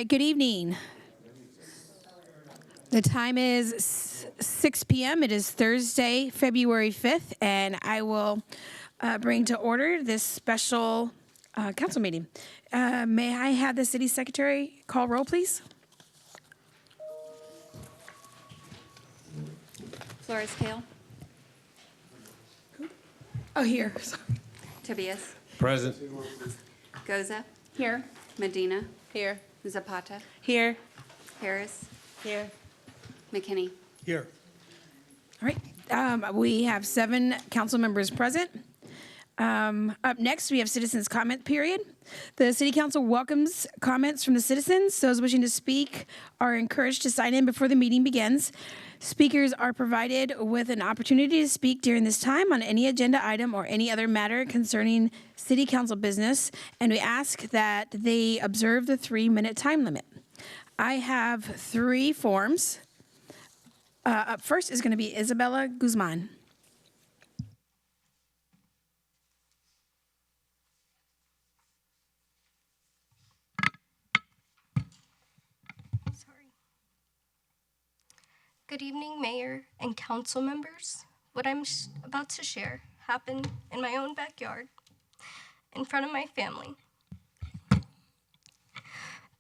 Good evening. The time is 6 p.m. It is Thursday, February 5th, and I will bring to order this special council meeting. May I have the city secretary call roll, please? Flores Kale. Oh, here. Tobias. Present. Goza. Here. Medina. Here. Zapata. Here. Harris. Here. McKinney. Here. All right. We have 7 council members present. Up next, we have citizens' comment period. The city council welcomes comments from the citizens. Those wishing to speak are encouraged to sign in before the meeting begins. Speakers are provided with an opportunity to speak during this time on any agenda item or any other matter concerning city council business, and we ask that they observe the 3-minute time limit. I have 3 forms. Up first is going to be Isabella Guzman. Good evening, Mayor and council members. What I'm about to share happened in my own backyard, in front of my family.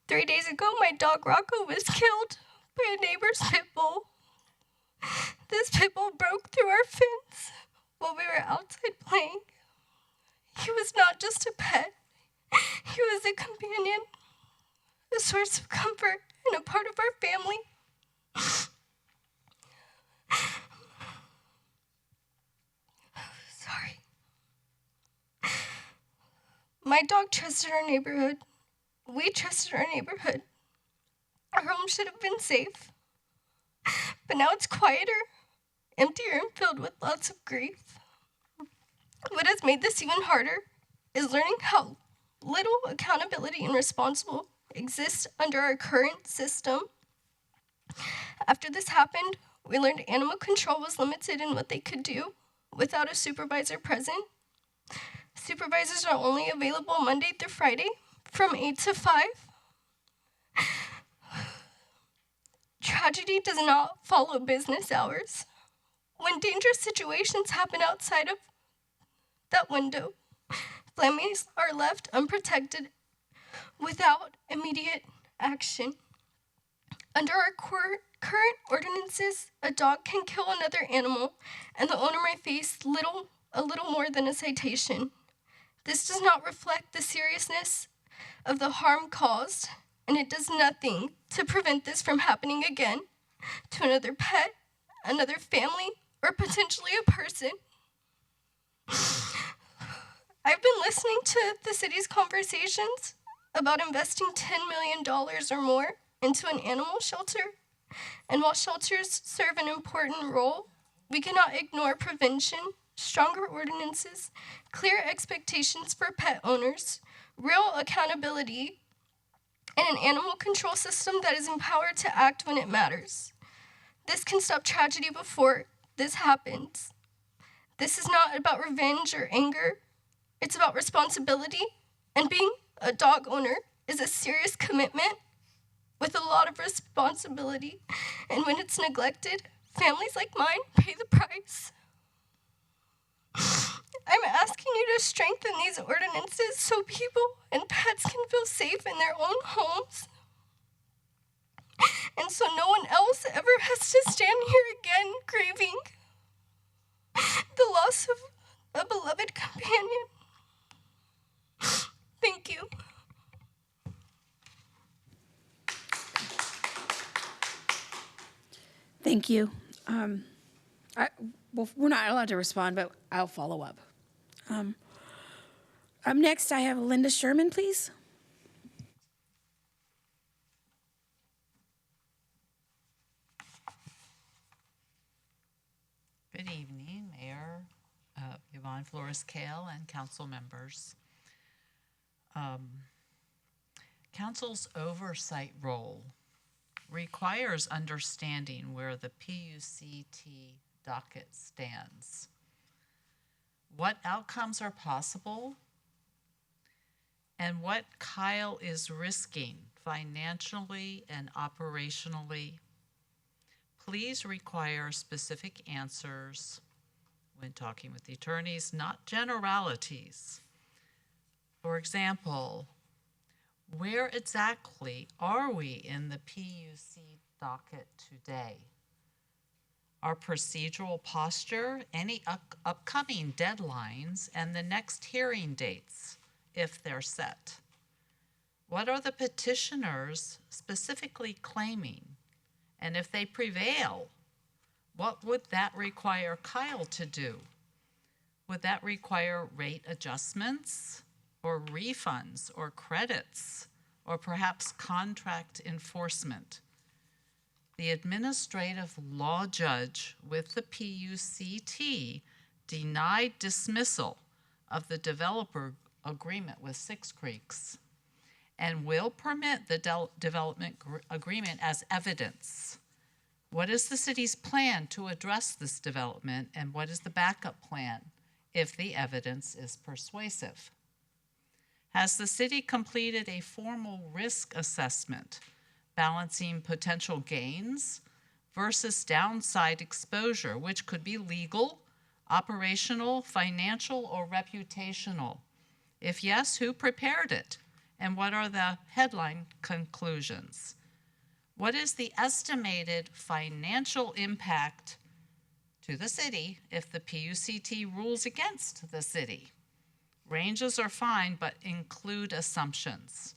3 days ago, my dog Rocco was killed by a neighbor's pit bull. This pit bull broke through our fence while we were outside playing. He was not just a pet, he was a companion, a source of comfort, and a part of our family. Sorry. My dog trusted our neighborhood. We trusted our neighborhood. Our home should have been safe. But now it's quieter, emptier, and filled with lots of grief. What has made this even harder is learning how little accountability and responsibility exists under our current system. After this happened, we learned animal control was limited in what they could do without a supervisor present. Supervisors are only available Monday through Friday from 8 to 5. Tragedy does not follow business hours. When dangerous situations happen outside of that window, families are left unprotected without immediate action. Under our current ordinances, a dog can kill another animal, and the owner may face a little more than a citation. This does not reflect the seriousness of the harm caused, and it does nothing to prevent this from happening again to another pet, another family, or potentially a person. I've been listening to the city's conversations about investing $10 million or more into an animal shelter. And while shelters serve an important role, we cannot ignore prevention, stronger ordinances, clear expectations for pet owners, real accountability, and an animal control system that is empowered to act when it matters. This can stop tragedy before this happens. This is not about revenge or anger. It's about responsibility, and being a dog owner is a serious commitment with a lot of responsibility, and when it's neglected, families like mine pay the price. I'm asking you to strengthen these ordinances so people and pets can feel safe in their own homes, and so no one else ever has to stand here again grieving the loss of a beloved companion. Thank you. Thank you. Well, we're not allowed to respond, but I'll follow up. Up next, I have Linda Sherman, please. Good evening, Mayor Yvonne Flores Kale and council members. Council's oversight role requires understanding where the PUCT docket stands, what outcomes are possible, and what Kyle is risking financially and operationally. Please require specific answers when talking with the attorneys, not generalities. For example, where exactly are we in the PUC docket today? Our procedural posture, any upcoming deadlines, and the next hearing dates, if they're set. What are the petitioners specifically claiming? And if they prevail, what would that require Kyle to do? Would that require rate adjustments, or refunds, or credits, or perhaps contract enforcement? The administrative law judge with the PUCT denied dismissal of the developer agreement with Six Creeks and will permit the development agreement as evidence. What is the city's plan to address this development, and what is the backup plan if the evidence is persuasive? Has the city completed a formal risk assessment balancing potential gains versus downside exposure, which could be legal, operational, financial, or reputational? If yes, who prepared it? And what are the headline conclusions? What is the estimated financial impact to the city if the PUCT rules against the city? Ranges are fine, but include assumptions.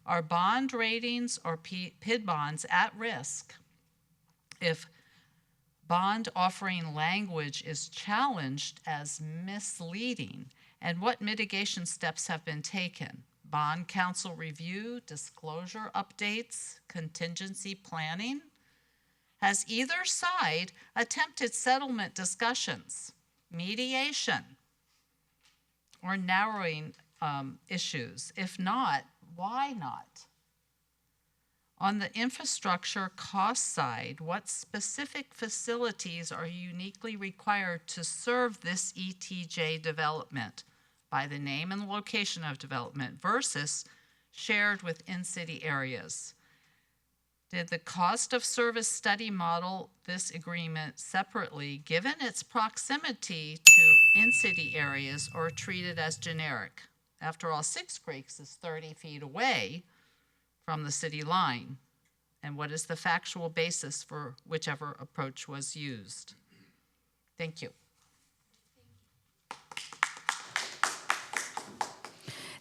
Are bond ratings or PID bonds at risk if bond offering language is challenged as misleading? And what mitigation steps have been taken? Bond counsel review, disclosure updates, contingency planning? Has either side attempted settlement discussions, mediation, or narrowing issues? If not, why not? On the infrastructure cost side, what specific facilities are uniquely required to serve this ETJ development by the name and location of development versus shared with in-city areas? Did the cost of service study model this agreement separately given its proximity to in-city areas, or treated as generic? After all, Six Creeks is 30 feet away from the city line. And what is the factual basis for whichever approach was used? Thank you.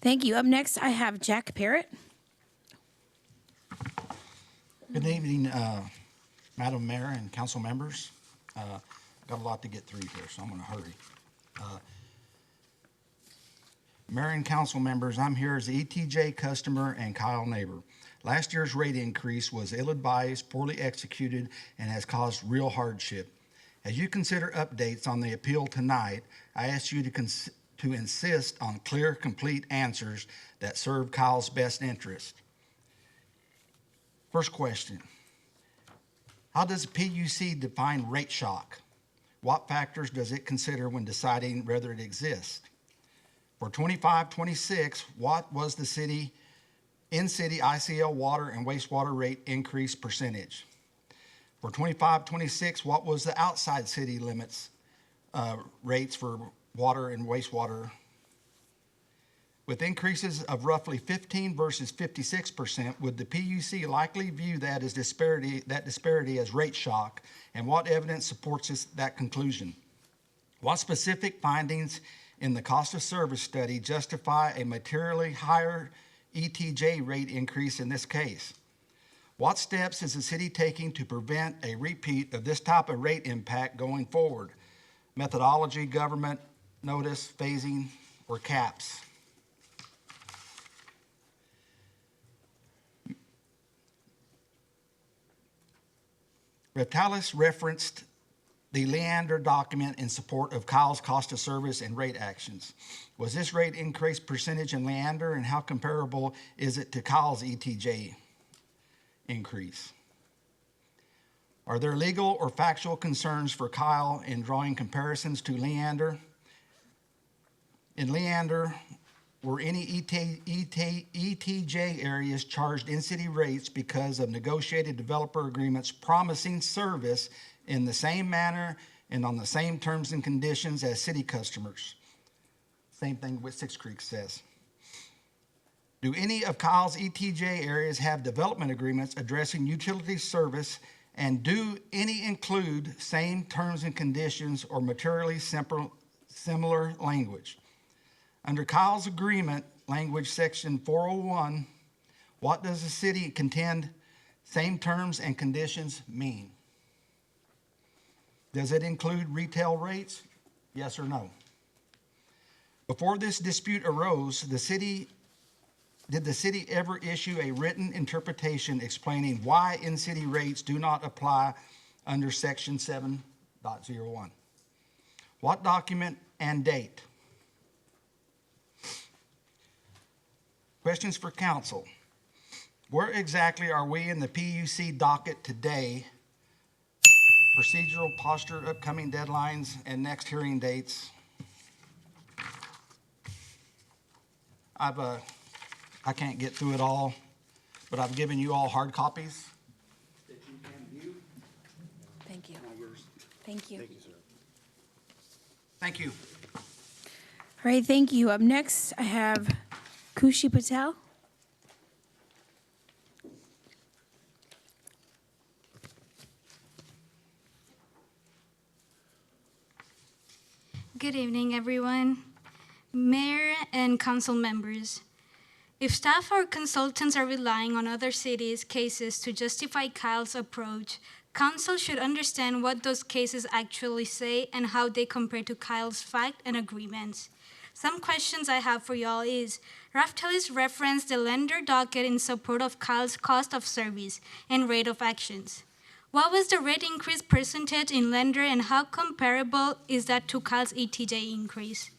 Thank you. Up next, I have Jack Parrott. Good evening, Madam Mayor and council members. Got a lot to get through here, so I'm going to hurry. Mayor and council members, I'm here as the ETJ customer and Kyle neighbor. Last year's rate increase was ill-advised, poorly executed, and has caused real hardship. As you consider updates on the appeal tonight, I ask you to insist on clear, complete answers that serve Kyle's best interest. First question, how does the PUC define rate shock? What factors does it consider when deciding whether it exists? For 25-26, what was the in-city ICL water and wastewater rate increase percentage? For 25-26, what was the outside city limits rates for water and wastewater? With increases of roughly 15 versus 56%, would the PUC likely view that disparity as rate shock, and what evidence supports that conclusion? What specific findings in the cost of service study justify a materially higher ETJ rate increase in this case? What steps is the city taking to prevent a repeat of this type of rate impact going forward? Methodology, government notice, phasing, or caps? Retalis referenced the Leander document in support of Kyle's cost of service and rate actions. Was this rate increase percentage in Leander, and how comparable is it to Kyle's ETJ increase? Are there legal or factual concerns for Kyle in drawing comparisons to Leander? In Leander, Were any ETJ areas charged in-city rates because of negotiated developer agreements promising service in the same manner and on the same terms and conditions as city customers? Same thing what Six Creeks says. Do any of Kyle's ETJ areas have development agreements addressing utility service, and do any include same terms and conditions or materially similar language? Under Kyle's agreement language section 401, what does the city contend same terms and conditions mean? Does it include retail rates? Yes or no? Before this dispute arose, did the city ever issue a written interpretation explaining why in-city rates do not apply under section 7.01? What document and date? Questions for council. Where exactly are we in the PUC docket today? Procedural posture, upcoming deadlines, and next hearing dates. I can't get through it all, but I've given you all hard copies that you can view. Thank you. Thank you. Thank you. All right, thank you. Up next, I have Kushi Patel. Good evening, everyone. Mayor and council members. If staff or consultants are relying on other cities' cases to justify Kyle's approach, council should understand what those cases actually say and how they compare to Kyle's fact and agreements. Some questions I have for y'all is, Raftelis referenced the lender docket in support of Kyle's cost of service and rate of actions. What was the rate increase percentage in lender and how comparable is that to Kyle's ETJ increase?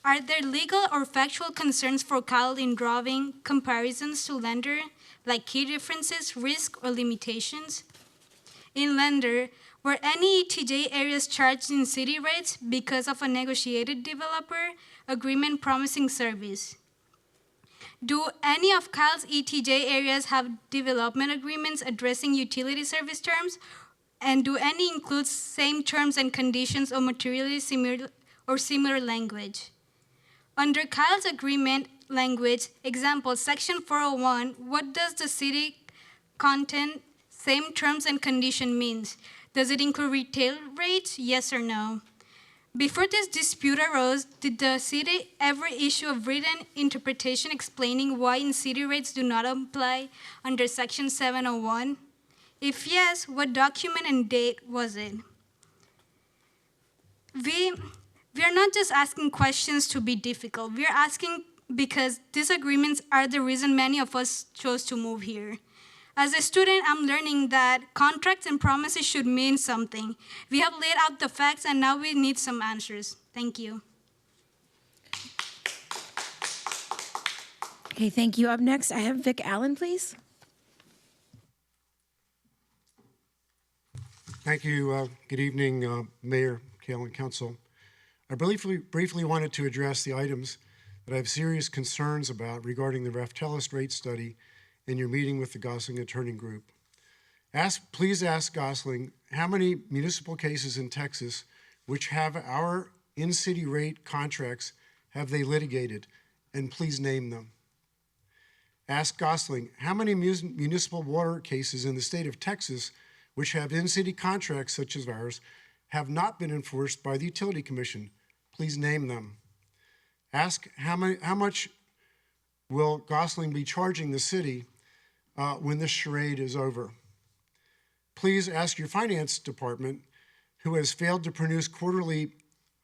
Are there legal or factual concerns for Kyle in drawing comparisons to lender, like key differences, risk, or limitations? In lender, were any ETJ areas charged in city rates because of a negotiated developer agreement promising service? Do any of Kyle's ETJ areas have development agreements addressing utility service terms? And do any include same terms and conditions or materially similar language? Under Kyle's agreement language, example, section 401, what does the city content same terms and condition means? Does it include retail rates, yes or no? Before this dispute arose, did the city ever issue a written interpretation explaining why in-city rates do not apply under section 701? If yes, what document and date was it? We are not just asking questions to be difficult. We are asking because disagreements are the reason many of us chose to move here. As a student, I'm learning that contracts and promises should mean something. We have laid out the facts, and now we need some answers. Thank you. Okay, thank you. Up next, I have Vic Allen, please. Thank you. Good evening, Mayor, Kale, and Council. I briefly wanted to address the items that I have serious concerns about regarding the Raftelis rate study in your meeting with the Gosling Attorney Group. Please ask Gosling how many municipal cases in Texas which have our in-city rate contracts have they litigated, and please name them. Ask Gosling how many municipal water cases in the state of Texas which have in-city contracts such as ours have not been enforced by the Utility Commission. Please name them. Ask how much will Gosling be charging the city when this charade is over. Please ask your finance department, who has failed to produce quarterly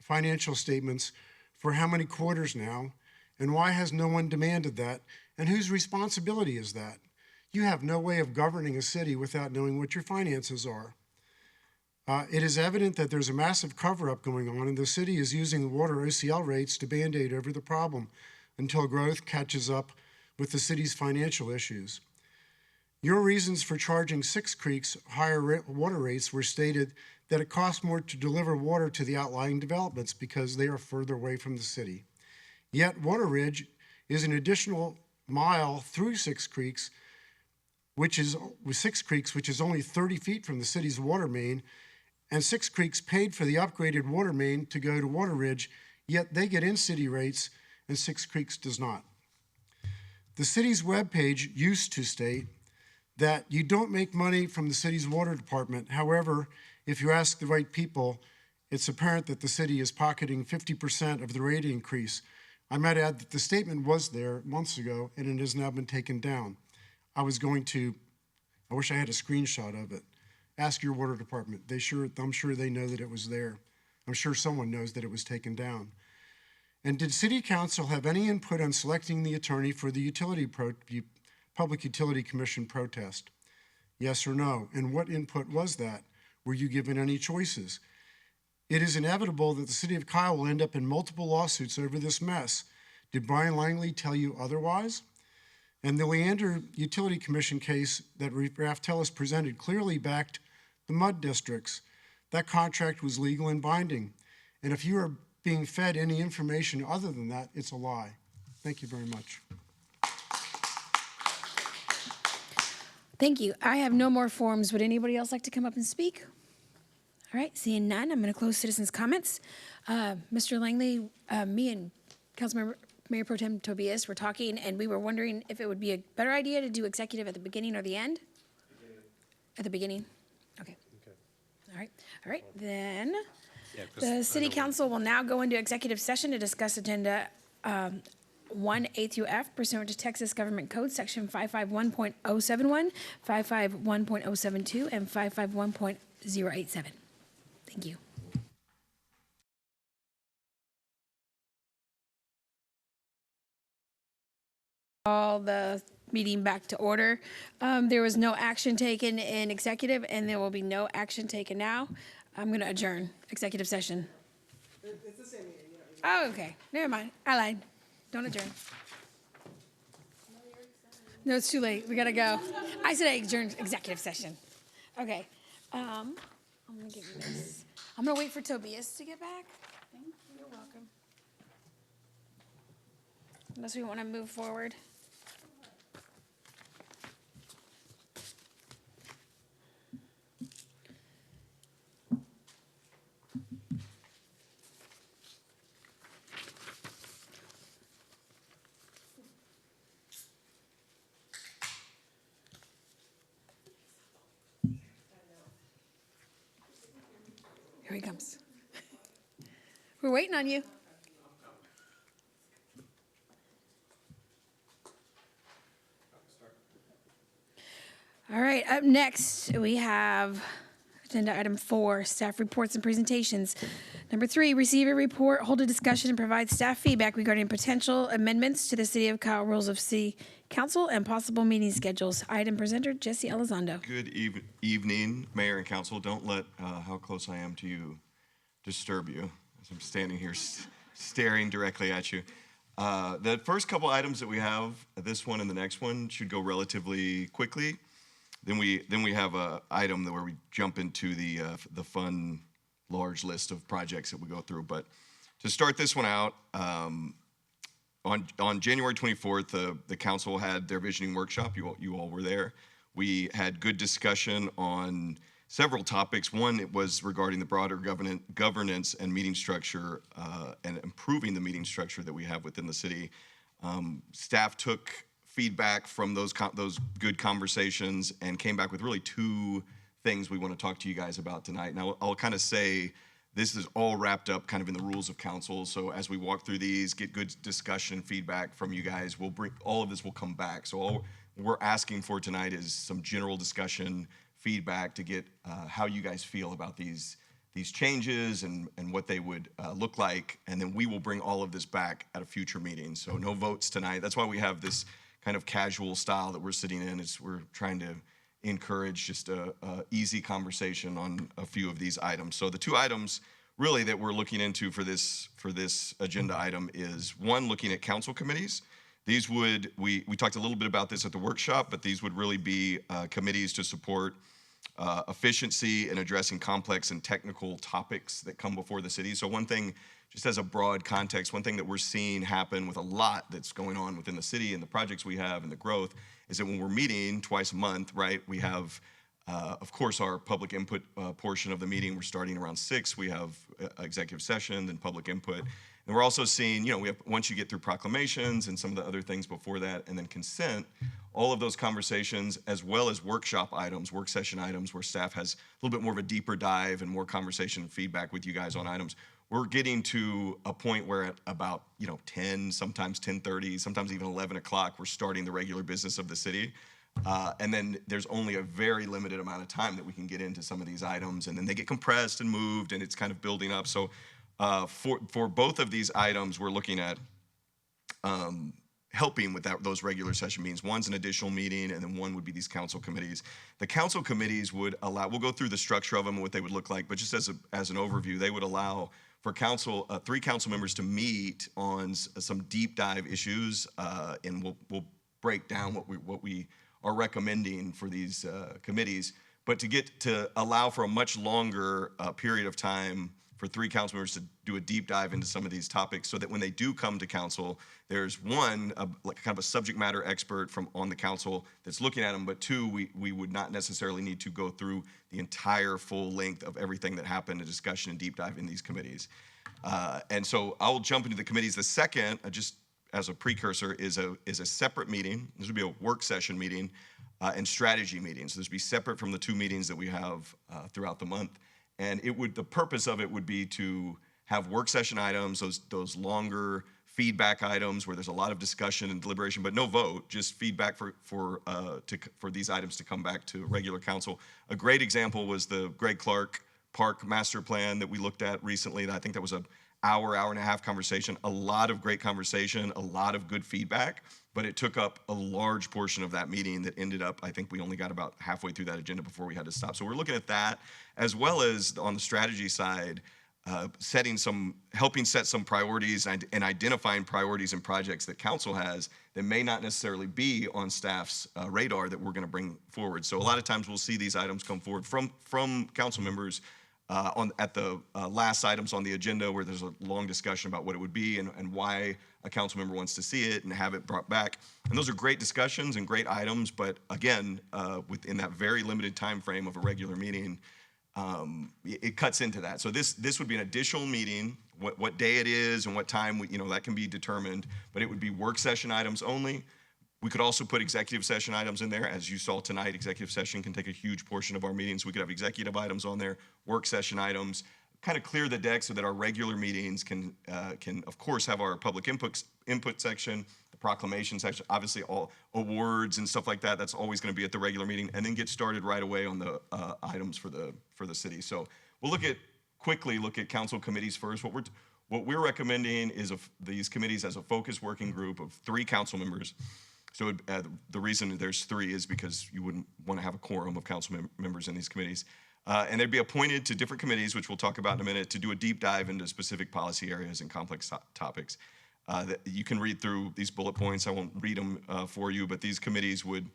financial statements for how many quarters now, and why has no one demanded that, and whose responsibility is that? You have no way of governing a city without knowing what your finances are. It is evident that there's a massive cover-up going on, and the city is using the water OCL rates to Band-Aid over the problem until growth catches up with the city's financial issues. Your reasons for charging Six Creeks higher water rates were stated that it costs more to deliver water to the outlying developments because they are further away from the city. Yet Water Ridge is an additional mile through Six Creeks, which is only 30 feet from the city's water main, and Six Creeks paid for the upgraded water main to go to Water Ridge, yet they get in-city rates and Six Creeks does not. The city's webpage used to state that you don't make money from the city's water department. However, if you ask the right people, it's apparent that the city is pocketing 50% of the rate increase. I might add that the statement was there months ago and it has now been taken down. I wish I had a screenshot of it. Ask your water department. I'm sure they know that it was there. I'm sure someone knows that it was taken down. And did City Council have any input on selecting the attorney for the Public Utility Commission protest? Yes or no? And what input was that? Were you given any choices? It is inevitable that the City of Kyle will end up in multiple lawsuits over this mess. Did Brian Langley tell you otherwise? And the Leander Utility Commission case that Raftelis presented clearly backed the mud districts. That contract was legal and binding. And if you are being fed any information other than that, it's a lie. Thank you very much. Thank you. I have no more forms. Would anybody else like to come up and speak? All right, seeing none, I'm going to close citizens' comments. Mr. Langley, me and Councilmember Mayor Pro Tem Tobias were talking, and we were wondering if it would be a better idea to do executive at the beginning or the end? At the beginning? Okay. All right, then the city council will now go into executive session to discuss agenda 1A through F pursuant to Texas Government Code Section 551.071, 551.072, and 551.087. Thank you. Call the meeting back to order. There was no action taken in executive, and there will be no action taken now. I'm going to adjourn executive session. It's the same meeting. Oh, okay. Never mind. I lied. Don't adjourn. No, it's too late. We got to go. I said I adjourned executive session. Okay. I'm going to give you this. I'm going to wait for Tobias to get back. Thank you. You're welcome. Unless we want to move forward. Here he comes. We're waiting on you. All right, up next, we have agenda item 4, staff reports and presentations. Number 3, receive a report, hold a discussion, and provide staff feedback regarding potential amendments to the City of Kyle Rules of City Council and possible meeting schedules. Item presenter, Jesse Elizondo. Good evening, Mayor and Council. Don't let how close I am to you disturb you as I'm standing here staring directly at you. The first couple items that we have, this one and the next one, should go relatively quickly. Then we have a item where we jump into the fun, large list of projects that we go through. But to start this one out, on January 24th, the council had their visioning workshop. You all were there. We had good discussion on several topics. One, it was regarding the broader governance and meeting structure and improving the meeting structure that we have within the city. Staff took feedback from those good conversations and came back with really 2 things we want to talk to you guys about tonight. Now, I'll kind of say this is all wrapped up kind of in the rules of council. So as we walk through these, get good discussion feedback from you guys, we'll bring all of this will come back. So all we're asking for tonight is some general discussion feedback to get how you guys feel about these changes and what they would look like. And then we will bring all of this back at a future meeting. So no votes tonight. That's why we have this kind of casual style that we're sitting in. Is we're trying to encourage just a easy conversation on a few of these items. So the 2 items really that we're looking into for this agenda item is, one, looking at council committees. These would, we talked a little bit about this at the workshop, but these would really be committees to support efficiency in addressing complex and technical topics that come before the city. So one thing, just as a broad context, one thing that we're seeing happen with a lot that's going on within the city and the projects we have and the growth is that when we're meeting twice a month, right, we have, of course, our public input portion of the meeting. We're starting around 6. We have executive session, then public input. And we're also seeing, you know, we have, once you get through proclamations and some of the other things before that, and then consent, all of those conversations, as well as workshop items, work session items, where staff has a little bit more of a deeper dive and more conversation and feedback with you guys on items. We're getting to a point where at about, 10, sometimes 10:30, sometimes even 11 o'clock, we're starting the regular business of the city. And then there's only a very limited amount of time that we can get into some of these items, and then they get compressed and moved, and it's kind of building up. So for both of these items, we're looking at helping with those regular session meetings. One's an additional meeting, and then one would be these council committees. The council committees would allow, we'll go through the structure of them and what they would look like, but just as an overview, they would allow for council, 3 council members to meet on some deep dive issues, and we'll break down what we are recommending for these committees, but to allow for a much longer period of time for 3 council members to do a deep dive into some of these topics, so that when they do come to council, there's one, like kind of a subject matter expert on the council that's looking at them, but 2, we would not necessarily need to go through the entire full length of everything that happened, a discussion and deep dive in these committees. And so I'll jump into the committees. The second, just as a precursor, is a separate meeting. This would be a work session meeting and strategy meetings. So this would be separate from the 2 meetings that we have throughout the month. And the purpose of it would be to have work session items, those longer feedback items where there's a lot of discussion and deliberation, but no vote, just feedback for these items to come back to regular council. A great example was the Greg Clark Park Master Plan that we looked at recently. I think that was an hour and a half conversation, a lot of great conversation, a lot of good feedback, but it took up a large portion of that meeting that ended up, I think we only got about halfway through that agenda before we had to stop. So we're looking at that, as well as on the strategy side, helping set some priorities and identifying priorities and projects that council has that may not necessarily be on staff's radar that we're going to bring forward. So a lot of times we'll see these items come forward from council members at the last items on the agenda, where there's a long discussion about what it would be and why a council member wants to see it and have it brought back. And those are great discussions and great items, but again, within that very limited time frame of a regular meeting, it cuts into that. So this would be an additional meeting. What day it is and what time, that can be determined, but it would be work session items only. We could also put executive session items in there. As you saw tonight, executive session can take a huge portion of our meetings. We could have executive items on there, work session items, kind of clear the deck so that our regular meetings can of course, have our public input section, the proclamation section, obviously all awards and stuff like that. That's always going to be at the regular meeting, and then get started right away on the items for the city. So we'll quickly look at council committees first. What we're recommending is these committees as a focused working group of 3 council members. So the reason there's 3 is because you wouldn't want to have a quorum of council members in these committees. And they'd be appointed to different committees, which we'll talk about in a minute, to do a deep dive into specific policy areas and complex topics. That you can read through these bullet points. I won't read them for you, but these committees would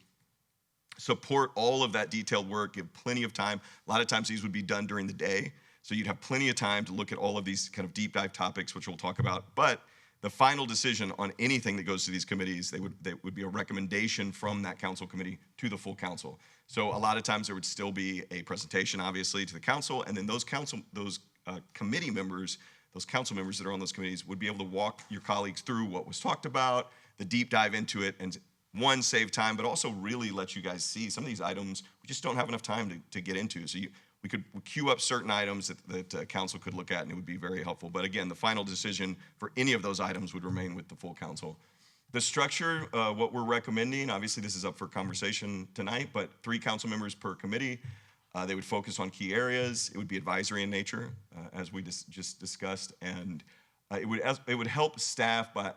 support all of that detailed work, give plenty of time. A lot of times these would be done during the day, so you'd have plenty of time to look at all of these kind of deep dive topics, which we'll talk about. But the final decision on anything that goes to these committees, they would be a recommendation from that council committee to the full council. So a lot of times there would still be a presentation, obviously, to the council, and then those committee members, those council members that are on those committees would be able to walk your colleagues through what was talked about, the deep dive into it, and save time, but also really let you guys see some of these items we just don't have enough time to get into. So we could queue up certain items that council could look at, and it would be very helpful. But again, the final decision for any of those items would remain with the full council. The structure, what we're recommending, obviously this is up for conversation tonight, but 3 council members per committee. They would focus on key areas. It would be advisory in nature, as we just discussed, and it would help staff by.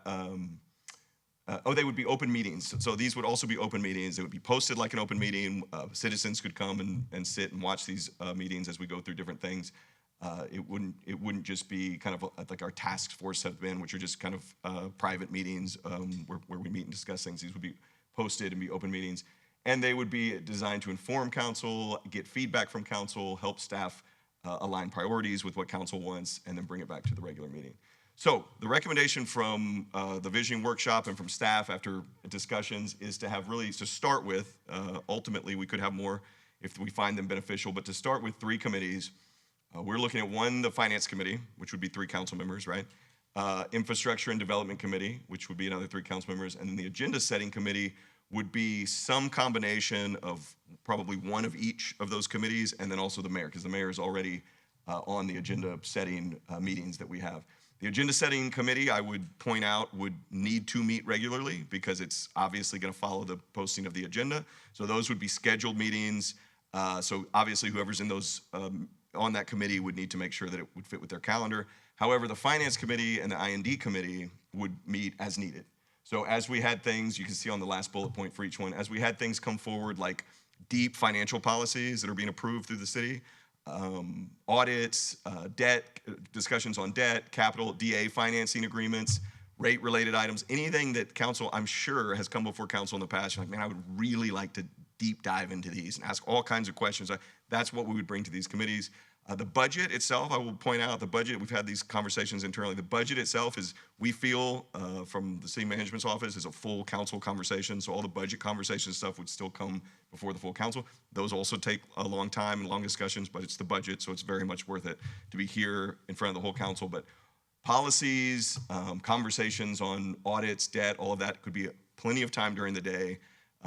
They would be open meetings. So these would also be open meetings. It would be posted like an open meeting. Citizens could come and sit and watch these meetings as we go through different things. It wouldn't just be kind of like our task force have been, which are just kind of private meetings where we meet and discuss things. These would be posted and be open meetings. And they would be designed to inform council, get feedback from council, help staff align priorities with what council wants, and then bring it back to the regular meeting. So the recommendation from the visioning workshop and from staff after discussions is to have really, to start with, ultimately we could have more if we find them beneficial, but to start with 3 committees. We're looking at one, the finance committee, which would be 3 council members, right? Infrastructure and development committee, which would be another 3 council members, and then the agenda setting committee would be some combination of probably one of each of those committees, and then also the mayor, because the mayor is already on the agenda setting meetings that we have. The agenda setting committee, I would point out, would need to meet regularly because it's obviously going to follow the posting of the agenda. So those would be scheduled meetings. So obviously whoever's in those on that committee would need to make sure that it would fit with their calendar. However, the finance committee and the I&D committee would meet as needed. So as we had things, you can see on the last bullet point for each one, as we had things come forward like deep financial policies that are being approved through the city, audits, debt, discussions on debt, capital, DA financing agreements, rate-related items, anything that council, I'm sure, has come before council in the past. You're like, man, I would really like to deep dive into these and ask all kinds of questions. That's what we would bring to these committees. The budget itself, I will point out, the budget, we've had these conversations internally. The budget itself is, we feel from the city management's office, is a full council conversation. So all the budget conversation stuff would still come before the full council. Those also take a long time and long discussions, but it's the budget, so it's very much worth it to be here in front of the whole council. But policies, conversations on audits, debt, all of that could be plenty of time during the day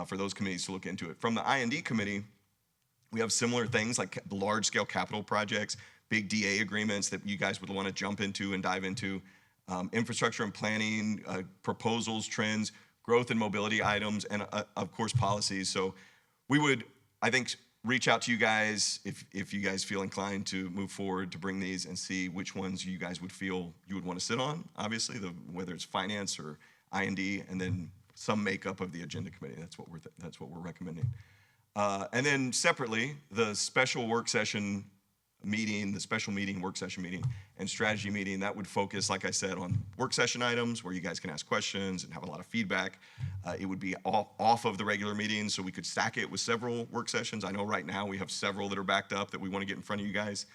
for those committees to look into it. From the I&D committee, we have similar things like large-scale capital projects, big DA agreements that you guys would want to jump into and dive into, infrastructure and planning, proposals, trends, growth and mobility items, and of course policies. So we would, I think, reach out to you guys if you guys feel inclined to move forward to bring these and see which ones you guys would feel you would want to sit on, obviously, whether it's finance or I&D, and then some makeup of the agenda committee. That's what we're recommending. And then separately, the special work session meeting, the special meeting, work session meeting, and strategy meeting, that would focus, like I said, on work session items where you guys can ask questions and have a lot of feedback. It would be off of the regular meetings, so we could stack it with several work sessions. I know right now we have several that are backed up that we want to get in front of you guys.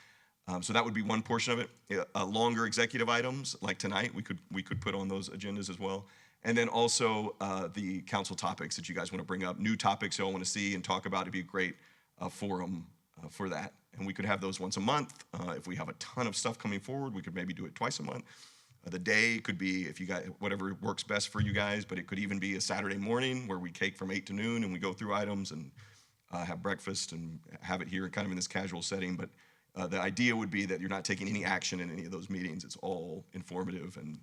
So that would be one portion of it. Longer executive items, like tonight, we could put on those agendas as well. And then also the council topics that you guys want to bring up, new topics you all want to see and talk about. It'd be a great forum for that. And we could have those once a month. If we have a ton of stuff coming forward, we could maybe do it twice a month. The day could be, if you guys, whatever works best for you guys, but it could even be a Saturday morning where we take from 8 to noon and we go through items and have breakfast and have it here kind of in this casual setting. But the idea would be that you're not taking any action in any of those meetings. It's all informative and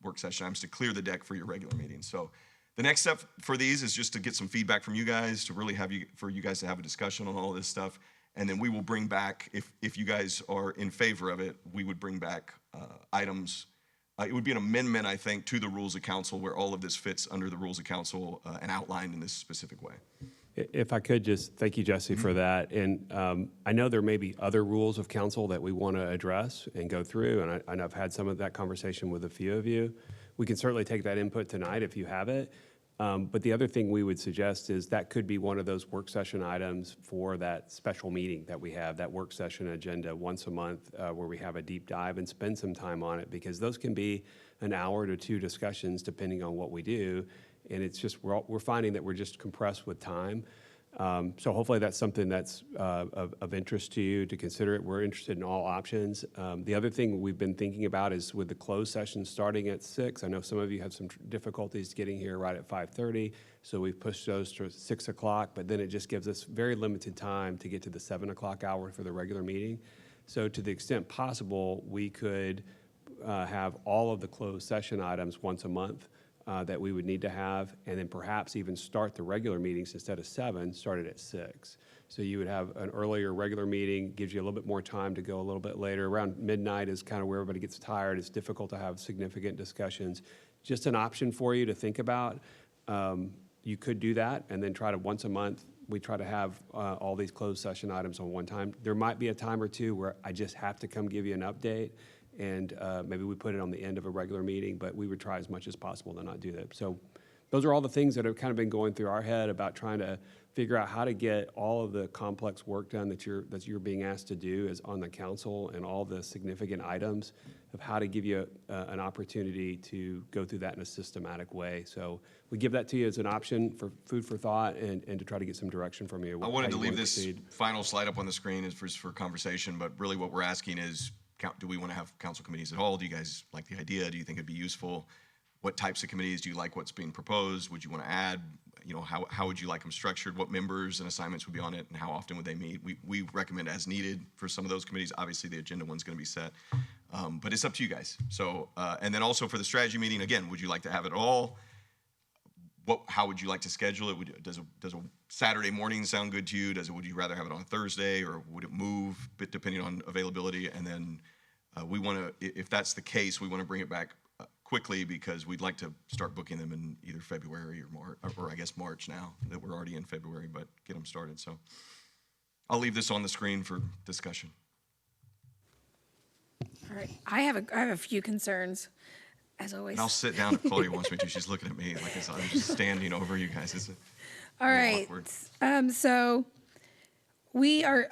work session items to clear the deck for your regular meetings. So the next step for these is just to get some feedback from you guys, to really for you guys to have a discussion on all of this stuff. And then we will bring back, if you guys are in favor of it, we would bring back items. It would be an amendment, I think, to the rules of council where all of this fits under the rules of council and outlined in this specific way. If I could just thank you, Jesse, for that. And I know there may be other rules of council that we want to address and go through, and I know I've had some of that conversation with a few of you. We can certainly take that input tonight if you have it. But the other thing we would suggest is that could be one of those work session items for that special meeting that we have, that work session agenda once a month where we have a deep dive and spend some time on it, because those can be an hour to 2 discussions depending on what we do. And it's just, we're finding that we're just compressed with time. So hopefully that's something that's of interest to you to consider it. We're interested in all options. The other thing we've been thinking about is with the closed session starting at 6. I know some of you have some difficulties getting here right at 5:30, so we've pushed those to 6 o'clock, but then it just gives us very limited time to get to the 7 o'clock hour for the regular meeting. So to the extent possible, we could have all of the closed session items once a month that we would need to have, and then perhaps even start the regular meetings instead of 7, started at 6. So you would have an earlier regular meeting, gives you a little bit more time to go a little bit later. Around midnight is kind of where everybody gets tired. It's difficult to have significant discussions. Just an option for you to think about. You could do that and then try to once a month, we try to have all these closed session items on one time. There might be a time or two where I just have to come give you an update, and maybe we put it on the end of a regular meeting, but we would try as much as possible to not do that. So those are all the things that have kind of been going through our head about trying to figure out how to get all of the complex work done that you're being asked to do as on the council, and all the significant items of how to give you an opportunity to go through that in a systematic way. So we give that to you as an option for food for thought, and to try to get some direction from you. I wanted to leave this final slide up on the screen as for conversation, but really what we're asking is, do we want to have council committees at all? Do you guys like the idea? Do you think it'd be useful? What types of committees do you like? What's being proposed? Would you want to add? You know, how would you like them structured? What members and assignments would be on it, and how often would they meet? We recommend as needed for some of those committees. Obviously, the agenda one's going to be set, but it's up to you guys. So, and then also for the strategy meeting, again, would you like to have it all? How would you like to schedule it? Does a Saturday morning sound good to you? Would you rather have it on a Thursday, or would it move depending on availability? And then we want to, if that's the case, we want to bring it back quickly, because we'd like to start booking them in either February or March, or I guess March now that we're already in February, but get them started. So I'll leave this on the screen for discussion. All right, I have a few concerns, as always. And I'll sit down if Claudia wants me to. She's looking at me like I'm just standing over you guys. It's all right. Awkward. So we are,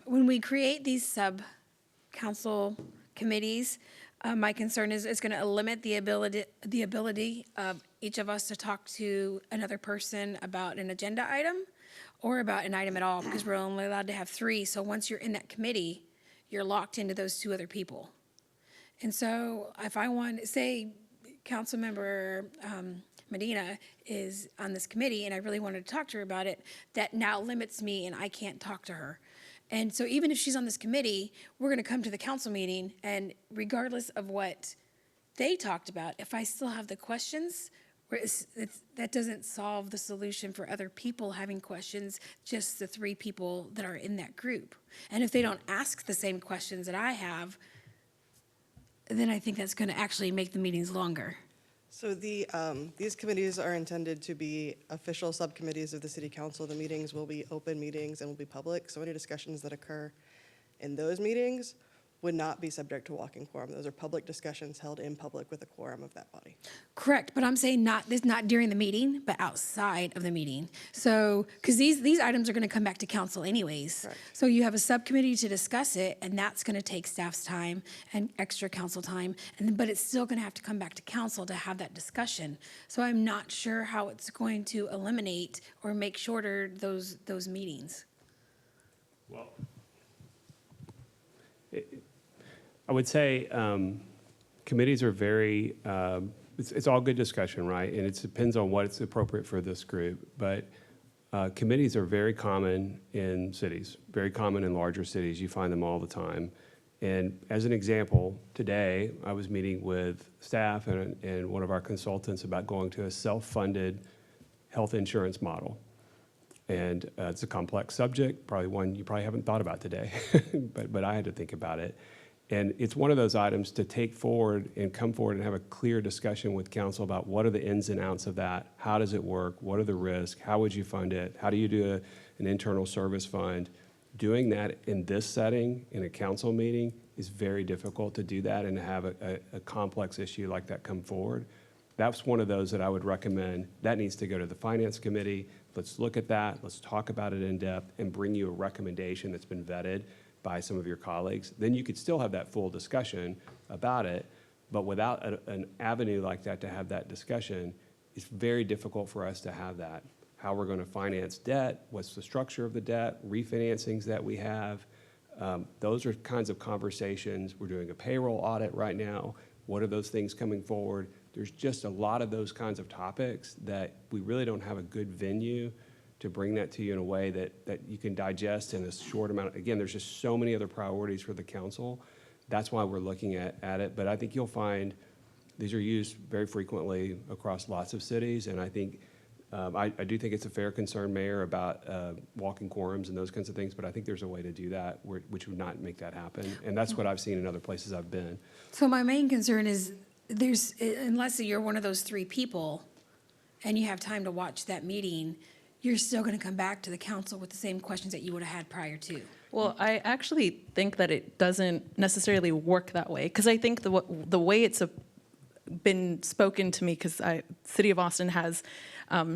when we create these sub-council committees, my concern is it's going to limit the ability of each of us to talk to another person about an agenda item or about an item at all, because we're only allowed to have 3. So once you're in that committee, you're locked into those 2 other people. And so if I want, say, Councilmember Medina is on this committee and I really wanted to talk to her about it, that now limits me and I can't talk to her. And so even if she's on this committee, we're going to come to the council meeting, and regardless of what they talked about, if I still have the questions, that doesn't solve the solution for other people having questions, just the 3 people that are in that group. And if they don't ask the same questions that I have, then I think that's going to actually make the meetings longer. So these committees are intended to be official subcommittees of the City Council. The meetings will be open meetings and will be public. So any discussions that occur in those meetings would not be subject to walking quorum. Those are public discussions held in public with a quorum of that body. Correct, but I'm saying not during the meeting, but outside of the meeting. So, because these items are going to come back to council anyways. Correct. So you have a subcommittee to discuss it, and that's going to take staff's time and extra council time, but it's still going to have to come back to council to have that discussion. So I'm not sure how it's going to eliminate or make shorter those meetings. Well, I would say committees are very, it's all good discussion, right? And it depends on what's appropriate for this group. But committees are very common in cities, very common in larger cities. You find them all the time. And as an example, today I was meeting with staff and one of our consultants about going to a self-funded health insurance model. And it's a complex subject, probably one you probably haven't thought about today, but I had to think about it. And it's one of those items to take forward and come forward and have a clear discussion with council about what are the ins and outs of that, how does it work, what are the risks, how would you fund it, how do you do an internal service fund. Doing that in this setting, in a council meeting, is very difficult to do that and to have a complex issue like that come forward. That's one of those that I would recommend. That needs to go to the finance committee. Let's look at that, let's talk about it in depth, and bring you a recommendation that's been vetted by some of your colleagues. Then you could still have that full discussion about it, but without an avenue like that to have that discussion, it's very difficult for us to have that. How we're going to finance debt, what's the structure of the debt, refinancings that we have. Those are kinds of conversations. We're doing a payroll audit right now. What are those things coming forward? There's just a lot of those kinds of topics that we really don't have a good venue to bring that to you in a way that you can digest in a short amount. Again, there's just so many other priorities for the council. That's why we're looking at it. But I think you'll find these are used very frequently across lots of cities. And I think, I do think it's a fair concern, Mayor, about walking quorums and those kinds of things. But I think there's a way to do that which would not make that happen. And that's what I've seen in other places I've been. So my main concern is unless you're one of those 3 people and you have time to watch that meeting, you're still going to come back to the council with the same questions that you would have had prior to. Well, I actually think that it doesn't necessarily work that way, because I think the way it's been spoken to me because City of Austin has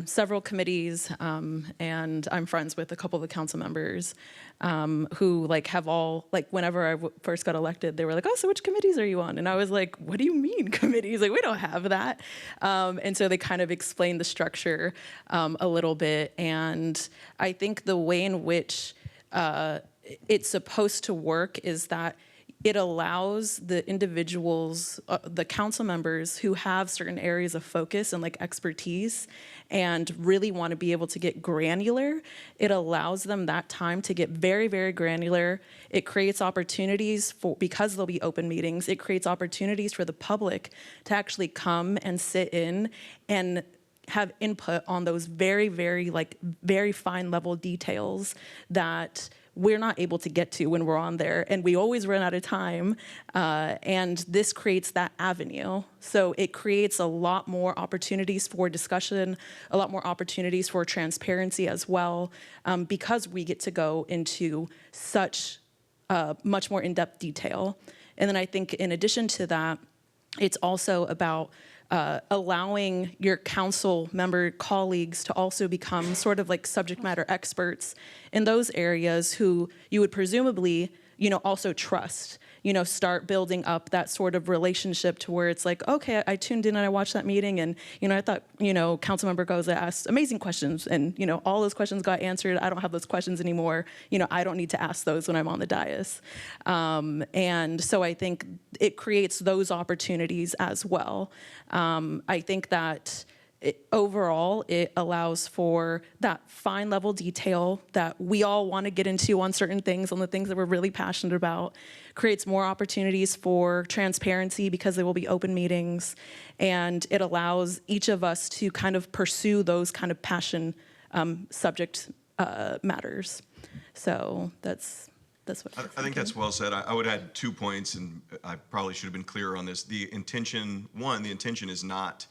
several committees, and I'm friends with a couple of the council members who like have all, like whenever I first got elected, they were like, oh, so which committees are you on? And I was like, what do you mean committees? Like, we don't have that. And so they kind of explained the structure a little bit. And I think the way in which it's supposed to work is that it allows the individuals, the council members who have certain areas of focus and like expertise and really want to be able to get granular, it allows them that time to get very, very granular. It creates opportunities for, because there'll be open meetings, it creates opportunities for the public to actually come and sit in and have input on those very, very, like very fine level details that we're not able to get to when we're on there, and we always run out of time, and this creates that avenue. So it creates a lot more opportunities for discussion, a lot more opportunities for transparency as well, because we get to go into such much more in-depth detail. And then I think in addition to that, it's also about allowing your council member colleagues to also become sort of like subject matter experts in those areas who you would presumably, also trust, start building up that sort of relationship to where it's like, okay, I tuned in and I watched that meeting and, I thought, Councilmember Goza asked amazing questions and, all those questions got answered. I don't have those questions anymore. I don't need to ask those when I'm on the dais. And so I think it creates those opportunities as well. I think that overall, it allows for that fine level detail that we all want to get into on certain things, on the things that we're really passionate about, creates more opportunities for transparency because there will be open meetings, and it allows each of us to kind of pursue those kind of passion subject matters. So that's what I think that's well said. I would add 2 points, and I probably should have been clearer on this. The intention is not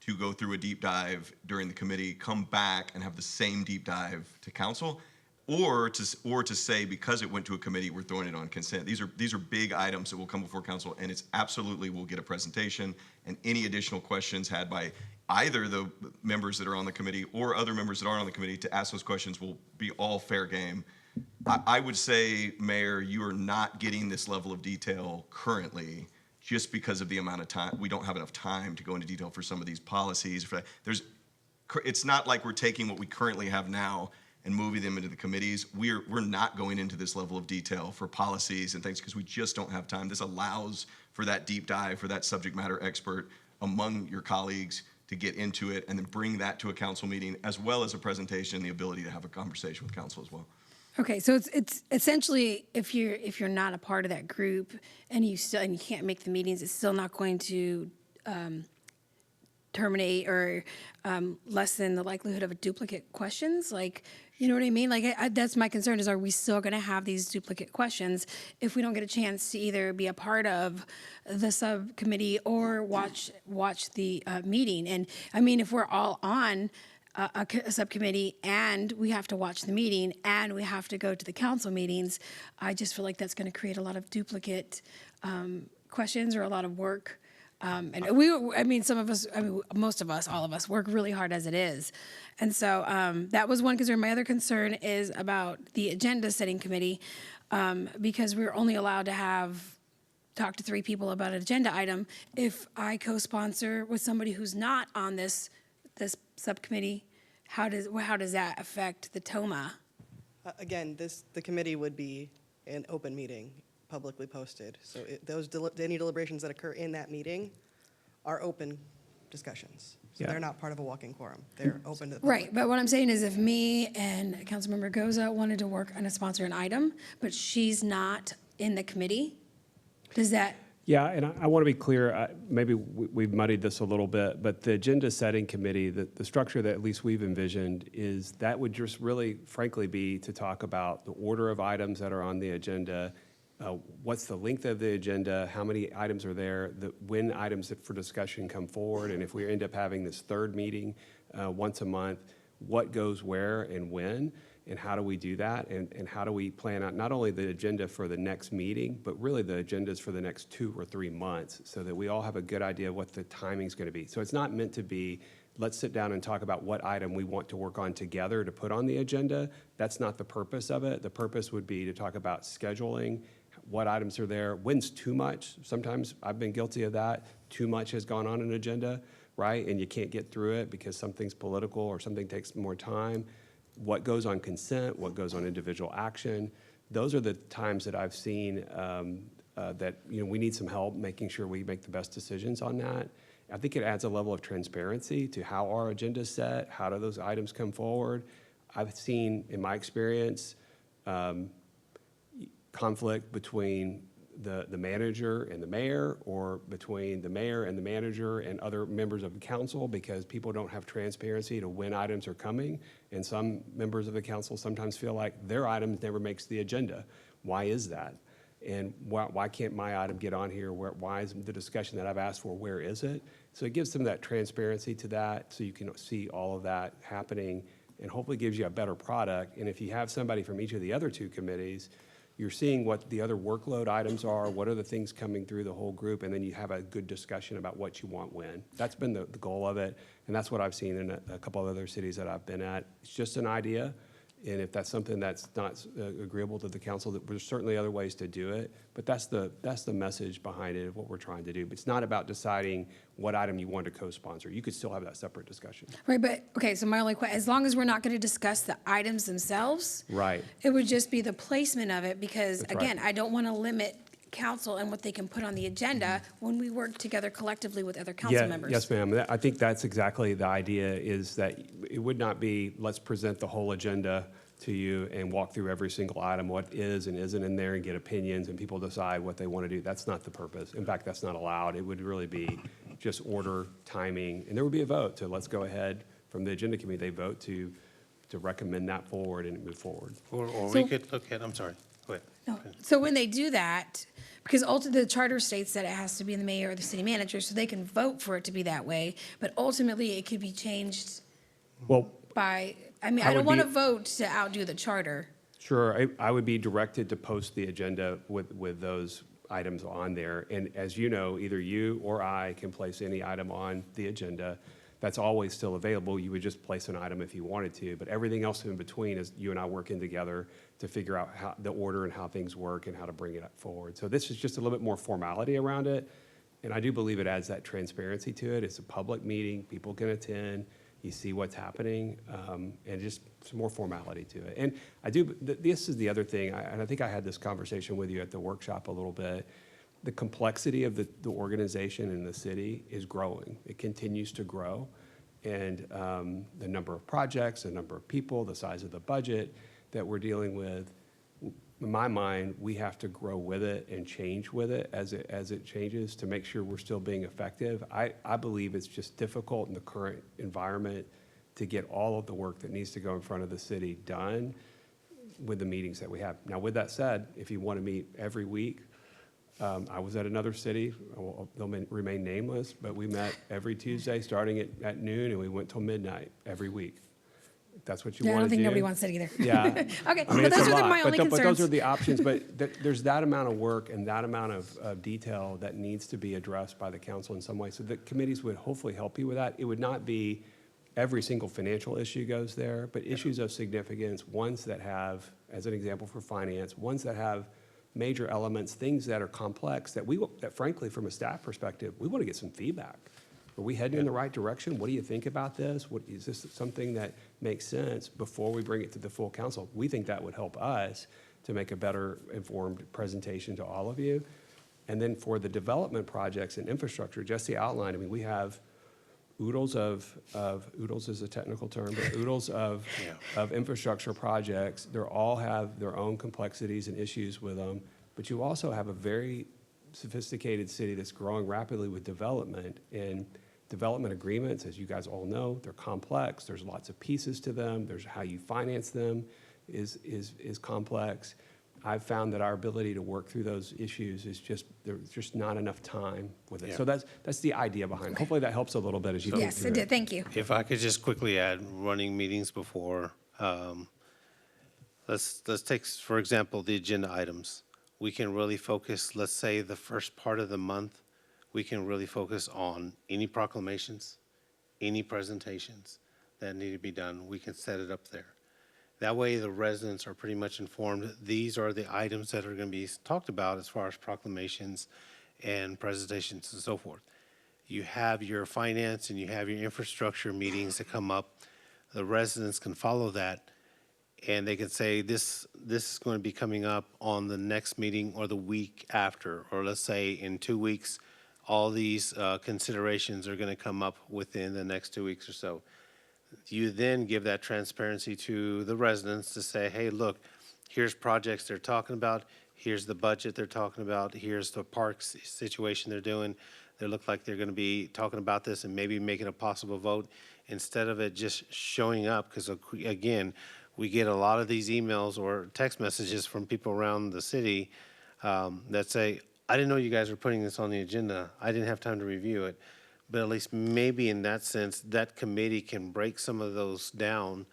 to go through a deep dive during the committee, come back and have the same deep dive to council, or to say because it went to a committee, we're throwing it on consent. These are big items that will come before council, and it's absolutely, we'll get a presentation, and any additional questions had by either the members that are on the committee or other members that aren't on the committee to ask those questions will be all fair game. I would say, Mayor, you are not getting this level of detail currently just because of the amount of time. We don't have enough time to go into detail for some of these policies. It's not like we're taking what we currently have now and moving them into the committees. We're not going into this level of detail for policies and things because we just don't have time. This allows for that deep dive, for that subject matter expert among your colleagues to get into it and then bring that to a council meeting as well as a presentation and the ability to have a conversation with council as well. Okay, so it's essentially if you're not a part of that group and you can't make the meetings, it's still not going to terminate or lessen the likelihood of a duplicate questions. Like, you know what I mean? Like that's my concern is, are we still going to have these duplicate questions if we don't get a chance to either be a part of the subcommittee or watch the meeting? And I mean, if we're all on a subcommittee and we have to watch the meeting and we have to go to the council meetings, I just feel like that's going to create a lot of duplicate questions or a lot of work. Most of us, all of us work really hard as it is. And so that was one concern. My other concern is about the agenda setting committee, because we're only allowed to talk to 3 people about an agenda item. If I co-sponsor with somebody who's not on this subcommittee, how does that affect the TOMA? Again, the committee would be an open meeting, publicly posted. So any deliberations that occur in that meeting are open discussions. So they're not part of a walking quorum. They're open to the public. Right, but what I'm saying is if me and Councilmember Goza wanted to work on a sponsor an item, but she's not in the committee, does that? Yeah, and I want to be clear, maybe we've muddied this a little bit, but the agenda setting committee, the structure that at least we've envisioned is that would just really, frankly, be to talk about the order of items that are on the agenda, what's the length of the agenda, how many items are there, when items for discussion come forward, and if we end up having this third meeting once a month, what goes where and when. And how do we do that? And how do we plan out not only the agenda for the next meeting, but really the agendas for the next 2 or 3 months so that we all have a good idea of what the timing's going to be. So it's not meant to be, let's sit down and talk about what item we want to work on together to put on the agenda. That's not the purpose of it. The purpose would be to talk about scheduling, what items are there, when's too much. Sometimes I've been guilty of that. Too much has gone on an agenda, right? And you can't get through it because something's political or something takes more time. What goes on consent, what goes on individual action. Those are the times that I've seen that we need some help making sure we make the best decisions on that. I think it adds a level of transparency to how our agenda is set, how do those items come forward. I've seen, in my experience, conflict between the manager and the mayor, or between the mayor and the manager and other members of the council, because people don't have transparency to when items are coming. And some members of the council sometimes feel like their item never makes the agenda. Why is that? And why can't my item get on here? Why is the discussion that I've asked for, where is it? So it gives them that transparency to that, so you can see all of that happening, and hopefully gives you a better product. And if you have somebody from each of the other 2 committees, you're seeing what the other workload items are, what are the things coming through the whole group, and then you have a good discussion about what you want when. That's been the goal of it, and that's what I've seen in a couple of other cities that I've been at. It's just an idea, and if that's something that's not agreeable to the council, there's certainly other ways to do it, but that's the message behind it of what we're trying to do. But it's not about deciding what item you want to co-sponsor. You could still have that separate discussion. Right, but, okay, so my only question, as long as we're not going to discuss the items themselves. Right. It would just be the placement of it, because, That's right. again, I don't want to limit council and what they can put on the agenda when we work together collectively with other council members. Yes, ma'am. I think that's exactly the idea, is that it would not be, let's present the whole agenda to you and walk through every single item, what is and isn't in there, and get opinions, and people decide what they want to do. That's not the purpose. In fact, that's not allowed. It would really be just order, timing, and there would be a vote to, let's go ahead from the agenda committee, they vote to recommend that forward and move forward. Or So- we could look at, I'm sorry, go ahead. No. So when they do that, because ultimately the charter states that it has to be the mayor or the city manager, so they can vote for it to be that way, but ultimately it could be changed Well, by, I I don't would want to be- vote to outdo the charter. sure, I would be directed to post the agenda with those items on there. And as you know, either you or I can place any item on the agenda. That's always still available. You would just place an item if you wanted to, but everything else in between is you and I working together to figure out how the order and how things work and how to bring it forward. So this is just a little bit more formality around it. And I do believe it adds that transparency to it. It's a public meeting, people can attend, you see what's happening, and just some more formality to it. And this is the other thing, and I think I had this conversation with you at the workshop a little bit. The complexity of the organization in the city is growing. It continues to grow. And the number of projects, the number of people, the size of the budget that we're dealing with, in my mind, we have to grow with it and change with it as it changes to make sure we're still being effective. I believe it's just difficult in the current environment to get all of the work that needs to go in front of the city done with the meetings that we have. Now, with that said, if you want to meet every week, I was at another city, they'll remain nameless, but we met every Tuesday starting at noon, and we went till midnight every week. If that's what you Yeah, I want don't to do. think nobody wants that either. Yeah. Okay, I mean, but it's those a are lot, my only but those concerns. are the options, but there's that amount of work and that amount of detail that needs to be addressed by the council in some way. So the committees would hopefully help you with that. It would not be every single financial issue goes there, but issues of significance, ones that have, as an example for finance, ones that have major elements, things that are complex that that frankly, from a staff perspective, we want to get some feedback. Are we heading in the right direction? What do you think about this? Is this something that makes sense before we bring it to the full council? We think that would help us to make a better informed presentation to all of you. And then for the development projects and infrastructure, Jesse outlined, I mean, we have oodles oodles is a technical term, but oodles of infrastructure projects. They all have their own complexities and issues with them, but you also have a very sophisticated city that's growing rapidly with development. And development agreements, as you guys all know, they're complex. There's lots of pieces to them. There's how you finance them is complex. I've found that our ability to work through those issues is there's just not enough time with it. Yeah. So that's the idea behind it. Hopefully that helps a little bit as you think Yes, through it did. Thank you. If I could just quickly add, running meetings before, let's take, for example, the agenda items. We can really focus, let's say, the first part of the month, we can really focus on any proclamations, any presentations that need to be done. We can set it up there. That way, the residents are pretty much informed. These are the items that are going to be talked about as far as proclamations and presentations and so forth. You have your finance and you have your infrastructure meetings that come up. The residents can follow that, and they can say, this is going to be coming up on the next meeting or the week after, or let's say in 2 weeks, all these considerations are going to come up within the next 2 weeks or so. You then give that transparency to the residents to say, hey, look, here's projects they're talking about, here's the budget they're talking about, here's the parks situation they're doing. They look like they're going to be talking about this and maybe making a possible vote instead of it just showing up, because again, we get a lot of these emails or text messages from people around the city that say, I didn't know you guys were putting this on the agenda. I didn't have time to review it. But at least maybe in that sense, that committee can break some of those down.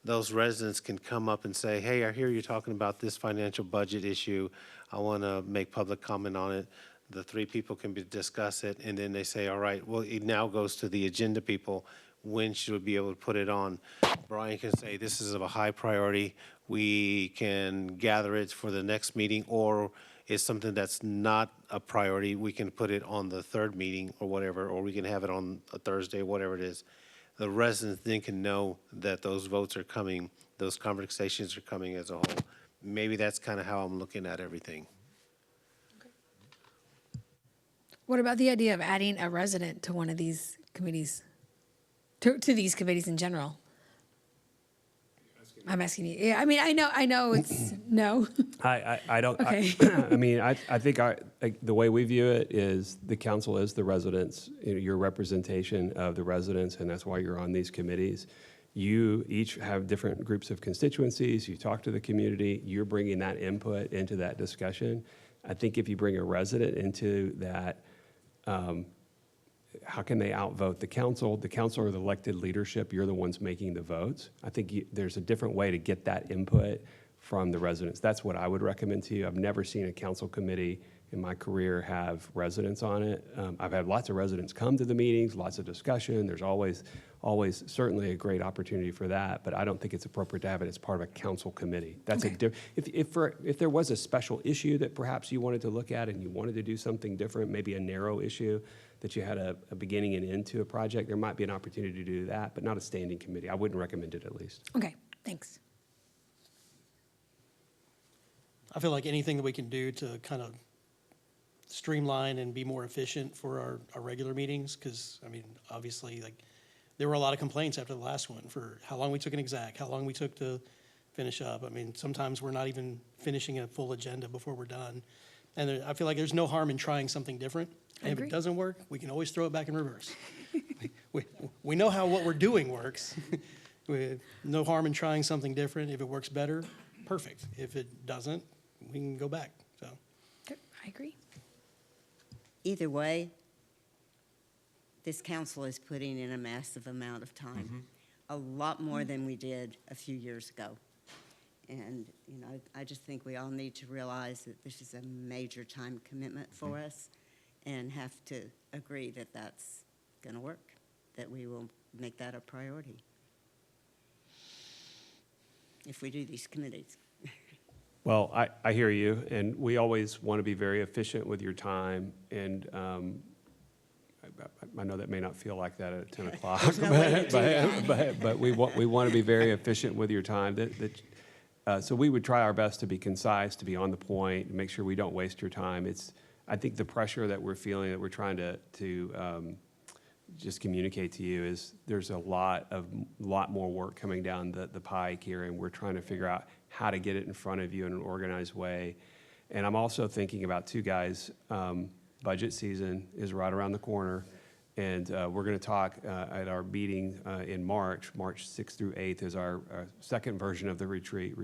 Those residents can come up and say, hey, I hear you're talking about this financial budget issue. I want to make public comment on it. The three people can discuss it, and then they say, all right, well, it now goes to the agenda people. When should we be able to put it on? Brian can say, this is of a high priority. We can gather it for the next meeting, or it's something that's not a priority. We can put it on the third meeting or whatever, or we can have it on a Thursday, whatever it is. The residents then can know that those votes are coming, those conversations are coming as a whole. Maybe that's kind of how I'm looking at everything. What about the idea of adding a resident to one of these committees? To these committees in general? I'm asking you. Yeah, I mean, I know it's no. I don't, Okay. I mean, I think the way we view it is the council is the residents, your representation of the residents, and that's why you're on these committees. You each have different groups of constituencies. You talk to the community. You're bringing that input into that discussion. I think if you bring a resident into that, how can they outvote the council? The council are the elected leadership. You're the ones making the votes. I think there's a different way to get that input from the residents. That's what I would recommend to you. I've never seen a council committee in my career have residents on it. I've had lots of residents come to the meetings, lots of discussion. There's always certainly a great opportunity for that, but I don't think it's appropriate to have it as part of a council committee. That's Okay. If there was a special issue that perhaps you wanted to look at and you wanted to do something different, maybe a narrow issue that you had a beginning and end to a project, there might be an opportunity to do that, but not a standing committee. I wouldn't recommend it, at least. Okay, thanks. I feel like anything that we can do to kind of streamline and be more efficient for our regular meetings, because, I mean, obviously, like, there were a lot of complaints after the last one for how long we took an exec, how long we took to finish up. I mean, sometimes we're not even finishing a full agenda before we're done. And I feel like there's no harm in trying something different. And if it doesn't work, we can always throw it back in reverse. we know how what we're doing works. No harm in trying something different. If it works better, perfect. If it doesn't, we can go back. So Good, I agree. Either way, this council is putting in a massive amount of time, a lot more than we did a few years ago. And, you know, I just think we all need to realize that this is a major time commitment for us and have to agree that that's going to work, that we will make that a priority if we do these committees. Well, I hear you, and we always want to be very efficient with your time, and I know that may not feel like that at 10 o'clock, but we want to be very efficient with your time. So we would try our best to be concise, to be on the point, make sure we don't waste your time. I think the pressure that we're feeling, that we're trying to just communicate to you, is there's a lot more work coming down the pike here, and we're trying to figure out how to get it in front of you in an organized way. And I'm also thinking about two guys. Budget season is right around the corner, and we're going to talk at our meeting in March 6th through 8th is our second version of the retreat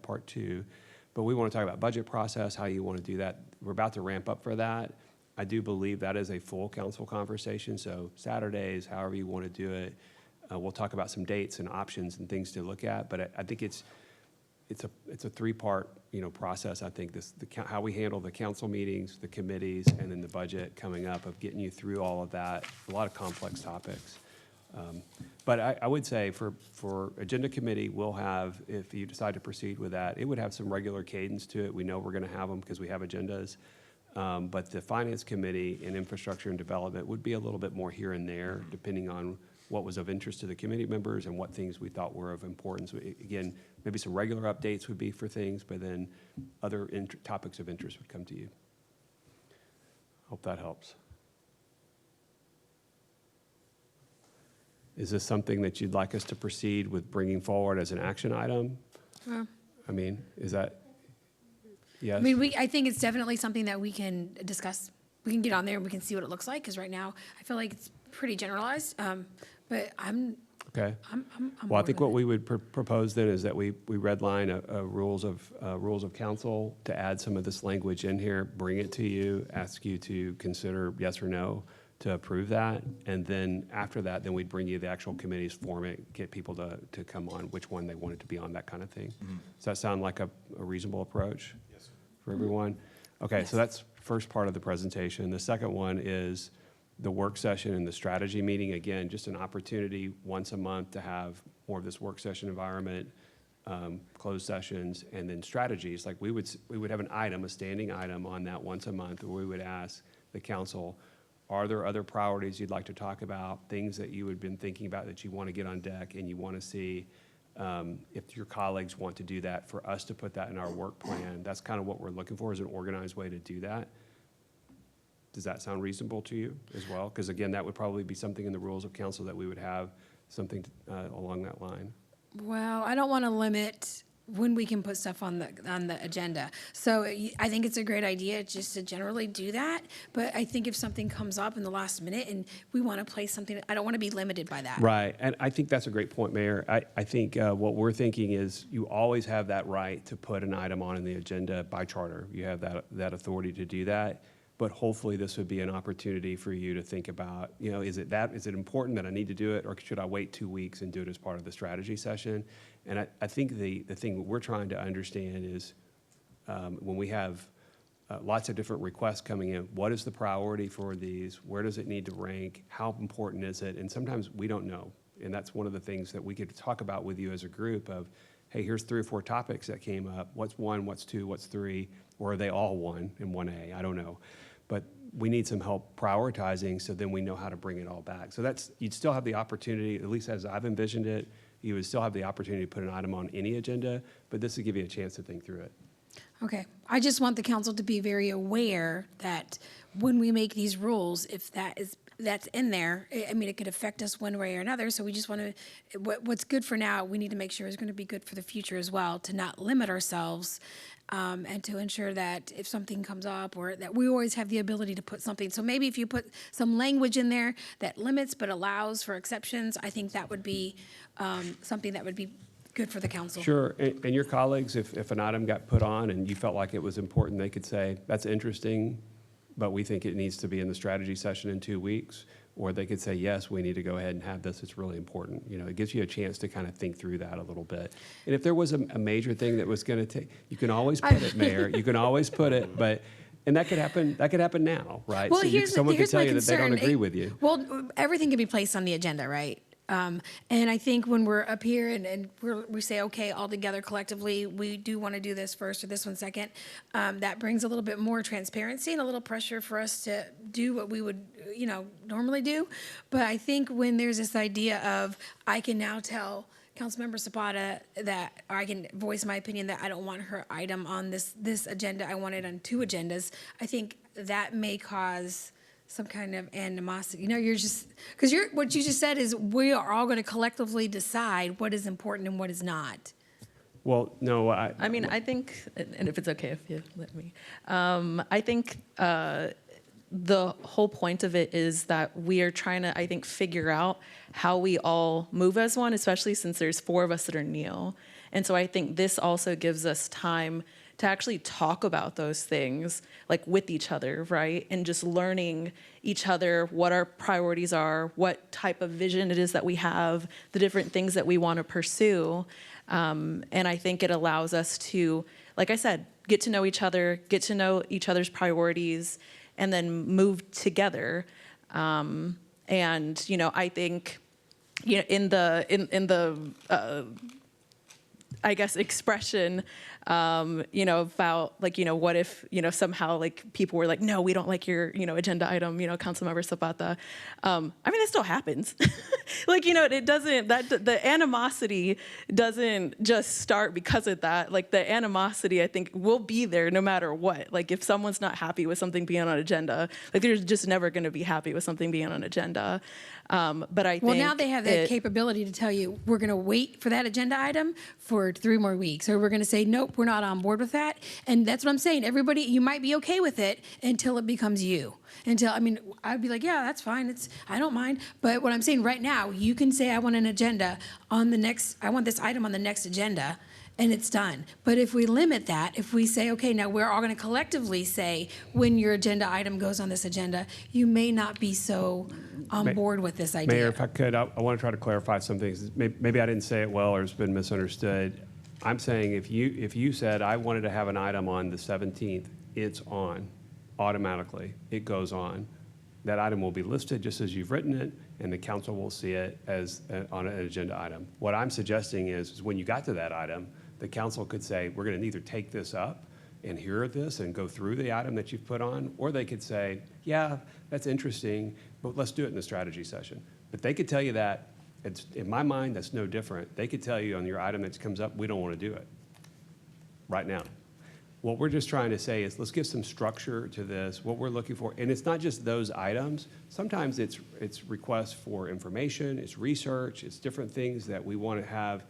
part 2. But we want to talk about budget process, how you want to do that. We're about to ramp up for that. I do believe that is a full council conversation, so Saturdays, however you want to do it. We'll talk about some dates and options and things to look at, but I think it's a three-part, process. I think how we handle the council meetings, the committees, and then the budget coming up of getting you through all of that, a lot of complex topics. But I would say for agenda committee, we'll have, if you decide to proceed with that, it would have some regular cadence to it. We know we're going to have them because we have agendas. But the finance committee and infrastructure and development would be a little bit more here and there, depending on what was of interest to the committee members and what things we thought were of importance. Again, maybe some regular updates would be for things, but then other topics of interest would come to you. Hope that helps. Is this something that you'd like us to proceed with bringing forward as an action item? I mean, is that, yes? I mean, I think it's definitely something that we can discuss. We can get on there and we can see what it looks like, because right now I feel like it's pretty generalized. But Okay. I'm Well, I bored think with what it. we would propose then is that we redline rules of council to add some of this language in here, bring it to you, ask you to consider yes or no to approve that, and then after that, then we'd bring you the actual committee's format, get people to come on which one they wanted to be on, that kind of thing. Does that sound like a reasonable approach? Yes. For everyone? Okay, so that's first part of the presentation. The second one is the work session and the strategy meeting. Again, just an opportunity once a month to have more of this work session environment, closed sessions, and then strategies. Like we would have an item, a standing item on that once a month, where we would ask the council, are there other priorities you'd like to talk about, things that you had been thinking about that you want to get on deck and you want to see if your colleagues want to do that, for us to put that in our work plan. That's kind of what we're looking for, is an organized way to do that. Does that sound reasonable to you as well? Because again, that would probably be something in the rules of council that we would have something along that line. Well, I don't want to limit when we can put stuff on the agenda. So I think it's a great idea just to generally do that. But I think if something comes up in the last minute and we want to place something, I don't want to be limited by that. Right, and I think that's a great point, Mayor. I think what we're thinking is you always have that right to put an item on in the agenda by charter. You have that authority to do that. But hopefully this would be an opportunity for you to think about, is it important that I need to do it, or should I wait 2 weeks and do it as part of the strategy session? And I think the thing we're trying to understand is when we have lots of different requests coming in, what is the priority for these? Where does it need to rank? How important is it? And sometimes we don't know. And that's one of the things that we could talk about with you as a group of, hey, here's 3 or 4 topics that came up. What's 1, what's 2, what's 3? Or are they all 1 and 1A? I don't know. But we need some help prioritizing, so then we know how to bring it all back. So you'd still have the opportunity, at least as I've envisioned it, you would still have the opportunity to put an item on any agenda, but this would give you a chance to think through it. Okay. I just want the council to be very aware that when we make these rules, if that's in there, I mean, it could affect us one way or another. So we just want to, what's good for now, we need to make sure is going to be good for the future as well, to not limit ourselves, and to ensure that if something comes up, or that we always have the ability to put something. So maybe if you put some language in there that limits but allows for exceptions, I think that would be something that would be good for the council. Sure, and your colleagues, if an item got put on and you felt like it was important, they could say, that's interesting, but we think it needs to be in the strategy session in 2 weeks. Or they could say, yes, we need to go ahead and have this, it's really important. It gives you a chance to kind of think through that a little bit. And if there was a major thing that was going to take, you can always put it, Mayor, you can always put it, and that could happen now, right? Well, So someone could tell you that they don't agree with you. Well, everything can be placed on the agenda, right? And I think when we're up here and we say, okay, all together collectively, we do want to do this first or this one second, that brings a little bit more transparency and a little pressure for us to do what we would, normally do. But I think when there's this idea of, I can now tell Councilmember Zapata that, or I can voice my opinion that I don't want her item on this agenda, I want it on 2 agendas, I think that may cause some kind of animosity. You're just, because what you just said is we are all going to collectively decide what is important and what is not. Well, no, I think, and if it's okay if you let me, I think the whole point of it is that we are trying to, I think, figure out how we all move as one, especially since there's 4 of us that are Neil. And so I think this also gives us time to actually talk about those things, like with each other, right? And just learning each other, what our priorities are, what type of vision it is that we have, the different things that we want to pursue. And I think it allows us to, like I said, get to know each other, get to know each other's priorities, and then move together. And, you know, I think, you know, in the I guess, expression, you know, about like, you know, what if, you know, somehow like people were like, no, we don't like your, you know, agenda item, you know, Councilmember Zapata. I mean, it still happens. Like, you know, it doesn't, the animosity doesn't just start because of that. Like the animosity, I think, will be there no matter what. Like if someone's not happy with something being on agenda, like they're just never going to be happy with something being on agenda. But I think Well, now they have the capability to tell you, we're going to wait for that agenda item for 3 more weeks, or we're going to say, nope, we're not on board with that. And that's what I'm saying. Everybody, you might be okay with it until it becomes you. Until, I mean, I'd be like, yeah, that's fine. I don't mind. But what I'm saying right now, you can say, I want an agenda on the next, I want this item on the next agenda, and it's done. But if we limit that, if we say, okay, now we're all going to collectively say, when your agenda item goes on this agenda, you may not be so on board with this idea. Mayor, if I could, I want to try to clarify some things. Maybe I didn't say it well or it's been misunderstood. I'm saying if you said I wanted to have an item on the 17th, it's on automatically. It goes on. That item will be listed just as you've written it, and the council will see it as on an agenda item. What I'm suggesting is when you got to that item, the council could say, we're going to either take this up and hear this and go through the item that you've put on, or they could say, yeah, that's interesting, but let's do it in the strategy session. But they could tell you that, in my mind, that's no different. They could tell you on your item that comes up, we don't want to do it right now. What we're just trying to say is let's give some structure to this, what we're looking for. And it's not just those items. Sometimes it's requests for information, it's research, it's different things that we want to have.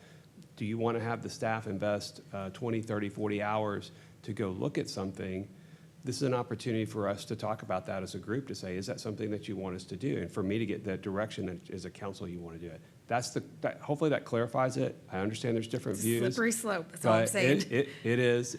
Do you want to have the staff invest 20, 30, 40 hours to go look at something? This is an opportunity for us to talk about that as a group, to say, is that something that you want us to do? And for me to get that direction that as a council you want to do it. Hopefully that clarifies it. I understand there's different views. Slippery slope, that's all I'm saying. It is,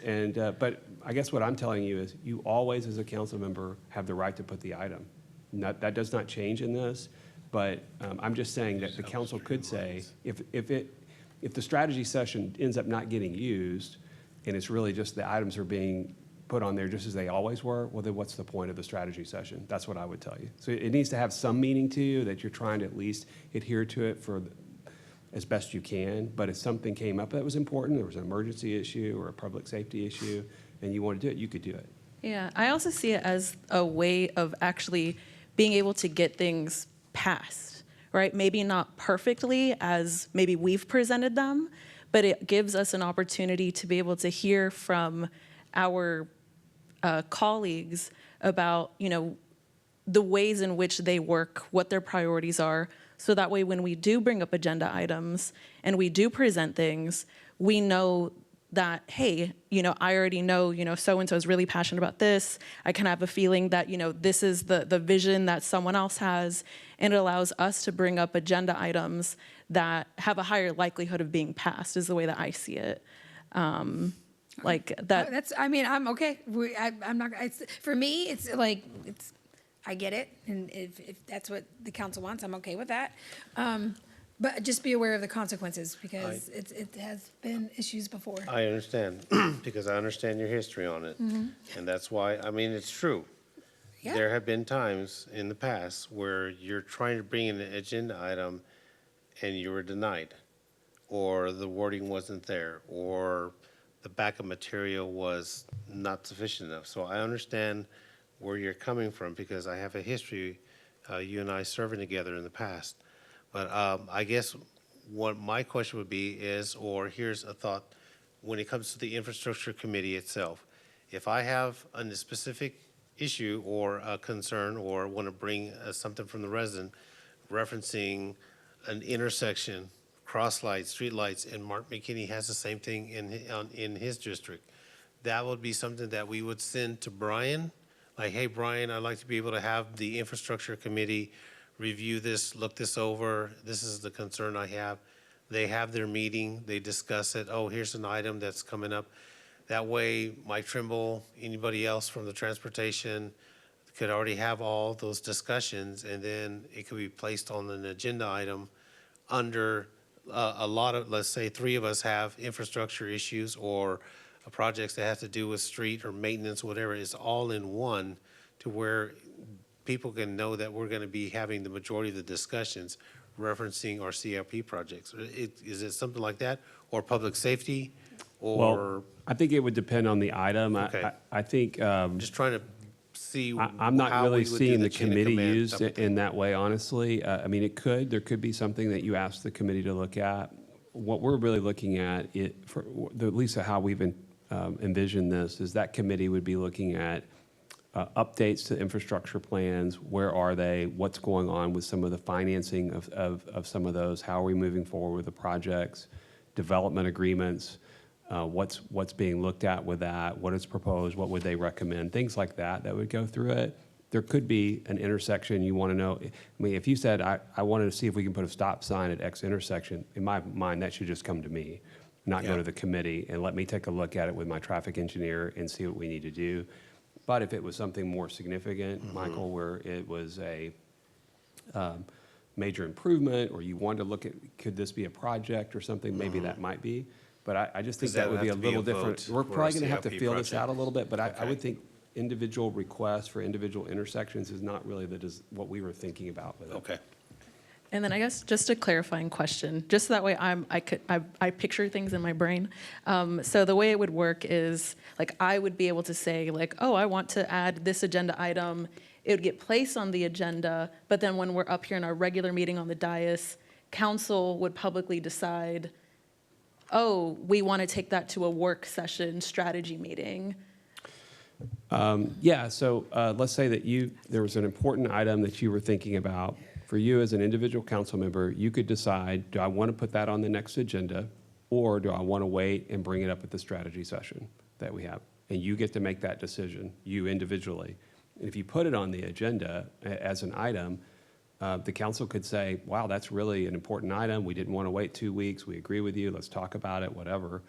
but I guess what I'm telling you is you always, as a council member, have the right to put the item. That does not change in this, but I'm just saying that the council could say, if the strategy session ends up not getting used, and it's really just the items are being put on there just as they always were, well, then what's the point of the strategy session? That's what I would tell you. So it needs to have some meaning to you, that you're trying to at least adhere to it for as best you can. But if something came up that was important, there was an emergency issue or a public safety issue, and you want to do it, you could do it. Yeah, I also see it as a way of actually being able to get things passed, right? Maybe not perfectly as maybe we've presented them, but it gives us an opportunity to be able to hear from our colleagues about, you know, the ways in which they work, what their priorities are, so that way when we do bring up agenda items and we do present things, we know that, hey, you know, I already know, you know, so-and-so is really passionate about this. I kind of have a feeling that, you know, this is the vision that someone else has, and it allows us to bring up agenda items that have a higher likelihood of being passed, is the way that I see it. Like that. That's, I mean, I'm okay. I'm not, for me, it's like, I get it. And if that's what the council wants, I'm okay with that. But just be aware of the consequences, because it has been issues before. I understand, because I understand your history on it. Mhm. And that's why, I mean, it's true. Yeah. There have been times in the past where you're trying to bring in an agenda item and you were denied, or the wording wasn't there, or the backup material was not sufficient enough. So I understand where you're coming from, because I have a history, you and I serving together in the past. But I guess what my question would be is, or here's a thought, when it comes to the infrastructure committee itself, if I have a specific issue or a concern, or want to bring something from the resident referencing an intersection, cross lights, street lights, and Mark McKinney has the same thing in his district, that would be something that we would send to Brian. Like, hey, Brian, I'd like to be able to have the infrastructure committee review this, look this over. This is the concern I have. They have their meeting, they discuss it. Oh, here's an item that's coming up. That way, Mike Trimble, anybody else from the transportation could already have all those discussions, and then it could be placed on an agenda item under a lot of, let's say, three of us have infrastructure issues or projects that have to do with street or maintenance, whatever, it's all in one to where people can know that we're going to be having the majority of the discussions referencing our CRP projects. Is it something like that? Or public safety? Or, Well, I think it would depend on the item. Okay. I think, just trying to see I'm not how really we would do seeing the chain of committee command used type of thing. in that way, honestly. I mean, there could be something that you ask the committee to look at. What we're really looking at, at least how we've envisioned this, is that committee would be looking at updates to infrastructure plans. Where are they? What's going on with some of the financing of some of those? How are we moving forward with the projects? Development agreements? What's being looked at with that? What is proposed? What would they recommend? Things like that would go through it. There could be an intersection you want to know. I mean, if you said, I wanted to see if we can put a stop sign at X intersection, in my mind, that should just come to me, not go Yeah. to the committee, and let me take a look at it with my traffic engineer and see what we need to do. But if it was something more significant, Michael, where it was a major improvement, or you wanted to look at, could this be a project or something, maybe that might be. But I just think 'Cause that that would would be a have to be a little different. vote We're for a probably going to have to CIP feel this project. out a little bit, but I Okay. would think individual requests for individual intersections is not really what we were thinking about with it. Okay. And then I guess just a clarifying question, just so that way I picture things in my brain. So the way it would work is, like, I would be able to say, like, oh, I want to add this agenda item. It would get placed on the agenda, but then when we're up here in our regular meeting on the dais, council would publicly decide, oh, we want to take that to a work session strategy meeting. Yeah, so let's say that there was an important item that you were thinking about. For you as an individual council member, you could decide, do I want to put that on the next agenda, or do I want to wait and bring it up at the strategy session that we have? And you get to make that decision, you individually. And if you put it on the agenda as an item, the council could say, wow, that's really an important item. We didn't want to wait 2 weeks. We agree with you. Let's talk about it, whatever.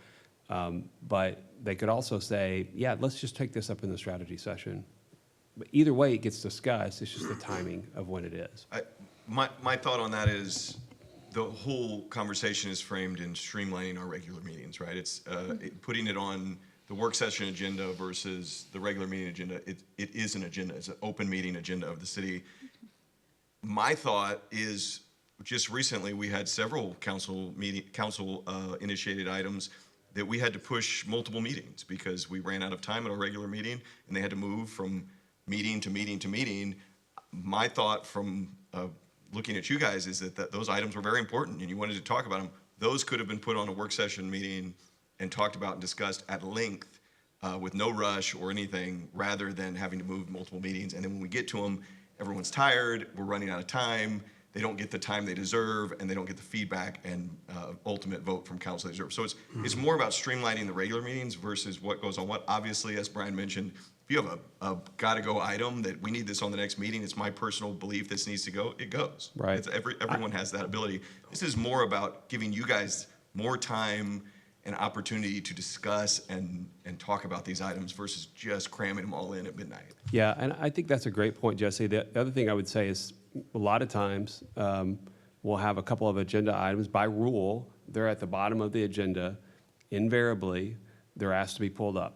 But they could also say, yeah, let's just take this up in the strategy session. But either way, it gets discussed. It's just the timing of when it is. My thought on that is the whole conversation is framed in streamlining our regular meetings, right? It's putting it on the work session agenda versus the regular meeting agenda. It is an agenda. It's an open meeting agenda of the city. My thought is, just recently we had several council initiated items that we had to push multiple meetings because we ran out of time at our regular meeting and they had to move from meeting to meeting to meeting. My thought from looking at you guys is that those items were very important and you wanted to talk about them. Those could have been put on a work session meeting and talked about and discussed at length with no rush or anything, rather than having to move multiple meetings. And then when we get to them, everyone's tired, we're running out of time, they don't get the time they deserve, and they don't get the feedback and ultimate vote from council they deserve. So it's more about streamlining the regular meetings versus what goes on what. Obviously, as Brian mentioned, if you have a gotta-go item that we need this on the next meeting, it's my personal belief this needs to go, it goes. Right. Everyone has that ability. This is more about giving you guys more time and opportunity to discuss and talk about these items versus just cramming them all in at midnight. Yeah, and I think that's a great point, Jesse. The other thing I would say is a lot of times we'll have a couple of agenda items. By rule, they're at the bottom of the agenda. Invariably, they're asked to be pulled up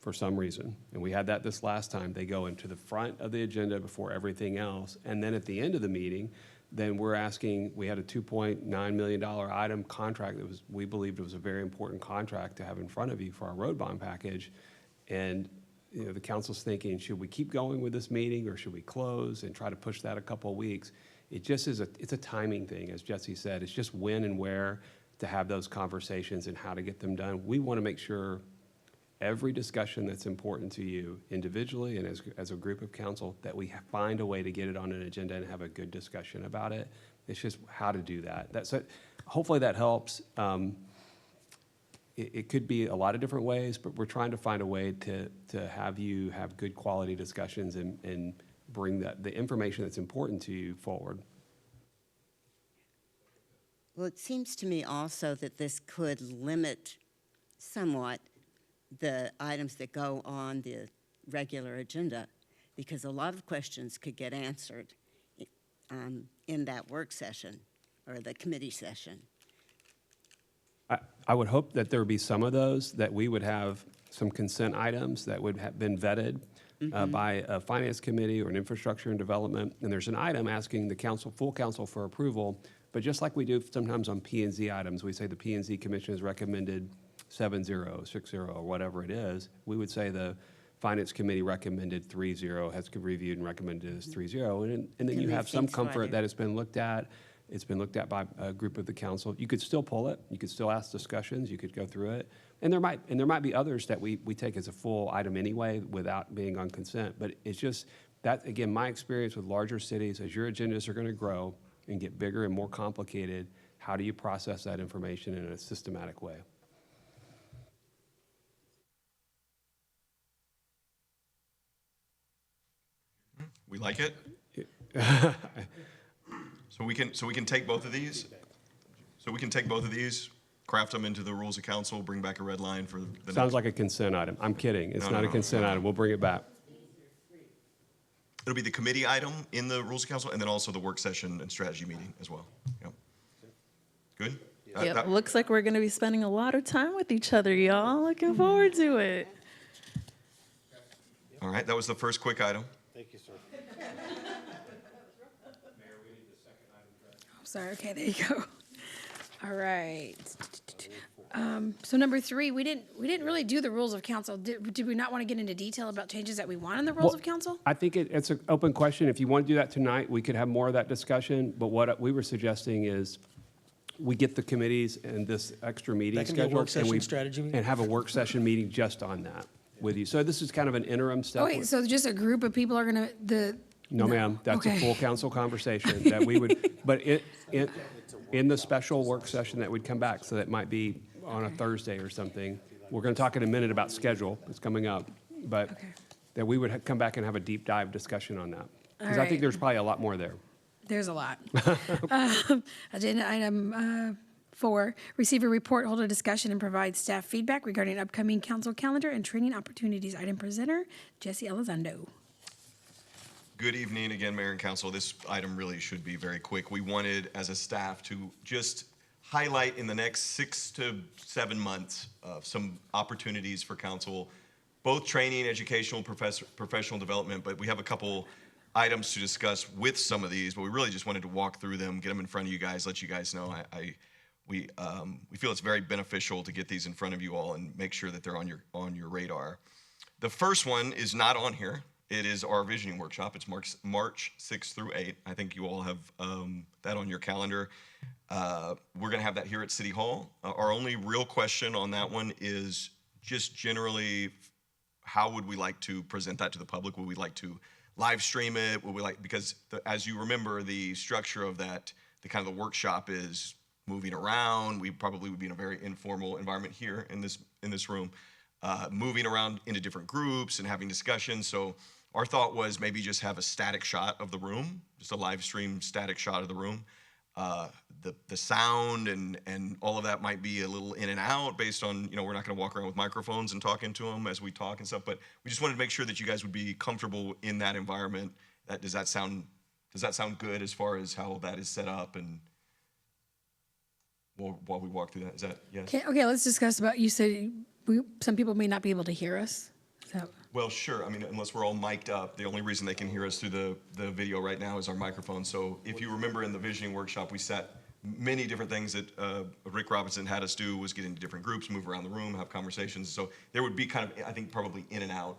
for some reason. And we had that this last time. They go into the front of the agenda before everything else. And then at the end of the meeting, then we're asking, we had a $2.9 million item contract that we believed it was a very important contract to have in front of you for our road bond package. And the council's thinking, should we keep going with this meeting or should we close and try to push that a couple of weeks? It just is it's a timing thing, as Jesse said. It's just when and where to have those conversations and how to get them done. We want to make sure every discussion that's important to you individually and as a group of council, that we find a way to get it on an agenda and have a good discussion about it. It's just how to do that. Hopefully that helps. It could be a lot of different ways, but we're trying to find a way to have you have good quality discussions and bring the information that's important to you forward. Well, it seems to me also that this could limit somewhat the items that go on the regular agenda, because a lot of questions could get answered in that work session or the committee session. I would hope that there would be some of those, that we would have some consent items that would have been vetted by a finance committee or an infrastructure and development. And there's an item asking the council, full council for approval. But just like we do sometimes on P and Z items, we say the P and Z commission has recommended 7-0, 6-0, or whatever it is. We would say the finance committee recommended 3-0, has reviewed and recommended as 3-0. And then Can you they have some think so, I comfort didn't- that it's been looked at. It's been looked at by a group of the council. You could still pull it. You could still ask discussions. You could go through it. And there might be others that we take as a full item anyway without being on consent. But it's just that, again, my experience with larger cities, as your agendas are going to grow and get bigger and more complicated, how do you process that information in a systematic way? We like it? So we can take both of these? So we can take both of these, craft them into the rules of council, bring back a red line for the next? Sounds like a consent item. I'm kidding. It's No, not no, a consent no. item. We'll bring it back. It'll be the committee item in the rules of council, and then also the work session and strategy meeting as well. Yep. Good? Yep, looks like we're going to be spending a lot of time with each other, y'all. Looking forward to it. All right, that was the first quick item. Thank you, sir. I'm sorry. Okay, there you go. All right. So number 3, we didn't really do the rules of council. Did we not want to get into detail about changes that we want in the rules Well, of council? I think it's an open question. If you want to do that tonight, we could have more of that discussion. But what we were suggesting is we get the committees and this extra meeting That can be a scheduled. work session strategy meeting? And have a work session meeting just on that with you. So this is kind of an interim step. Oh, wait, so just a group of people are going to, No, ma'am, that's a Okay. full council conversation that we would, but in the special work session that would come back, so that might be on a Thursday or something. We're going to talk in a minute about schedule, it's coming up, but that we would come back and have a deep dive discussion on that. Because I Alright. think there's probably a lot more there. there's a lot. Agenda item 4, receive a report, hold a discussion, and provide staff feedback regarding upcoming council calendar and training opportunities. Item presenter, Jesse Elizondo. Good evening again, Mayor and Council. This item really should be very quick. We wanted, as a staff, to just highlight in the next 6 to 7 months some opportunities for council, both training, educational, professional development, but we have a couple items to discuss with some of these, but we really just wanted to walk through them, get them in front of you guys, let you guys know. We feel it's very beneficial to get these in front of you all and make sure that they're on your radar. The first one is not on here. It is our visioning workshop. It's March 6th through 8th. I think you all have that on your calendar. We're going to have that here at City Hall. Our only real question on that one is just generally, how would we like to present that to the public? Would we like to live stream it? Would we like, because as you remember, the structure of that, the kind of the workshop is moving around. We probably would be in a very informal environment here in this room, moving around into different groups and having discussions. So our thought was maybe just have a static shot of the room, just a live stream static shot of the room. The sound and all of that might be a little in and out based on, we're not going to walk around with microphones and talk into them as we talk and stuff, but we just wanted to make sure that you guys would be comfortable in that environment. Does that sound good as far as how that is set up? And while we walk through that, is that, yes? Okay, let's discuss about, you said some people may not be able to hear us. So, Well, sure. I mean, unless we're all mic'd up, the only reason they can hear us through the video right now is our microphone. So if you remember in the visioning workshop, we set many different things that Rick Robinson had us do, was get into different groups, move around the room, have conversations. So there would be kind of, I think, probably in and out.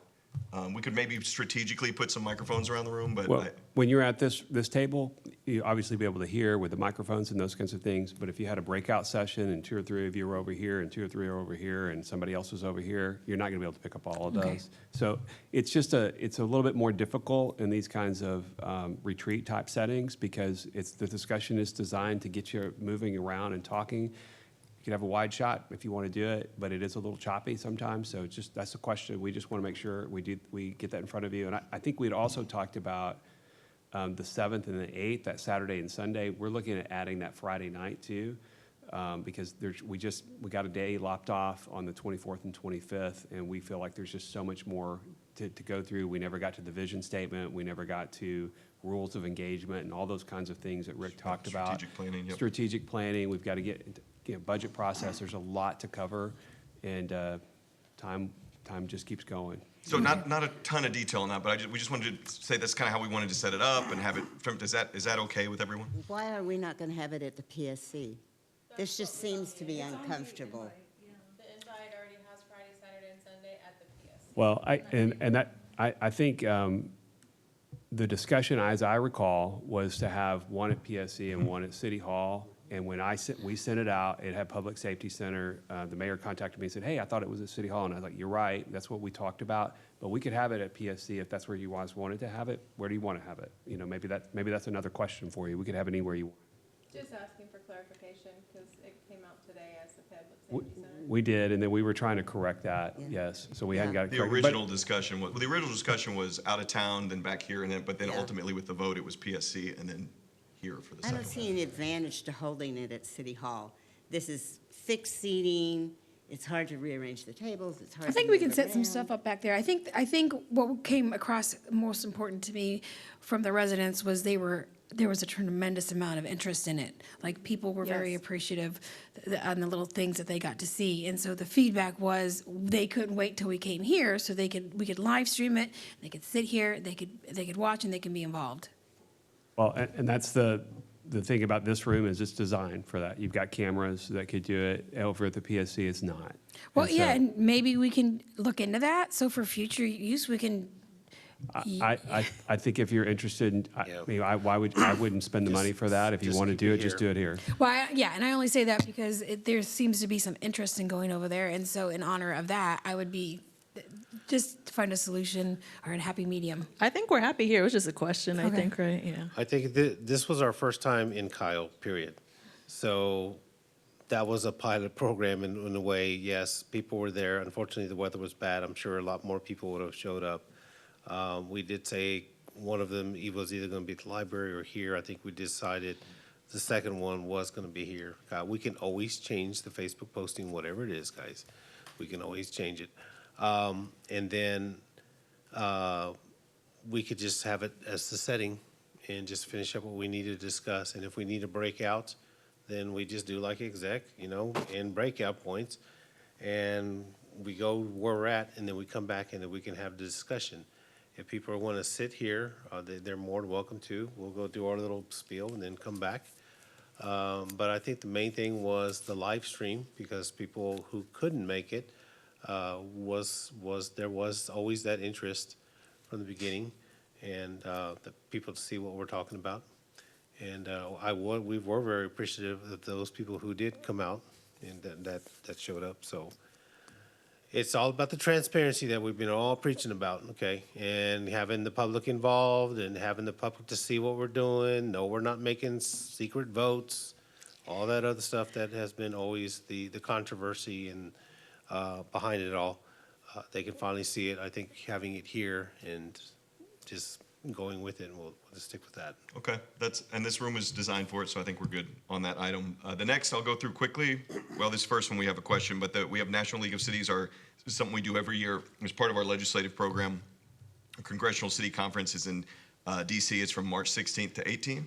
We could maybe strategically put some microphones around the room, but Well, when you're at this table, you obviously be able to hear with the microphones and those kinds of things. But if you had a breakout session and 2 or 3 of you were over here and 2 or 3 are over here and somebody else was over here, you're not going to be able to pick up all of those. Okay. So it's just a little bit more difficult in these kinds of retreat type settings because the discussion is designed to get you moving around and talking. You can have a wide shot if you want to do it, but it is a little choppy sometimes. So that's a question. We just want to make sure we get that in front of you. And I think we'd also talked about the 7th and the 8th, that Saturday and Sunday. We're looking at adding that Friday night too, because we got a day lopped off on the 24th and 25th, and we feel like there's just so much more to go through. We never got to the vision statement. We never got to rules of engagement and all those kinds of things that Rick talked about. Strategic planning, yep. Strategic planning. We've got to get budget process. There's a lot to cover, and time just keeps going. So not a ton of detail on that, but we just wanted to say that's kind of how we wanted to set it up and have it. Is that okay with everyone? Why are we not going to have it at the PSC? This just seems to be uncomfortable. The invite already has Friday, Saturday, and Sunday at the PSC. Well, I think the discussion, as I recall, was to have one at PSC and one at City Hall. And when we sent it out, it had Public Safety Center. The mayor contacted me and said, "Hey, I thought it was at City Hall." And I was like, "You're right. That's what we talked about. But we could have it at PSC if that's where you guys wanted to have it. Where do you want to have it? You know, maybe that's another question for you. We could have it anywhere you want." Just asking for clarification because it came out today as the Public Safety Center. We did, and then we were trying to correct that. Yes, so we hadn't got it The corrected. original discussion was out of town, then back here, but then ultimately with the vote, it was PSC and then here for the I second. don't see any advantage to holding it at City Hall. This is fixed seating. It's hard to rearrange the tables. It's hard. I think to we move can set some around. stuff up back there. I think what came across most important to me from the residents was there was a tremendous amount of interest in it. Like, people were very Yes. appreciative on the little things that they got to see. And so the feedback was they couldn't wait till we came here so we could live stream it. They could sit here, they could watch, and they can be involved. Well, and that's the thing about this room is it's designed for that. You've got cameras that could do it. Over at the PSC, it's not. Well, And so yeah, and maybe we can look into that. So for future use, we can. I think if you're interested, I wouldn't spend the money for that. If you Just want to keep do it it, just do here. it here. Well, and I only say that because there seems to be some interest in going over there, and so in honor of that, I would be just find a solution or a happy medium. I think we're happy here. It was just a question, I Okay. think, right? Yeah. I think this was our first time in Kyle, period. So that was a pilot program in a way. Yes, people were there. Unfortunately, the weather was bad. I'm sure a lot more people would have showed up. We did say one of them was either going to be at the library or here. I think we decided the second one was going to be here. We can always change the Facebook posting, whatever it is, guys. We can always change it. And then we could just have it as the setting and just finish up what we need to discuss. And if we need a breakout, then we just do like exec, in breakout points. And we go where we're at, and then we come back and then we can have the discussion. If people want to sit here, they're more than welcome to. We'll go do our little spiel and then come back. But I think the main thing was the live stream, because people who couldn't make it, there was always that interest from the beginning, and the people to see what we're talking about. And we were very appreciative of those people who did come out and that showed up. So it's all about the transparency that we've been all preaching about, okay? And having the public involved and having the public to see what we're doing. No, we're not making secret votes, all that other stuff that has been always the controversy and behind it all. They can finally see it. I think having it here and just going with it, and we'll just stick with that. Okay, and this room is designed for it, so I think we're good on that item. The next I'll go through quickly. Well, this first one we have a question, but we have National League of Cities, this is something we do every year as part of our legislative program. The Congressional City Conference is in DC. It's from March 16th to 18th.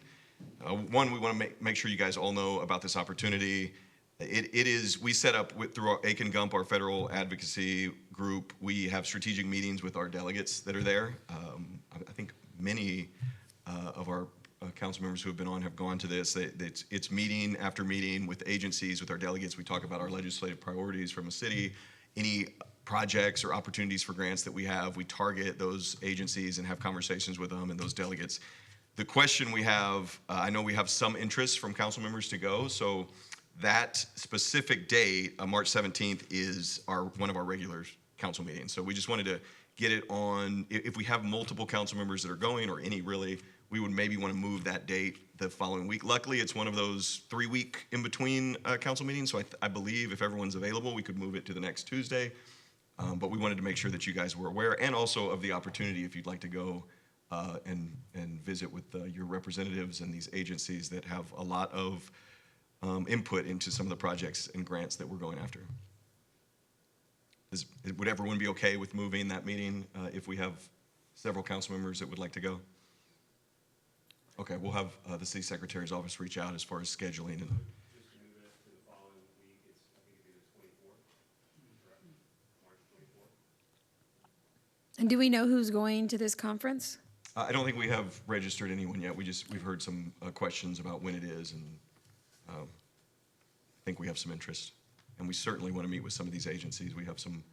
One, we want to make sure you guys all know about this opportunity. It is, we set up through our Aiken Gump, our federal advocacy group, we have strategic meetings with our delegates that are there. I think many of our council members who have been on have gone to this. It's meeting after meeting with agencies, with our delegates. We talk about our legislative priorities from a city, any projects or opportunities for grants that we have. We target those agencies and have conversations with them and those delegates. The question we have, I know we have some interest from council members to go, so that specific date, March 17th, is one of our regular council meetings. So we just wanted to get it on. If we have multiple council members that are going, or any really, we would maybe want to move that date the following week. Luckily, it's one of those 3-week in-between council meetings, so I believe if everyone's available, we could move it to the next Tuesday. But we wanted to make sure that you guys were aware, and also of the opportunity if you'd like to go and visit with your representatives and these agencies that have a lot of input into some of the projects and grants that we're going after. Would everyone be okay with moving that meeting if we have several council members that would like to go? Okay, we'll have the city secretary's office reach out as far as scheduling. And do we know who's going to this conference? I don't think we have registered anyone yet. We've heard some questions about when it is, and I think we have some interest. And we certainly want to meet with some of these agencies. We have some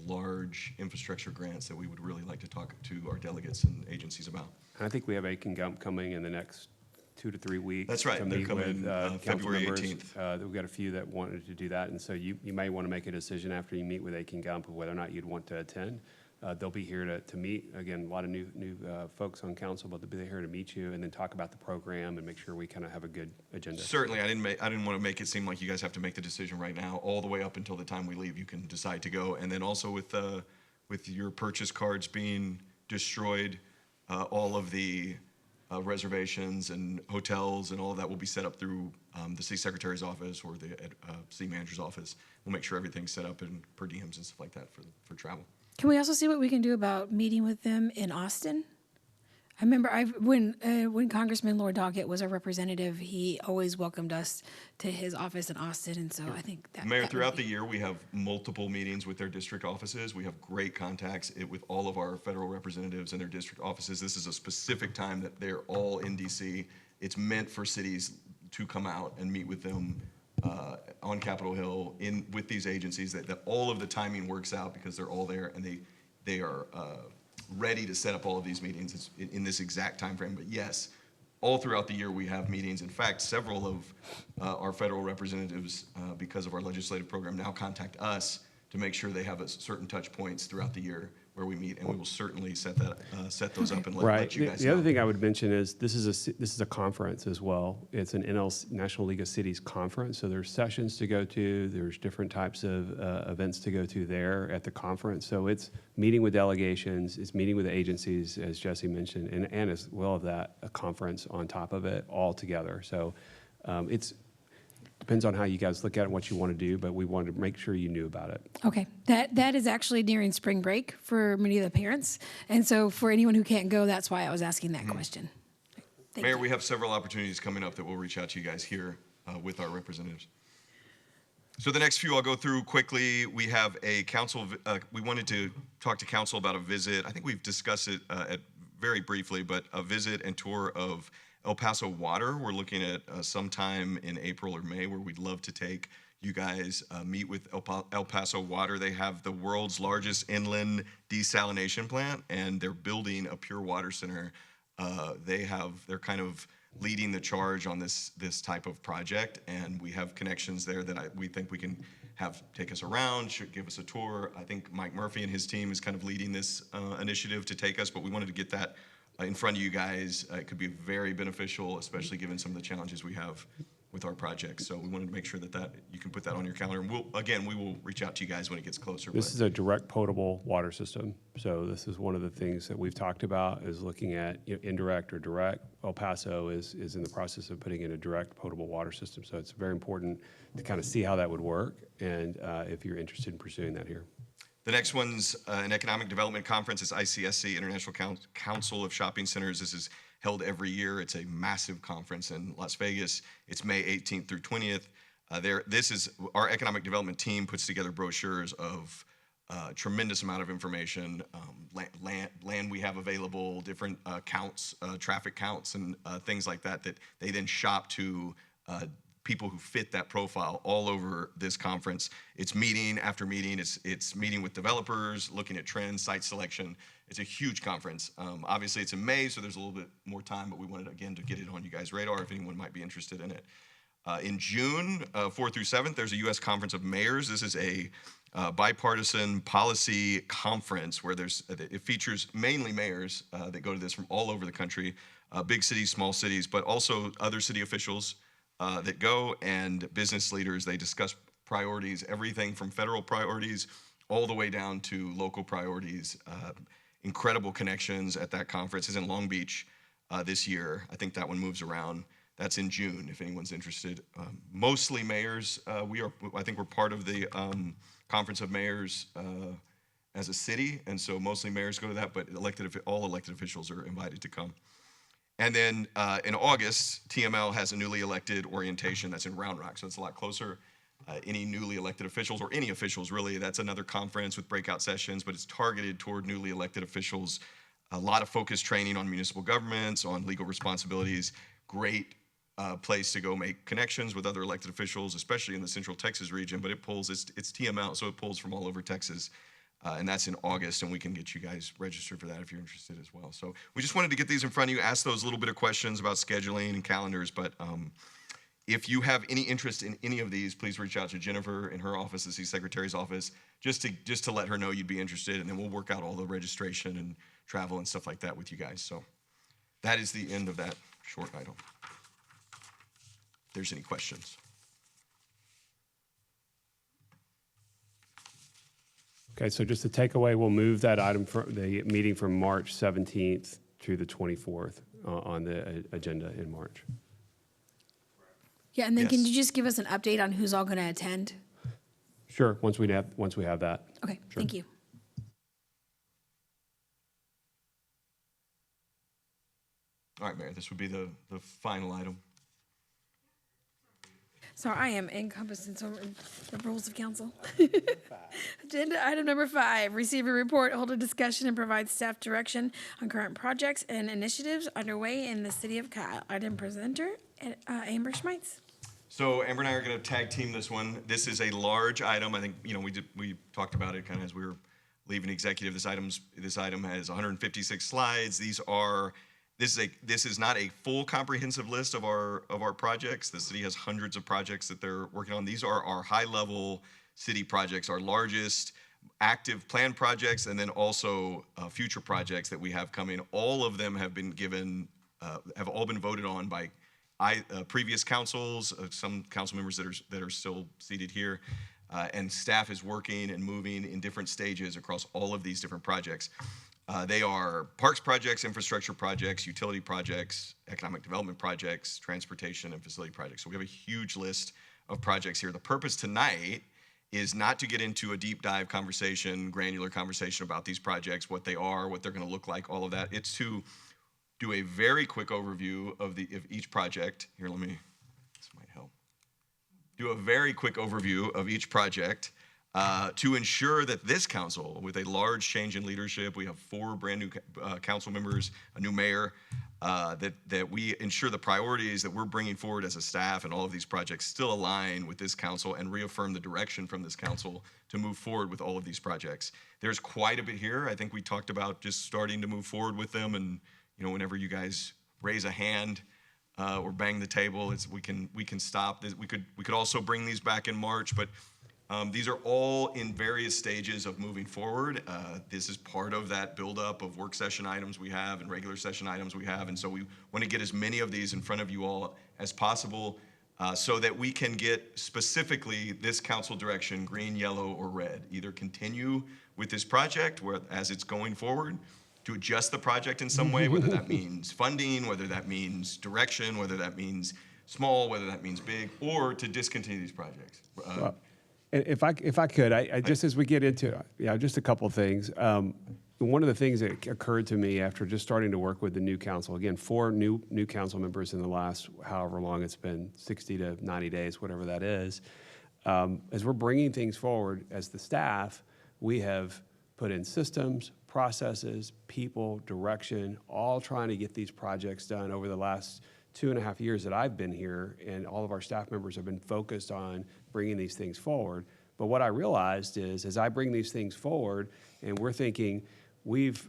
large infrastructure grants that we would really like to talk to our delegates and agencies about. I think we have Aiken Gump coming in the next 2 to 3 weeks. That's right. To They're meet coming, with council February members. 18th. We've got a few that wanted to do that, and so you may want to make a decision after you meet with Aiken Gump of whether or not you'd want to attend. They'll be here to meet, again, a lot of new folks on council, but they'll be here to meet you and then talk about the program and make sure we kind of have a good agenda. Certainly, I didn't want to make it seem like you guys have to make the decision right now. All the way up until the time we leave, you can decide to go. And then also with your purchase cards being destroyed, all of the reservations and hotels and all of that will be set up through the city secretary's office or the city manager's office. We'll make sure everything's set up in per diems and stuff like that for travel. Can we also see what we can do about meeting with them in Austin? I remember when Congressman Lord Doggett was our representative, he always welcomed us to his office in Austin, and so I think that Mayor, that would throughout be- the year, we have multiple meetings with their district offices. We have great contacts with all of our federal representatives and their district offices. This is a specific time that they're all in DC. It's meant for cities to come out and meet with them on Capitol Hill with these agencies. That all of the timing works out because they're all there and they are ready to set up all of these meetings in this exact time frame. But yes, all throughout the year we have meetings. In fact, several of our federal representatives, because of our legislative program, now contact us to make sure they have certain touch points throughout the year where we meet, and we will certainly set those up and let you guys The know. other thing I would mention is this is a conference as well. It's an National League of Cities conference, so there's sessions to go to. There's different types of events to go to there at the conference. So it's meeting with delegations, it's meeting with the agencies, as Jesse mentioned, and as well of that, a conference on top of it all together. So it's depends on how you guys look at it and what you want to do, but we wanted to make sure you knew about it. Okay, that is actually during spring break for many of the parents, and so for anyone who can't go, that's why I was asking that question. Thank Mayor, you. we have several opportunities coming up that we'll reach out to you guys here with our representatives. So the next few I'll go through quickly. We have a council, we wanted to talk to council about a visit. I think we've discussed it very briefly, but a visit and tour of El Paso Water. We're looking at sometime in April or May where we'd love to take you guys meet with El Paso Water. They have the world's largest inland desalination plant, and they're building a pure water center. They're kind of leading the charge on this type of project, and we have connections there that we think we can have take us around, should give us a tour. I think Mike Murphy and his team is kind of leading this initiative to take us, but we wanted to get that in front of you guys. It could be very beneficial, especially given some of the challenges we have with our projects. So we wanted to make sure that you can put that on your calendar. And we will reach out to you guys when it gets closer. This is a direct potable water system. So this is one of the things that we've talked about is looking at indirect or direct. El Paso is in the process of putting in a direct potable water system. So it's very important to kind of see how that would work and if you're interested in pursuing that here. The next one's an economic development conference. It's ICSC, International Council of Shopping Centers. This is held every year. It's a massive conference in Las Vegas. It's May 18th through 20th. This is our economic development team puts together brochures of tremendous amount of information, land we have available, different counts, traffic counts, and things like that they then shop to people who fit that profile all over this conference. It's meeting after meeting. It's meeting with developers, looking at trends, site selection. It's a huge conference. Obviously, it's in May, so there's a little bit more time, but we wanted, again, to get it on you guys' radar if anyone might be interested in it. In June, 4th through 7th, there's a U.S. Conference of Mayors. This is a bipartisan policy conference where it features mainly mayors that go to this from all over the country, big cities, small cities, but also other city officials that go, and business leaders. They discuss priorities, everything from federal priorities all the way down to local priorities. Incredible connections at that conference. It's in Long Beach this year. I think that one moves around. That's in June, if anyone's interested. Mostly mayors. I think we're part of the Conference of Mayors as a city, and so mostly mayors go to that, but all elected officials are invited to come. And then in August, TML has a newly elected orientation that's in Round Rock, so it's a lot closer. any newly elected officials or any officials really. That's another conference with breakout sessions, but it's targeted toward newly elected officials. A lot of focused training on municipal governments, on legal responsibilities. Great place to go make connections with other elected officials, especially in the Central Texas region, but it's TML, so it pulls from all over Texas. And that's in August, and we can get you guys registered for that if you're interested as well. So we just wanted to get these in front of you, ask those little bit of questions about scheduling and calendars, but if you have any interest in any of these, please reach out to Jennifer in her office, the city secretary's office, just to let her know you'd be interested, and then we'll work out all the registration and travel and stuff like that with you guys. So that is the end of that short item. If there's any questions. Okay, so just to take away, we'll move that item from the meeting from March 17th to the 24th on the agenda in March. Yeah, and then can Yes. you just give us an update on who's all going to attend? Sure, once we have that. Okay, Sure. thank you. All right, Mayor, this would be the final item. So I am encompassed in the rules of council. Agenda item number 5, receive a report, hold a discussion, and provide staff direction on current projects and initiatives underway in the city of Kyle. Item presenter, Amber Schmeitz. So Amber and I are going to tag team this one. This is a large item. I think, we talked about it kind of as we were leaving executive. This item has 156 slides. This is not a full comprehensive list of our projects. The city has hundreds of projects that they're working on. These are our high-level city projects, our largest active planned projects, and then also future projects that we have coming. All of them have been have all been voted on by previous councils, some council members that are still seated here, and staff is working and moving in different stages across all of these different projects. They are parks projects, infrastructure projects, utility projects, economic development projects, transportation and facility projects. So we have a huge list of projects here. The purpose tonight is not to get into a deep dive conversation, granular conversation about these projects, what they are, what they're going to look like, all of that. It's to do a very quick overview of each project. Here, this might help. Do a very quick overview of each project to ensure that this council, with a large change in leadership, we have 4 brand new council members, a new mayor, that we ensure the priorities that we're bringing forward as a staff and all of these projects still align with this council and reaffirm the direction from this council to move forward with all of these projects. There's quite a bit here. I think we talked about just starting to move forward with them, and whenever you guys raise a hand or bang the table, we can stop. We could also bring these back in March, but these are all in various stages of moving forward. This is part of that buildup of work session items we have and regular session items we have, and so we want to get as many of these in front of you all as possible so that we can get specifically this council direction, green, yellow, or red. Either continue with this project as it's going forward, to adjust the project in some way, whether that means funding, whether that means direction, whether that means small, whether that means big, or to discontinue these projects. If I could, I just as we get into just a couple of things. One of the things that occurred to me after just starting to work with the new council, again, 4 new council members in the last however long it's been, 60 to 90 days, whatever that is, as we're bringing things forward as the staff, we have put in systems, processes, people, direction, all trying to get these projects done over the last 2.5 years that I've been here, and all of our staff members have been focused on bringing these things forward. But what I realized is, as I bring these things forward, and we're thinking, we've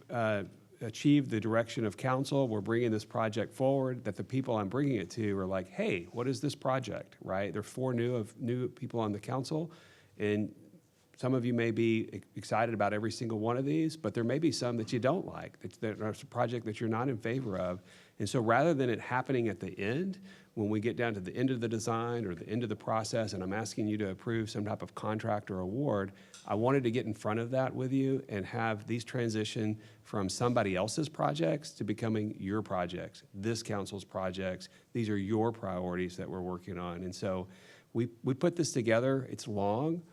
achieved the direction of council, we're bringing this project forward, that the people I'm bringing it to are like, hey, what is this project, right? There are 4 new people on the council, and some of you may be excited about every single one of these, but there may be some that you don't like, that are a project that you're not in favor of. And so rather than it happening at the end, when we get down to the end of the design or the end of the process, and I'm asking you to approve some type of contract or award, I wanted to get in front of that with you and have these transition from somebody else's projects to becoming your projects, this council's projects. These are your priorities that we're working on. And so we put this together. It's long,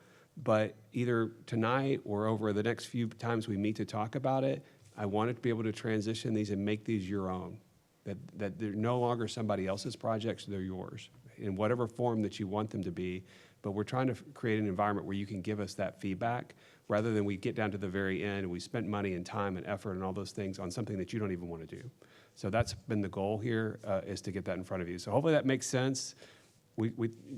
but either tonight or over the next few times we meet to talk about it, I wanted to be able to transition these and make these your own. That they're no longer somebody else's projects, they're yours. In whatever form that you want them to be, but we're trying to create an environment where you can give us that feedback rather than we get down to the very end and we spent money and time and effort and all those things on something that you don't even want to do. So that's been the goal here, is to get that in front of you. So hopefully that makes sense.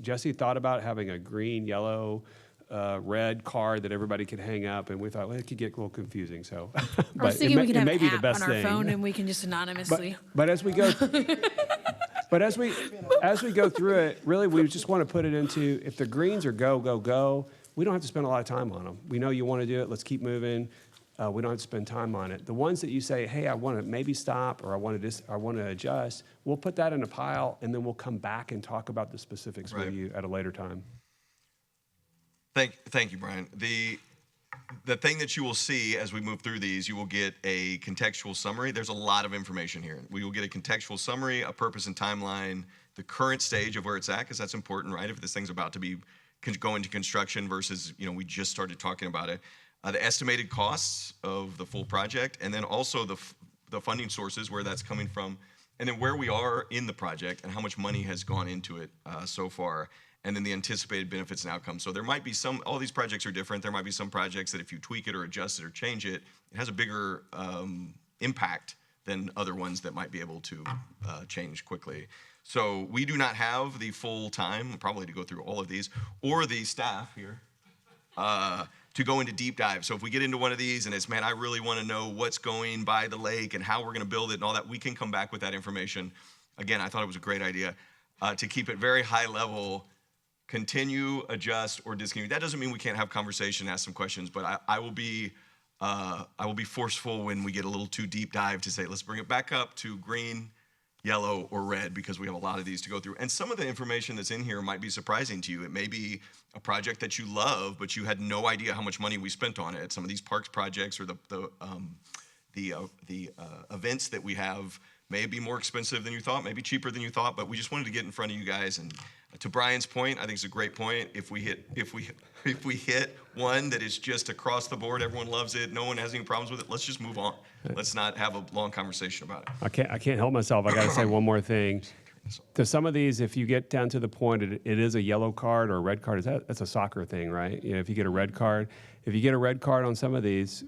Jesse thought about having a green, yellow, red card that everybody could hang up, and we thought, well, it could get a little confusing. So, I was but thinking we could have may an be the app best on our thing. phone and we can just anonymously. But as we go, as we go through it, really, we just want to put it into, if the greens are go, go, go, we don't have to spend a lot of time on them. We know you want to do it. Let's keep moving. We don't have to spend time on it. The ones that you say, hey, I want to maybe stop, or I want to adjust, we'll put that in a pile, and then we'll come back and talk about the specifics with you at a later time. Thank you, Brian. The thing that you will see as we move through these, you will get a contextual summary. There's a lot of information here. We will get a contextual summary, a purpose and timeline, the current stage of where it's at, because that's important, right? If this thing's about to be go into construction versus, we just started talking about it. The estimated costs of the full project, and then also the funding sources, where that's coming from, and then where we are in the project and how much money has gone into it so far, and then the anticipated benefits and outcomes. So there might be all these projects are different. There might be some projects that if you tweak it or adjust it or change it, it has a bigger impact than other ones that might be able to change quickly. So we do not have the full time, probably, to go through all of these, or the staff here, to go into deep dive. So if we get into one of these and it's, man, I really want to know what's going by the lake and how we're going to build it and all that, we can come back with that information. Again, I thought it was a great idea to keep it very high level, continue, adjust, or discontinue. That doesn't mean we can't have conversation, ask some questions, but I will be forceful when we get a little too deep dive to say, let's bring it back up to green, yellow, or red, because we have a lot of these to go through. And some of the information that's in here might be surprising to you. It may be a project that you love, but you had no idea how much money we spent on it. Some of these parks projects or the events that we have may be more expensive than you thought, maybe cheaper than you thought, but we just wanted to get in front of you guys. And to Brian's point, I think it's a great point. If we hit one that is just across the board, everyone loves it, no one has any problems with it, let's just move on. Let's not have a long conversation about it. I can't help myself. I got to say one more thing. To some of these, if you get down to the point, it is a yellow card or a red card. That's a soccer thing, right? If you get a red card, on some of these,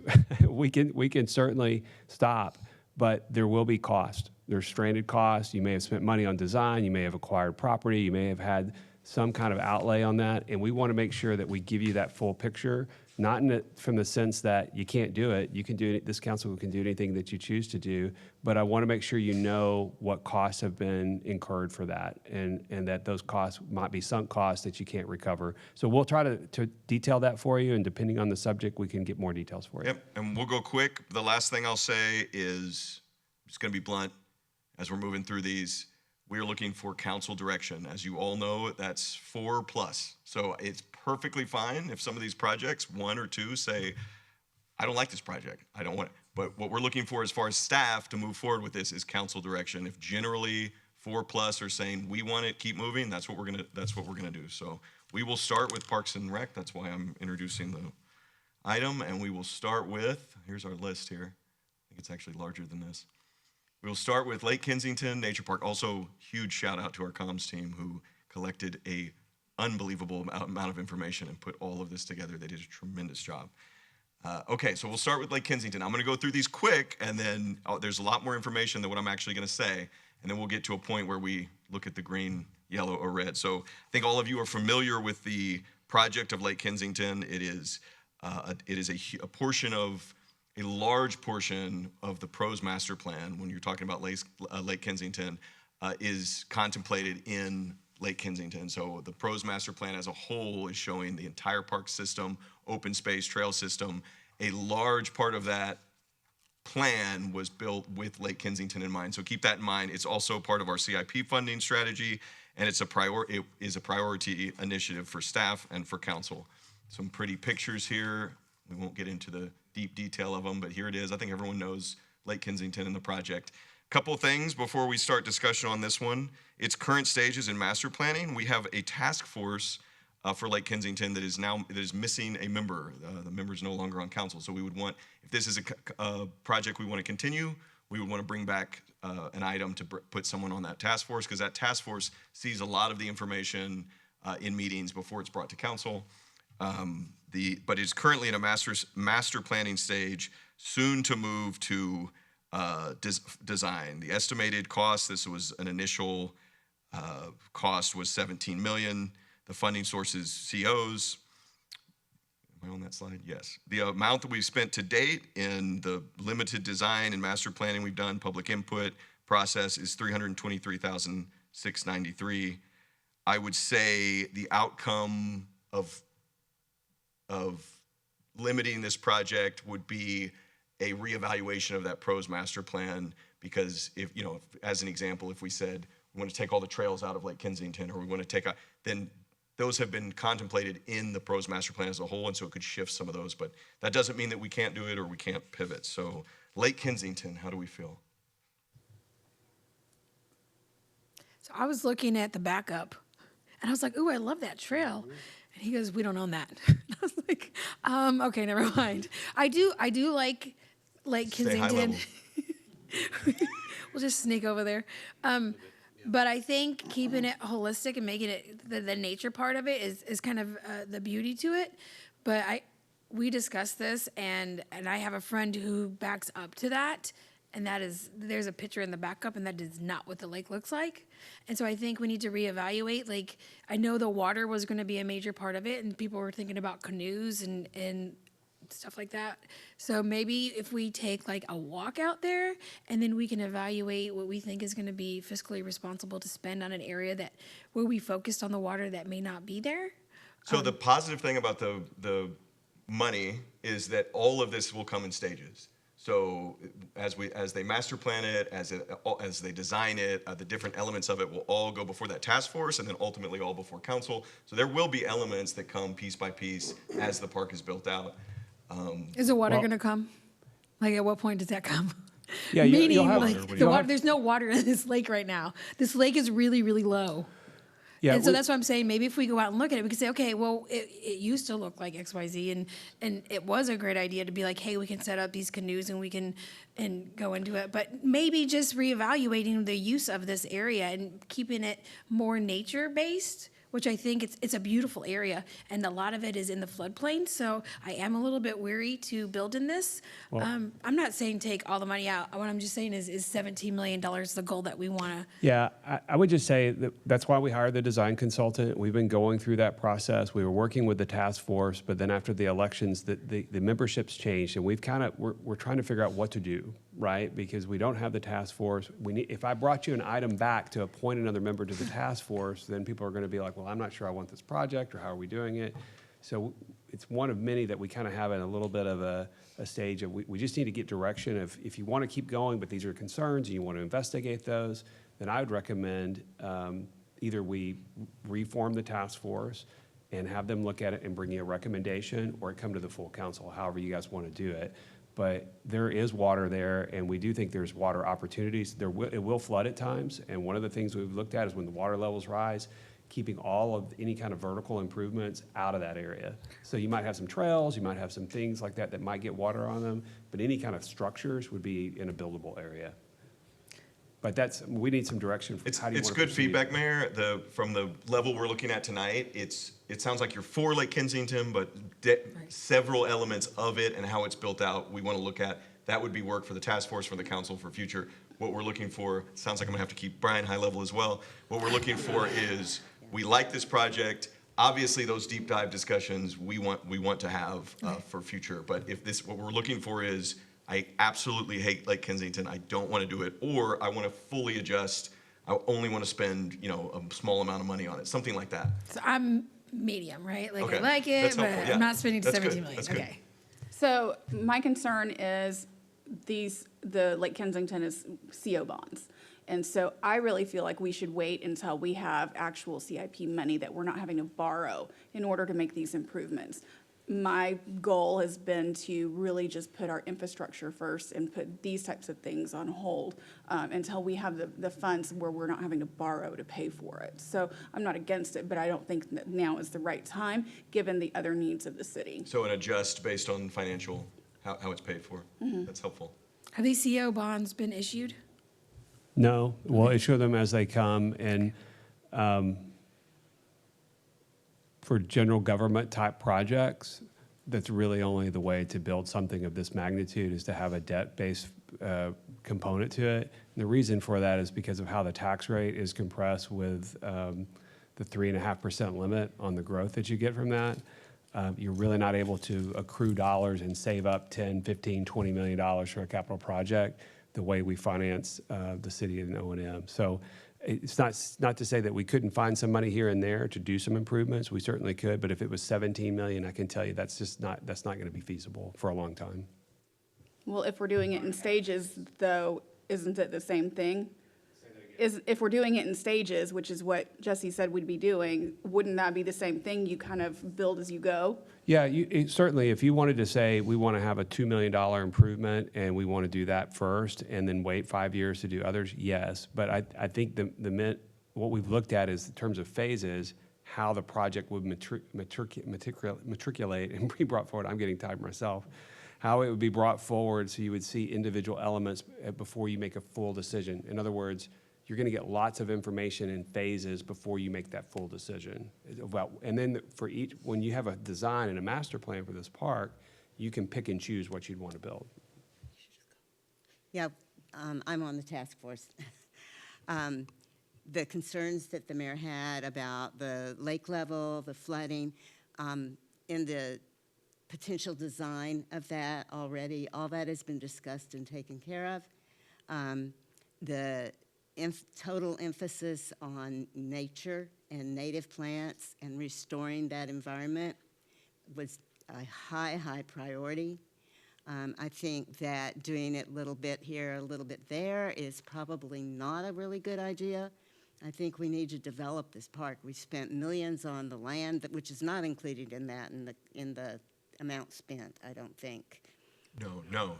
we can certainly stop, but there will be cost. There's stranded costs. You may have spent money on design. You may have acquired property. You may have had some kind of outlay on that, and we want to make sure that we give you that full picture, not from the sense that you can't do it. You can do it. This council can do anything that you choose to do, but I want to make sure you know what costs have been incurred for that, and that those costs might be sunk costs that you can't recover. So we'll try to detail that for you, and depending on the subject, we can get more details for you. Yep, and we'll go quick. The last thing I'll say is, it's going to be blunt as we're moving through these. We're looking for council direction. As you all know, that's 4+. So it's perfectly fine if some of these projects, 1 or 2, say, I don't like this project, I don't want it. But what we're looking for as far as staff to move forward with this is council direction. If generally 4+ are saying, we want it, keep moving, that's what we're gonna do. So we will start with Parks and Rec. That's why I'm introducing the item. And we will start with, here's our list here. I think it's actually larger than this. We will start with Lake Kensington Nature Park. Also, huge shout out to our comms team who collected a unbelievable amount of information and put all of this together. They did a tremendous job. Okay, so we'll start with Lake Kensington. I'm gonna go through these quick, and then there's a lot more information than what I'm actually gonna say, and then we'll get to a point where we look at the green, yellow, or red. So I think all of you are familiar with the project of Lake Kensington. It is a large portion of the PROS master plan, when you're talking about Lake Kensington, is contemplated in Lake Kensington. So the PROS master plan as a whole is showing the entire park system, open space, trail system. A large part of that plan was built with Lake Kensington in mind. So keep that in mind. It's also part of our CIP funding strategy, and it is a priority initiative for staff and for council. Some pretty pictures here. We won't get into the deep detail of them, but here it is. I think everyone knows Lake Kensington and the project. Couple things before we start discussion on this one. Its current stages in master planning. We have a task force for Lake Kensington that is missing a member. The member is no longer on council. So we would want, if this is a project we want to continue, we would want to bring back an item to put someone on that task force, because that task force sees a lot of the information in meetings before it's brought to council. But it's currently in a master planning stage, soon to move to design. The estimated cost, this was an initial cost, was 17 million. The funding source is COs. Am I on that slide? Yes. The amount that we've spent to date in the limited design and master planning we've done, public input process, is $323,693. I would say the outcome of limiting this project would be a reevaluation of that PROS master plan, because if, you know, as an example, if we said we want to take all the trails out of Lake Kensington, or we want to take, then those have been contemplated in the PROS master plan as a whole, and so it could shift some of those, but that doesn't mean that we can't do it or we can't pivot. So Lake Kensington, how do we feel? So I was looking at the backup, and I was like, "Ooh, I love that trail." And he goes, "We don't own that." I was like, "Okay, never mind." I do like Lake Stay high Kensington. level. We'll just sneak over there. But I think keeping it holistic and making it the nature part of it is kind of the beauty to it. But we discussed this, and I have a friend who backs up to that. And that is, there's a picture in the backup, and that is not what the lake looks like. And so I think we need to reevaluate. Like, I know the water was going to be a major part of it, and people were thinking about canoes and stuff like that. So maybe if we take like a walk out there, and then we can evaluate what we think is going to be fiscally responsible to spend on an area that where we focused on the water that may not be there. So the positive thing about the money is that all of this will come in stages. So as they master plan it, as they design it, the different elements of it will all go before that task force, and then ultimately all before council. So there will be elements that come piece by piece as the park is built out. Is the water going to come? Like, at what point does that come? Yeah, Meaning, you'll have, like, the water, there's no water in this lake right now. This lake is really, really low. Yeah, And so that's why I'm saying maybe if we go out and look at it, we can say, okay, well, it used to look like XYZ, and it was a great idea to be like, hey, we can set up these canoes and we can and go into it. But maybe just reevaluating the use of this area and keeping it more nature-based, which I think it's a beautiful area, and a lot of it is in the floodplain. So I am a little bit weary to build in this. Well- I'm not saying take all the money out. What I'm just saying is $17 million the goal that we want to. Yeah, I would just say that's why we hired the design consultant. We've been going through that process. We were working with the task force, but then after the elections, the memberships changed, and we're trying to figure out what to do, right? Because we don't have the task force. If I brought you an item back to appoint another member to the task force, then people are going to be like, well, I'm not sure I want this project, or how are we doing it? So it's one of many that we kind of have in a little bit of a stage of we just need to get direction. If you want to keep going, but these are concerns and you want to investigate those, then I would recommend either we reform the task force and have them look at it and bring you a recommendation, or it come to the full council, however you guys want to do it. But there is water there, and we do think there's water opportunities. It will flood at times, and one of the things we've looked at is when the water levels rise, keeping all of any kind of vertical improvements out of that area. So you might have some trails, you might have some things like that that might get water on them, but any kind of structures would be in a buildable area. But we need some direction. How do you It's want to good proceed? feedback, Mayor. From the level we're looking at tonight, it sounds like you're for Lake Kensington, but several elements of it and how it's built out, we want to look at. That would be work for the task force, for the council, for future. What we're looking for, sounds like I'm gonna have to keep Brian high level as well. What we're looking for is, we like this project. Obviously, those deep dive discussions we want to have for future. But what we're looking for is, I absolutely hate Lake Kensington. I don't want to do it, or I want to fully adjust. I only want to spend a small amount of money on it, something like that. So I'm medium, right? Like, Okay. I like it, That's but helpful. Yeah. I'm not spending That's 17 good. million. That's good. Okay. So my concern is the Lake Kensington is CO bonds. And so I really feel like we should wait until we have actual CIP money that we're not having to borrow in order to make these improvements. My goal has been to really just put our infrastructure first and put these types of things on hold until we have the funds where we're not having to borrow to pay for it. So I'm not against it, but I don't think that now is the right time, given the other needs of the city. So an adjust based on financial, how it's paid for. That's helpful. Have these CO bonds been issued? No, we'll issue them as they come, and for general government type projects, that's really only the way to build something of this magnitude is to have a debt-based component to it. And the reason for that is because of how the tax rate is compressed with the 3.5% limit on the growth that you get from that. You're really not able to accrue dollars and save up 10, 15, $20 million for a capital project the way we finance the city and O&M. So it's not to say that we couldn't find some money here and there to do some improvements. We certainly could, but if it was 17 million, I can tell you that's not going to be feasible for a long time. Well, if we're doing it in stages, though, isn't it the same thing? If we're doing it in stages, which is what Jesse said we'd be doing, wouldn't that be the same thing? You kind of build as you go? Yeah, certainly, if you wanted to say, we want to have a $2 million improvement and we want to do that first and then wait 5 years to do others, yes. But I think what we've looked at is in terms of phases, how the project would matriculate and be brought forward. I'm getting tired myself. How it would be brought forward so you would see individual elements before you make a full decision. In other words, you're going to get lots of information in phases before you make that full decision. And then for each, when you have a design and a master plan for this park, you can pick and choose what you'd want to build. Yeah, I'm on the task force. The concerns that the mayor had about the lake level, the flooding, in the potential design of that already, all that has been discussed and taken care of. The total emphasis on nature and native plants and restoring that environment was a high priority. I think that doing it a little bit here, a little bit there is probably not a really good idea. I think we need to develop this park. We spent millions on the land, which is not included in that in the amount spent, I don't think. No.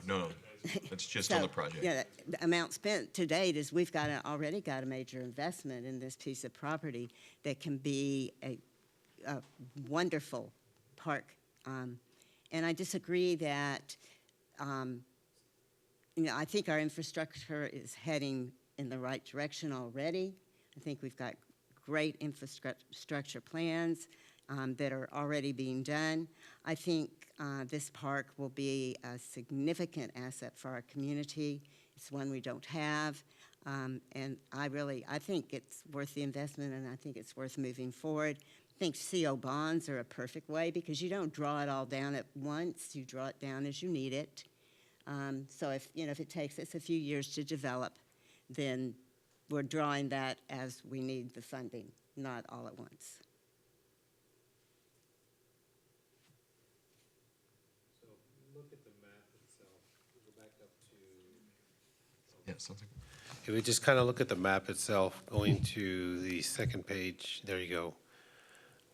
That's just on the project. Yeah, the amount spent to date is we've already got a major investment in this piece of property that can be a wonderful park. And I disagree that, I think our infrastructure is heading in the right direction already. I think we've got great infrastructure plans that are already being done. I think this park will be a significant asset for our community. It's one we don't have. And I think it's worth the investment, and I think it's worth moving forward. I think CO bonds are a perfect way because you don't draw it all down at once. You draw it down as you need it. So if it takes us a few years to develop, then we're drawing that as we need the funding, not all at once. Yeah, something. If we just kind of look at the map itself, going to the second page, there you go.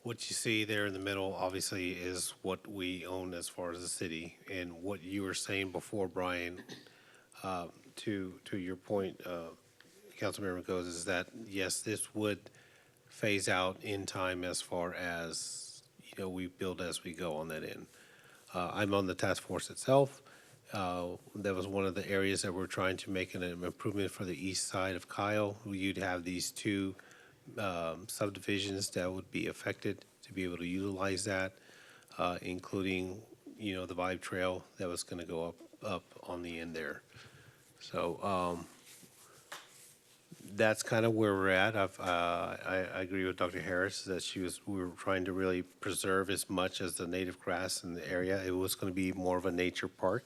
What you see there in the middle, obviously, is what we own as far as the city. And what you were saying before, Brian, to your point, Councilmember goes, is that, yes, this would phase out in time as far as, we build as we go on that end. I'm on the task force itself. That was one of the areas that we're trying to make an improvement for the east side of Kyle. You'd have these two subdivisions that would be affected to be able to utilize that, including, the Vibe Trail that was going to go up on the end there. So that's kind of where we're at. I agree with Dr. Harris that we were trying to really preserve as much as the native grass in the area. It was going to be more of a nature park.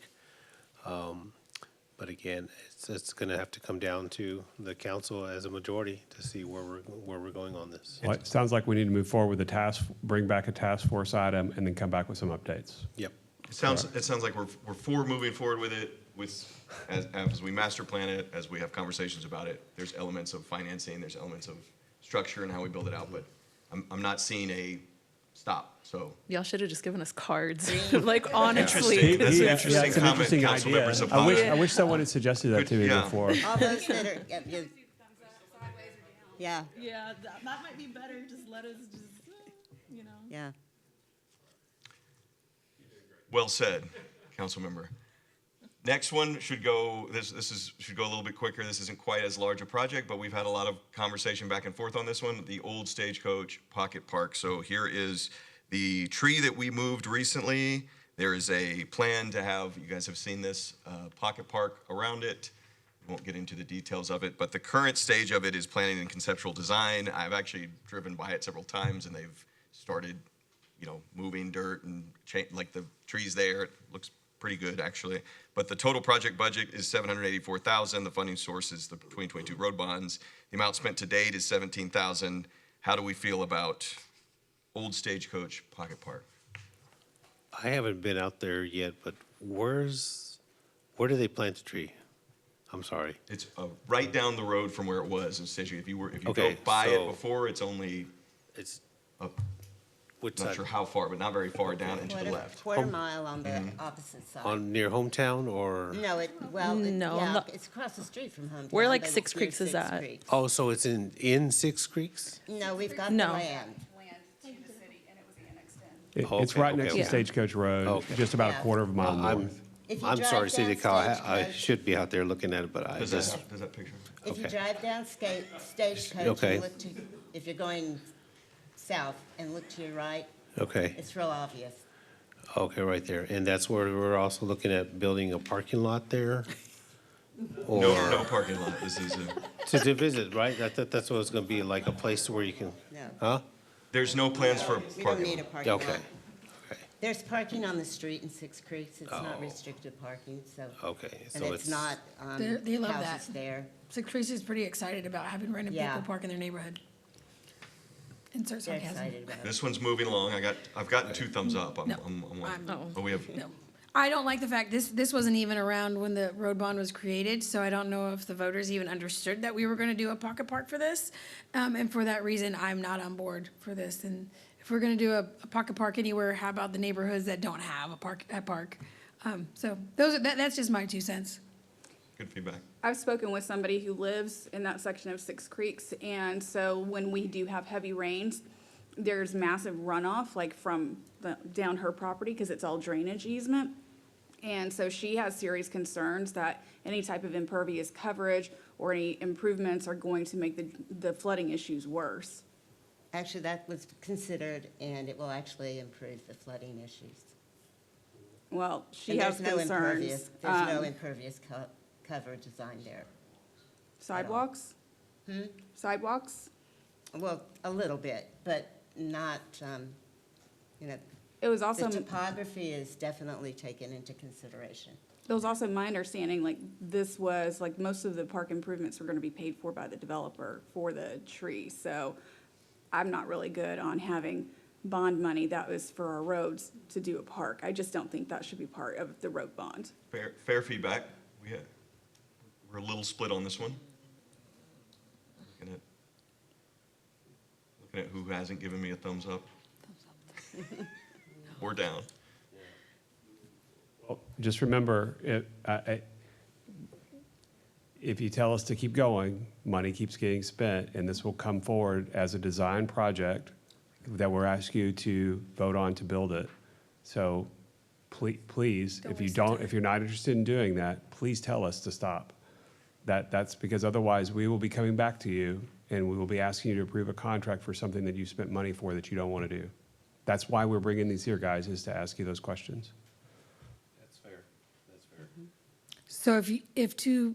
But again, it's going to have to come down to the council as a majority to see where we're going on this. Well, it sounds like we need to move forward with bring back a task force item, and then come back with some updates. Yep. It sounds like we're for moving forward with it. As we master plan it, as we have conversations about it, there's elements of financing, there's elements of structure and how we build it out, but I'm not seeing a stop, so. Y'all should have just given us cards, like honestly. Interesting. That's an interesting That's an comment, interesting Councilmember idea. Zapata. I wish someone had suggested that to me Yeah. before. All those that are, yeah. Yeah, that might be better. Just let us Yeah. Well said, Councilmember. Next one should go, should go a little bit quicker. This isn't quite as large a project, but we've had a lot of conversation back and forth on this one, the old Stagecoach Pocket Park. So here is the tree that we moved recently. There is a plan to have, you guys have seen this, pocket park around it. We won't get into the details of it, but the current stage of it is planning and conceptual design. I've actually driven by it several times, and they've started, moving dirt and like the trees there. It looks pretty good, actually. But the total project budget is $784,000. The funding source is the 2022 road bonds. The amount spent to date is $17,000. How do we feel about old Stagecoach Pocket Park? I haven't been out there yet, but where do they plant the tree? I'm sorry. It's right down the road from where it was in Stagecoach. If you Okay, go by it so- before, it's only It's up. which Not side? sure how far, but not very far down and to the left. Quarter mile on the opposite side. On near hometown or? No, No, no. it's across the street from hometown. Where, like, but Six it's near Creeks is Six at? Creeks. Oh, so it's in Six Creeks? No, we've got the No. land. Land to the city, and it was annexed in. It's Okay, right next okay, to okay. Stagecoach Road, Okay. just about a Yeah. quarter of a mile I'm, north. If you I'm drive sorry, City down Council, I Stagecoach- should be out there looking at it, but I Does just, that picture? If you Okay. drive down Stagecoach Okay. and look to, if you're going south and look to your right, okay, it's real obvious. okay, right there. And that's where we're also looking at building a parking lot there? Or No parking lot. This is to visit, right? That's what it's gonna be, like a place where you can, No, huh? there's no plans for a we don't parking need a lot. parking lot. Okay, okay, There's parking on the street in Six Creeks. It's not Oh. restricted parking, so. okay. And So it's not, They love houses that. there. Six Creeks is pretty excited about having random Yeah. people park in their neighborhood. Insert They're sarcasm. excited about it. This one's moving along. I've gotten 2 thumbs up. I'm I'm- waiting. But we have, No. I don't like the fact, this wasn't even around when the road bond was created, so I don't know if the voters even understood that we were gonna do a pocket park for this. And for that reason, I'm not on board for this. And if we're gonna do a pocket park anywhere, how about the neighborhoods that don't have a park? So that's just my 2 cents. good feedback. I've spoken with somebody who lives in that section of Six Creeks, and so when we do have heavy rains, there's massive runoff, like from down her property, because it's all drainage easement. And so she has serious concerns that any type of impervious coverage or any improvements are going to make the flooding issues worse. Actually, that was considered, and it will actually improve the flooding issues. Well, she And has there's no impervious, concerns. there's no impervious cover design there. Sidewalks? Sidewalks? Well, a little bit, but not, you know, It was also. the topography is definitely taken into consideration. It was also my understanding, like, this was, like, most of the park improvements were gonna be paid for by the developer for the tree, so I'm not really good on having bond money that was for our roads to do a park. I just don't think that should be part of the road bond. Fair feedback. We're a little split on this one. Looking at who hasn't given me a thumbs up. Or down. Well, just remember, if you tell us to keep going, money keeps getting spent, and this will come forward as a design project that we're asking you to vote on to build it. So please, if you're not interested in doing that, please tell us to stop. That's because otherwise we will be coming back to you and we will be asking you to approve a contract for something that you spent money for that you don't want to do. That's why we're bringing these here, guys, is to ask you those questions. That's fair, that's fair. So if 2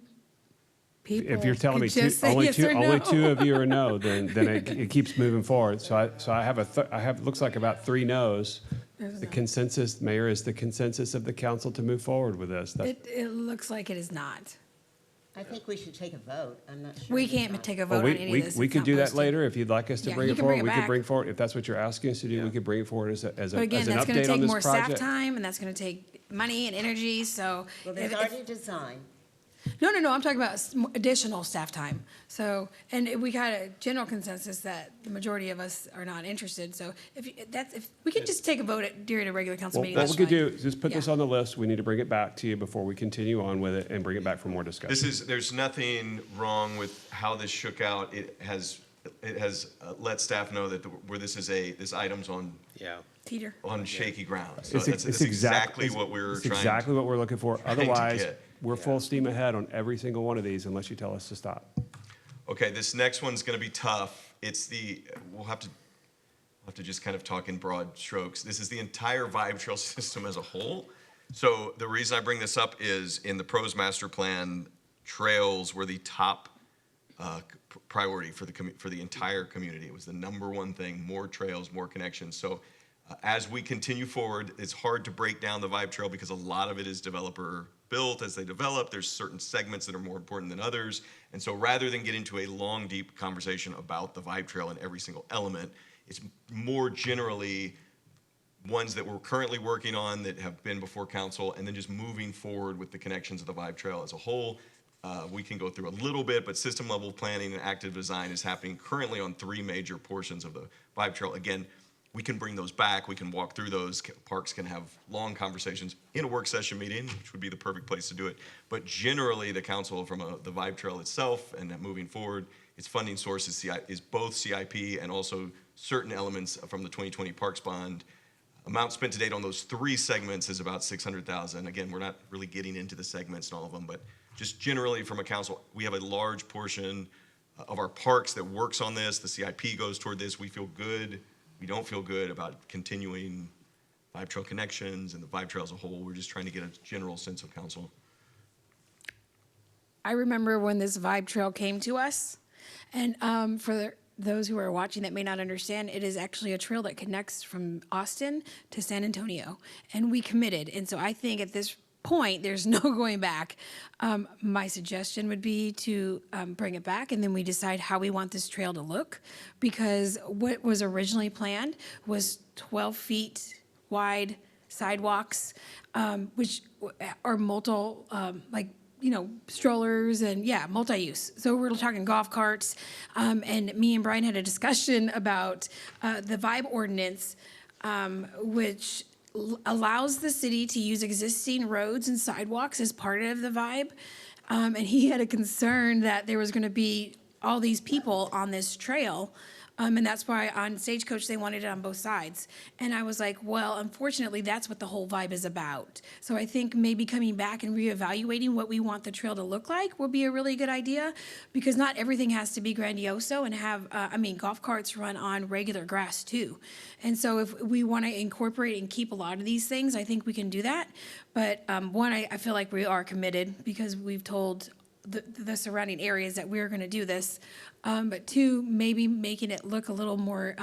people If you're telling me could just say yes or only no. 2 of you are no, then it keeps moving forward. So I have looks like about 3 no's. The consensus, Mayor, is the consensus of the council to move forward with this. It looks like it is not. I think we should take a vote. I'm not sure. We it's can't not. take a Well, vote on any of this. we It's could not do that posted. later if you'd like us to Yeah, bring you it can forward. bring it We could back. bring forward, if that's what you're asking us to do, we could bring it forward as But an again, that's gonna update on take this more staff project. time, and that's gonna take money and energy, so. Well, there's already design. No, I'm talking about additional staff time. So, and we got a general consensus that the majority of us are not interested, so if we could just take a vote during a regular council Well, meeting, what that's we could fine. do is just put this Yeah. on the list. We need to bring it back to you before we continue on with it and bring it back for more discussion. There's nothing wrong with how this shook out. It has let staff know that where this item's on Yeah. Teeter. on shaky ground. So It's, that's exactly what we're it's trying. exactly what we're looking for. trying to Otherwise, get. we're full steam ahead on every single one of these unless you tell us to stop. Okay, this next one's going to be tough. It's we'll have to just kind of talk in broad strokes. This is the entire Vibe Trail system as a whole. So the reason I bring this up is in the PROS master plan, trails were the top priority for the entire community. It was the number one thing: more trails, more connections. So as we continue forward, it's hard to break down the Vibe Trail because a lot of it is developer built. As they develop, there's certain segments that are more important than others. And so rather than get into a long, deep conversation about the Vibe Trail and every single element, it's more generally ones that we're currently working on that have been before council, and then just moving forward with the connections of the Vibe Trail as a whole. We can go through a little bit, but system level planning and active design is happening currently on 3 major portions of the Vibe Trail. Again, we can bring those back. We can walk through those. Parks can have long conversations in a work session meeting, which would be the perfect place to do it. But generally, the council from the Vibe Trail itself and moving forward, its funding source is both CIP and also certain elements from the 2020 Parks Bond. Amount spent to date on those 3 segments is about $600,000. Again, we're not really getting into the segments and all of them, but just generally from a council, we have a large portion of our parks that works on this. The CIP goes toward this. We feel good. We don't feel good about continuing Vibe Trail connections and the Vibe Trail as a whole. We're just trying to get a general sense of council. I remember when this Vibe Trail came to us, and for those who are watching that may not understand, it is actually a trail that connects from Austin to San Antonio, and we committed. And so I think at this point, there's no going back. My suggestion would be to bring it back, and then we decide how we want this trail to look, because what was originally planned was 12 feet wide sidewalks, which are strollers and multi-use. So we're talking golf carts. And me and Brian had a discussion about the Vibe ordinance, which allows the city to use existing roads and sidewalks as part of the Vibe. And he had a concern that there was going to be all these people on this trail. And that's why on Stagecoach, they wanted it on both sides. And I was like, well, unfortunately, that's what the whole Vibe is about. So I think maybe coming back and reevaluating what we want the trail to look like would be a really good idea, because not everything has to be grandioso and have, golf carts run on regular grass too. And so if we want to incorporate and keep a lot of these things, I think we can do that. But one, I feel like we are committed because we've told the surrounding areas that we're going to do this. But 2, maybe making it look a little more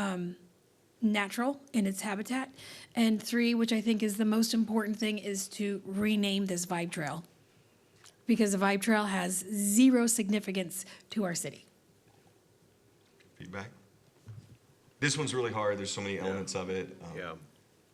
natural in its habitat. And 3, which I think is the most important thing, is to rename this Vibe Trail, because the Vibe Trail has 0 significance to our city. Feedback? This one's really hard. There's so many elements of it.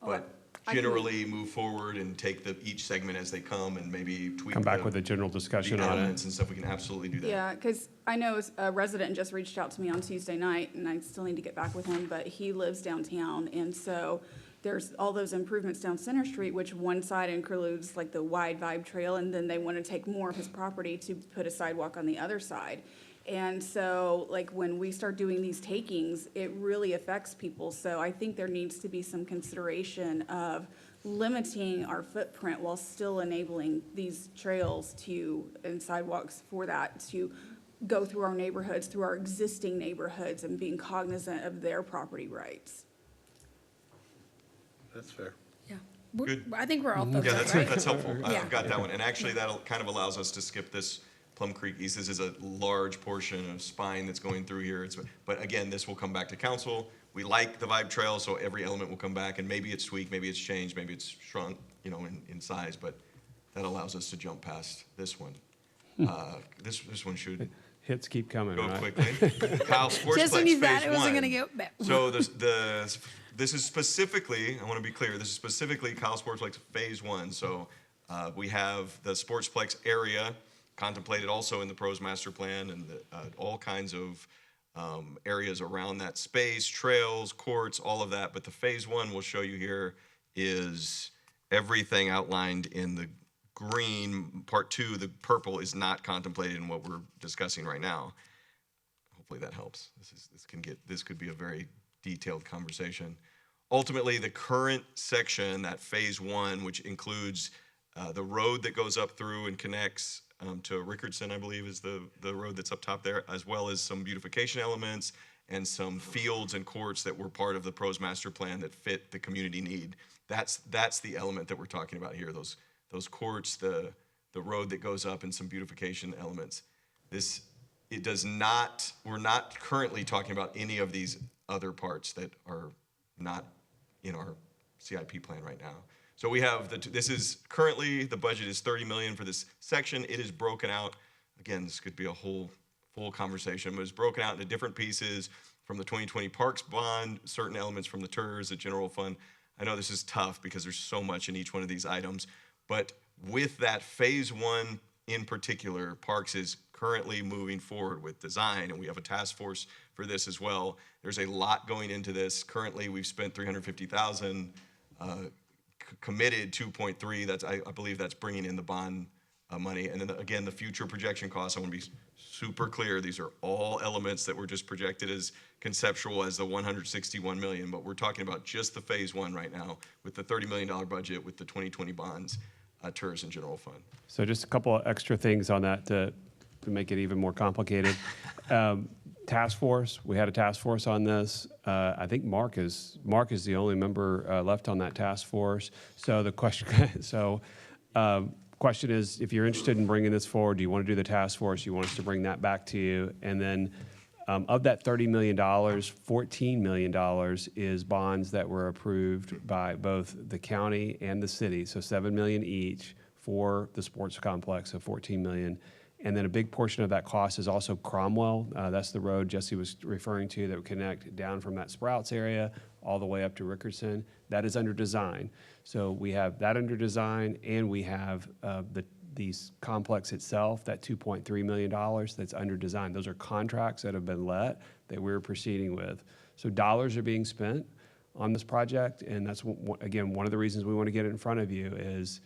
But generally move forward and take each segment as they come and maybe tweak Come back with a general discussion on it. elements and stuff. We can absolutely do that. Yeah, because I know a resident just reached out to me on Tuesday night, and I still need to get back with him, but he lives downtown, and so there's all those improvements down Center Street, which one side includes like the wide Vibe Trail, and then they want to take more of his property to put a sidewalk on the other side. And so, like, when we start doing these takings, it really affects people. So I think there needs to be some consideration of limiting our footprint while still enabling these trails and sidewalks for that to go through our neighborhoods, through our existing neighborhoods, and being cognizant of their property rights. That's fair. Yeah. Good. I think we're all focused, Yeah, right? that's helpful. Yeah. I've got that one. And actually, that kind of allows us to skip this Plum Creek East. This is a large portion of spine that's going through here. But again, this will come back to council. We like the Vibe Trail, so every element will come back, and maybe it's tweaked, maybe it's changed, maybe it's shrunk, in size, but that allows us to jump past this one. This one should Hits keep coming, go right? quickly. Kyle Sportsplex Just when you thought Phase it wasn't 1. going to go back. So this is specifically, I want to be clear, this is specifically Kyle Sportsplex Phase 1. So we have the Sportsplex area contemplated also in the PROS master plan, and all kinds of areas around that space, trails, courts, all of that. But the Phase 1 we'll show you here is everything outlined in the green. Part 2, the purple, is not contemplated in what we're discussing right now. Hopefully that helps. This could be a very detailed conversation. ultimately, the current section, that phase one, which includes the road that goes up through and connects to Rickardson, I believe is the road that's up top there, as well as some beautification elements and some fields and courts that were part of the pros master plan that fit the community need. That's the element that we're talking about here. Those courts, the road that goes up, and some beautification elements. We're not currently talking about any of these other parts that are not in our CIP plan right now. So we have this is currently, the budget is 30 million for this section. It is broken out. Again, this could be a whole full conversation, but it's broken out into different pieces from the 2020 Parks Bond, certain elements from the TERS, the general fund. I know this is tough because there's so much in each one of these items, but with that phase one in particular, Parks is currently moving forward with design, and we have a task force for this as well. There's a lot going into this. Currently, we've spent 350,000, committed 2.3. That's I believe that's bringing in the bond money. And then again, the future projection costs, I want to be super clear. These are all elements that were just projected as conceptual as the 161 million, but we're talking about just the phase one right now with the $30 million budget with the 2020 bonds, TERS and general fund. So just a couple of extra things on that to make it even more complicated. Task force, we had a task force on this. I think Mark is the only member left on that task force. So the question, question is, if you're interested in bringing this forward, do you want to do the task force? You want us to bring that back to you? And then of that $30 million, $14 million is bonds that were approved by both the county and the city. So $7 million each for the sports complex, so $14 million. And then a big portion of that cost is also Cromwell. That's the road Jesse was referring to that would connect down from that Sprouts area all the way up to Rickardson. That is under design. So we have that under design, and we have the complex itself, that $2.3 million that's under design. Those are contracts that have been let that we're proceeding with. So dollars are being spent on this project, and that's, again, one of the reasons we want to get it in front of you is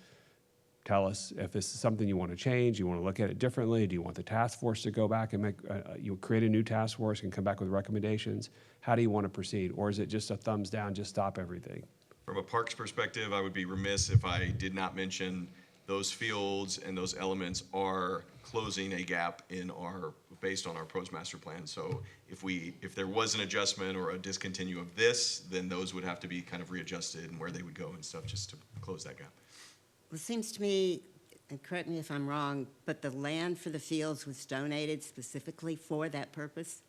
tell us if this is something you want to change, you want to look at it differently. Do you want the task force to go back and make, you create a new task force and come back with recommendations? How do you want to proceed? Or is it just a thumbs down, just stop everything? From a parks perspective, I would be remiss if I did not mention those fields and those elements are closing a gap based on our pros master plan. So if there was an adjustment or a discontinue of this, then those would have to be kind of readjusted and where they would go and stuff just to close that gap. It seems to me, and correct me if I'm wrong, but the land for the fields was donated specifically for that purpose?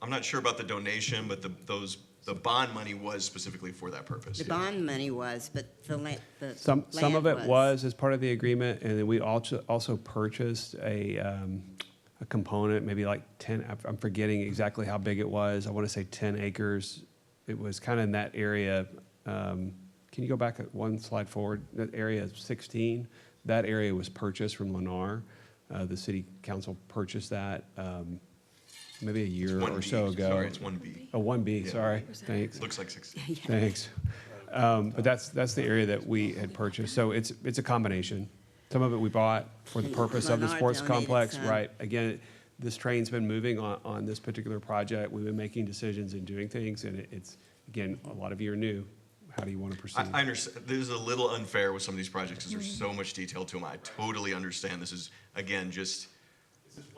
I'm not sure about the donation, but the bond money was specifically for that purpose. The bond money was, but the land Some of it was as part of the agreement, and then we also purchased a component, maybe like 10, I'm forgetting exactly how big it was. I want to say 10 acres. It was kind of in that area. Can you go back one slide forward? That area 16, that area was purchased from Lennar. The city council purchased that maybe a year or so ago. Sorry, it's 1B. Oh, 1B, Yeah. sorry, thanks. Looks like 16. Thanks. But that's the area that we had purchased. So it's a combination. Some of it we bought for the purpose of the Lennar sports donated complex, some. right? Again, this train's been moving on this particular project. We've been making decisions and doing things, and it's, again, a lot of you are new. How do you want to proceed? I understand. This is a little unfair with some of these projects because there's so much detail to them. I totally understand. This is, again, just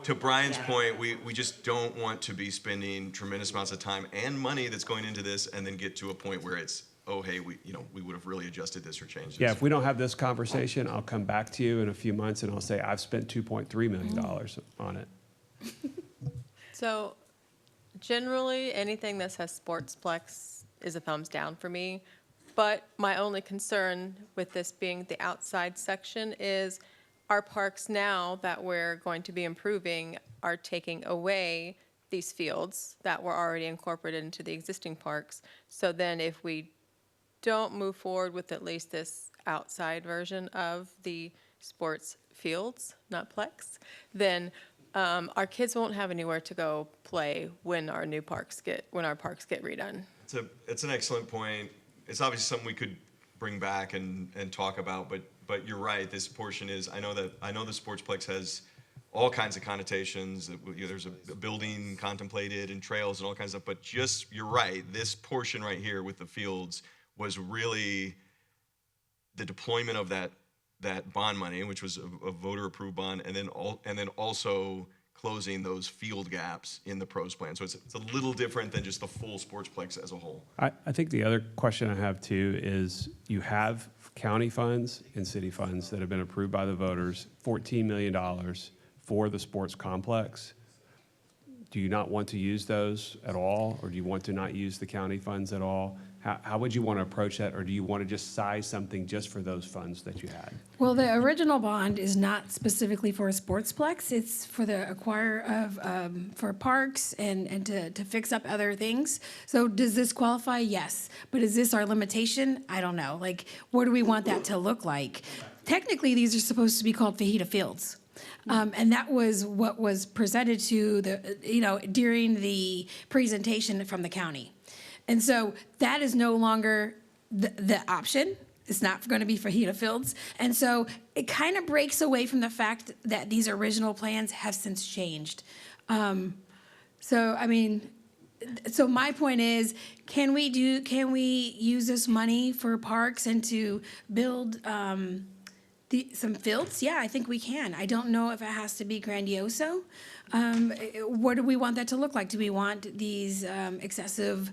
to Brian's point, we just don't want to be spending tremendous amounts of time and money that's going into this and then get to a point where it's, oh, hey, we would have really adjusted this or changed this. Yeah, if we don't have this conversation, I'll come back to you in a few months and I'll say, I've spent $2.3 million on it. So generally, anything that says Sportsplex is a thumbs down for me. But my only concern with this being the outside section is our parks now that we're going to be improving are taking away these fields that were already incorporated into the existing parks. So then if we don't move forward with at least this outside version of the sports fields, not Plex, then our kids won't have anywhere to go play when our parks get redone. It's an excellent point. It's obviously something we could bring back and talk about, but you're right. This portion is, I know the Sportsplex has all kinds of connotations. There's a building contemplated and trails and all kinds of stuff. But just, you're right, this portion right here with the fields was really the deployment of that bond money, which was a voter-approved bond, and then also closing those field gaps in the pros plan. So it's a little different than just the full sportsplex as a whole. I think the other question I have too is you have county funds and city funds that have been approved by the voters, $14 million for the sports complex. Do you not want to use those at all, or do you want to not use the county funds at all? How would you want to approach that, or do you want to just size something just for those funds that you had? Well, the original bond is not specifically for a sportsplex. It's for the acquire of, for parks and to fix up other things. So does this qualify? Yes. But is this our limitation? I don't know. Like, what do we want that to look like? Technically, these are supposed to be called fajita fields. And that was what was presented to during the presentation from the county. And so that is no longer the option. It's not going to be fajita fields. And so it kind of breaks away from the fact that these original plans have since changed. So my point is, can we use this money for parks and to build some fields? Yeah, I think we can. I don't know if it has to be grandioso. What do we want that to look like? Do we want these excessive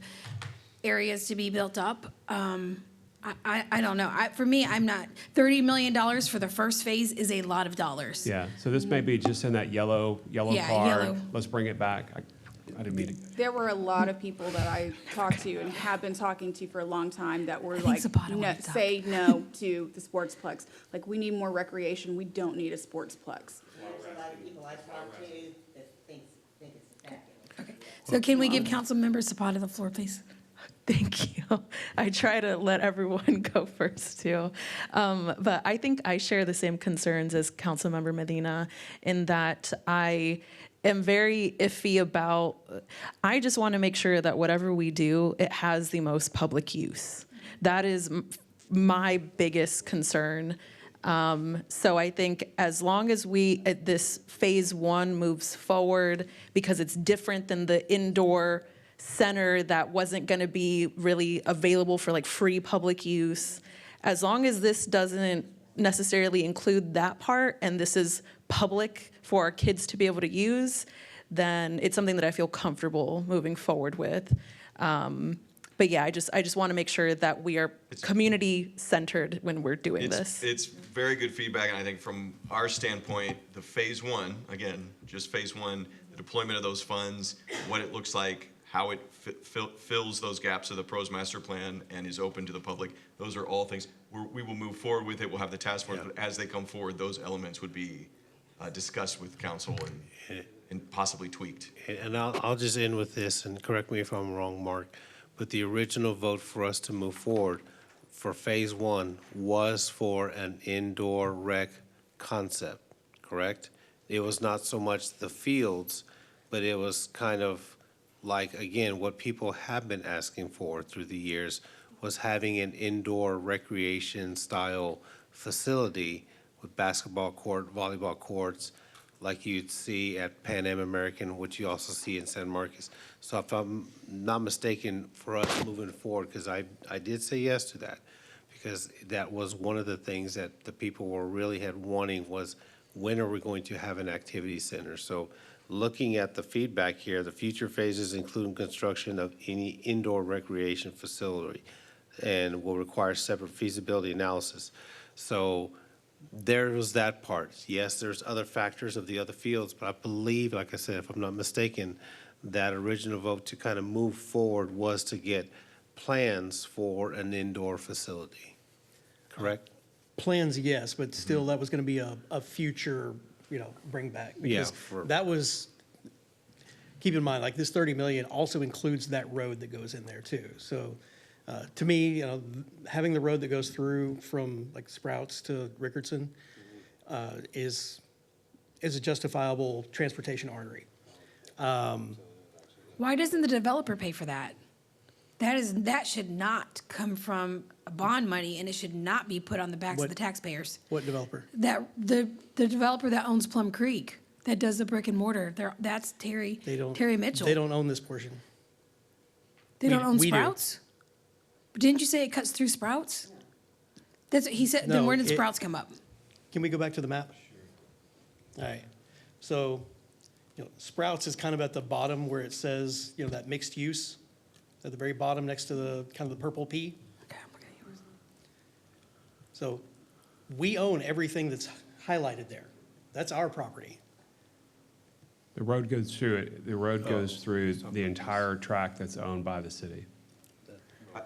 areas to be built up? I don't know. For me, I'm not. $30 million for the first phase is a lot of dollars. Yeah, so this may be just in that yellow Yeah, card. yellow. Let's bring it back. I didn't mean to. There were a lot of people that I talked to and have been talking to for a long time that were like, Zapata no, wanted to talk. say no to the sportsplex. Like, we need more recreation. We don't need a sportsplex. There's a lot of people I talk to that think it's fabulous. Okay. So can we give council members Zapata the floor, please? Thank you. I try to let everyone go first too. But I think I share the same concerns as Councilmember Medina in that I am very iffy about, I just want to make sure that whatever we do, it has the most public use. That is my biggest concern. So I think as long as this phase one moves forward, because it's different than the indoor center that wasn't going to be really available for like free public use, as long as this doesn't necessarily include that part and this is public for our kids to be able to use, then it's something that I feel comfortable moving forward with. But yeah, I just want to make sure that we are community centered when we're doing this. It's very good feedback, and I think from our standpoint, the phase one, again, just phase one, the deployment of those funds, what it looks like, how it fills those gaps of the pros master plan and is open to the public. Those are all things we will move forward with. It will have the task force, but as they come forward, those elements would be discussed with council and possibly tweaked. And I'll just end with this, and correct me if I'm wrong, Mark, but the original vote for us to move forward for phase one was for an indoor rec concept, correct? It was not so much the fields, but it was kind of like, again, what people have been asking for through the years was having an indoor recreation style facility with basketball court, volleyball courts, like you'd see at Pan Am American, which you also see in San Marcos. So if I'm not mistaken, for us moving forward, because I did say yes to that, because that was one of the things that the people were really had wanting was, when are we going to have an activity center? So looking at the feedback here, the future phases include construction of any indoor recreation facility and will require separate feasibility analysis. So there was that part. Yes, there's other factors of the other fields, but I believe, like I said, if I'm not mistaken, that original vote to kind of move forward was to get plans for an indoor facility, correct? Plans, yes, but still, that was going to be a future, bring back. Yeah, Because that was, keep in mind, like this 30 million also includes that road that goes in there too. So to me, having the road that goes through from like Sprouts to Rickardson is a justifiable transportation artery. Why doesn't the developer pay for that? That should not come from bond money, and it should not be put on the backs of the taxpayers. What developer? That the developer that owns Plum Creek. that does the brick and mortar. That's Terry Mitchell. They don't own this portion. They don't own we do. Sprouts? But didn't you say it cuts through Sprouts? That's what he said. Then No, where did it- Sprouts come up? Can we go back to the map? All right. So, Sprouts is kind of at the bottom where it says, that mixed use, at the very bottom next to the, kind of the purple P. Okay, I'm looking at yours. So we own everything that's highlighted there. That's our property. The road goes through it, the road goes through the entire tract that's owned by the city.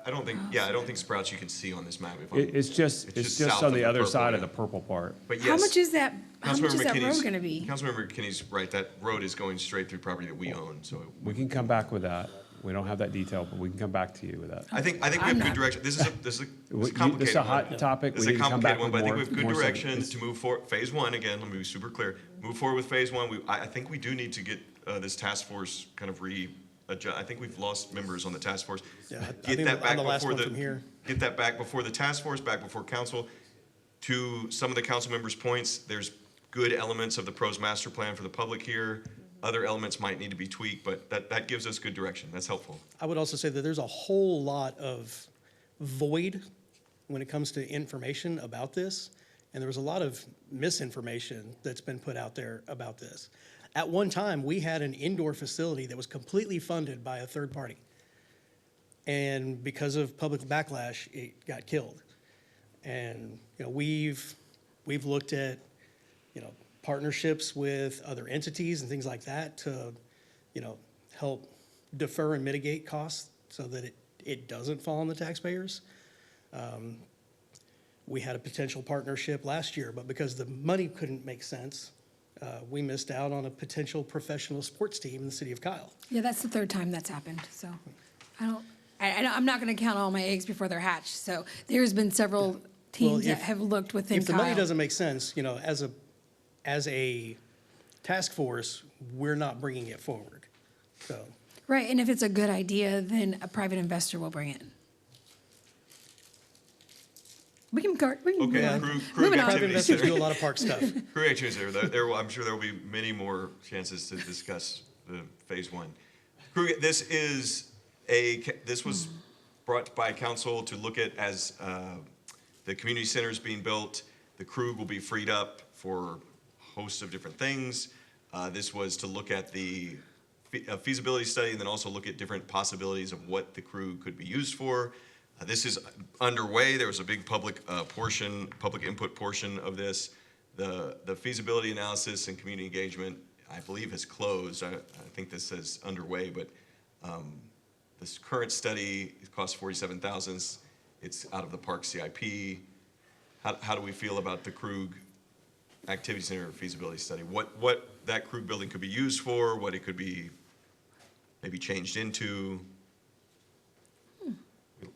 I don't think Sprouts you can see on this map. If I'm- It's just south on of the other purple, side of yeah. the purple part. But How yes, much is that road McKinney's- gonna be? Councilmember McKinney's right, that road is going straight through property that we own, so We can come back with that. We don't have that detail, but we can come back to you with that. I think we I'm have not- good direction. This is a This is complicated a one. hot topic. It's We a need to come back complicated one, with but I think more. we have good more direction substance. to move forward. Phase one, again, let me be super clear. Move forward with phase one. I think we do need to get this task force kind of I think we've lost members on the task force. Yeah, I Get think that I'm back the last before one from here. Get that back before the task force, back before council. To some of the council members' points, there's good elements of the pros master plan for the public here. Other elements might need to be tweaked, but that gives us good direction. That's helpful. I would also say that there's a whole lot of void when it comes to information about this. And there was a lot of misinformation that's been put out there about this. At one time, we had an indoor facility that was completely funded by a third party. And because of public backlash, it got killed. And, we've looked at, partnerships with other entities and things like that to, help defer and mitigate costs so that it doesn't fall on the taxpayers. We had a potential partnership last year, but because the money couldn't make sense, we missed out on a potential professional sports team in the city of Kyle. Yeah, that's the third time that's happened, so I'm not gonna count all my eggs before they're hatched. So there's been several teams that have looked within If the money Kyle. doesn't make sense, as a task force, we're not bringing it forward. So, Right, and if it's a good idea, then a private investor will bring it. We can Okay, move on. crew Moving on. private activity investors center. do a lot of park stuff. Crew activities I'm sure there will be many more chances to discuss the phase one. This was brought by council to look at as the community center is being built. The Krug will be freed up for a host of different things. This was to look at the feasibility study and then also look at different possibilities of what the Krug could be used for. This is underway. There was a big public input portion of this. The feasibility analysis and community engagement, I believe, has closed. I think this is underway, but this current study costs $47,000. It's out of the park CIP. How do we feel about the Krug Activity Center feasibility study? What that Krug building could be used for? What it could be maybe changed into?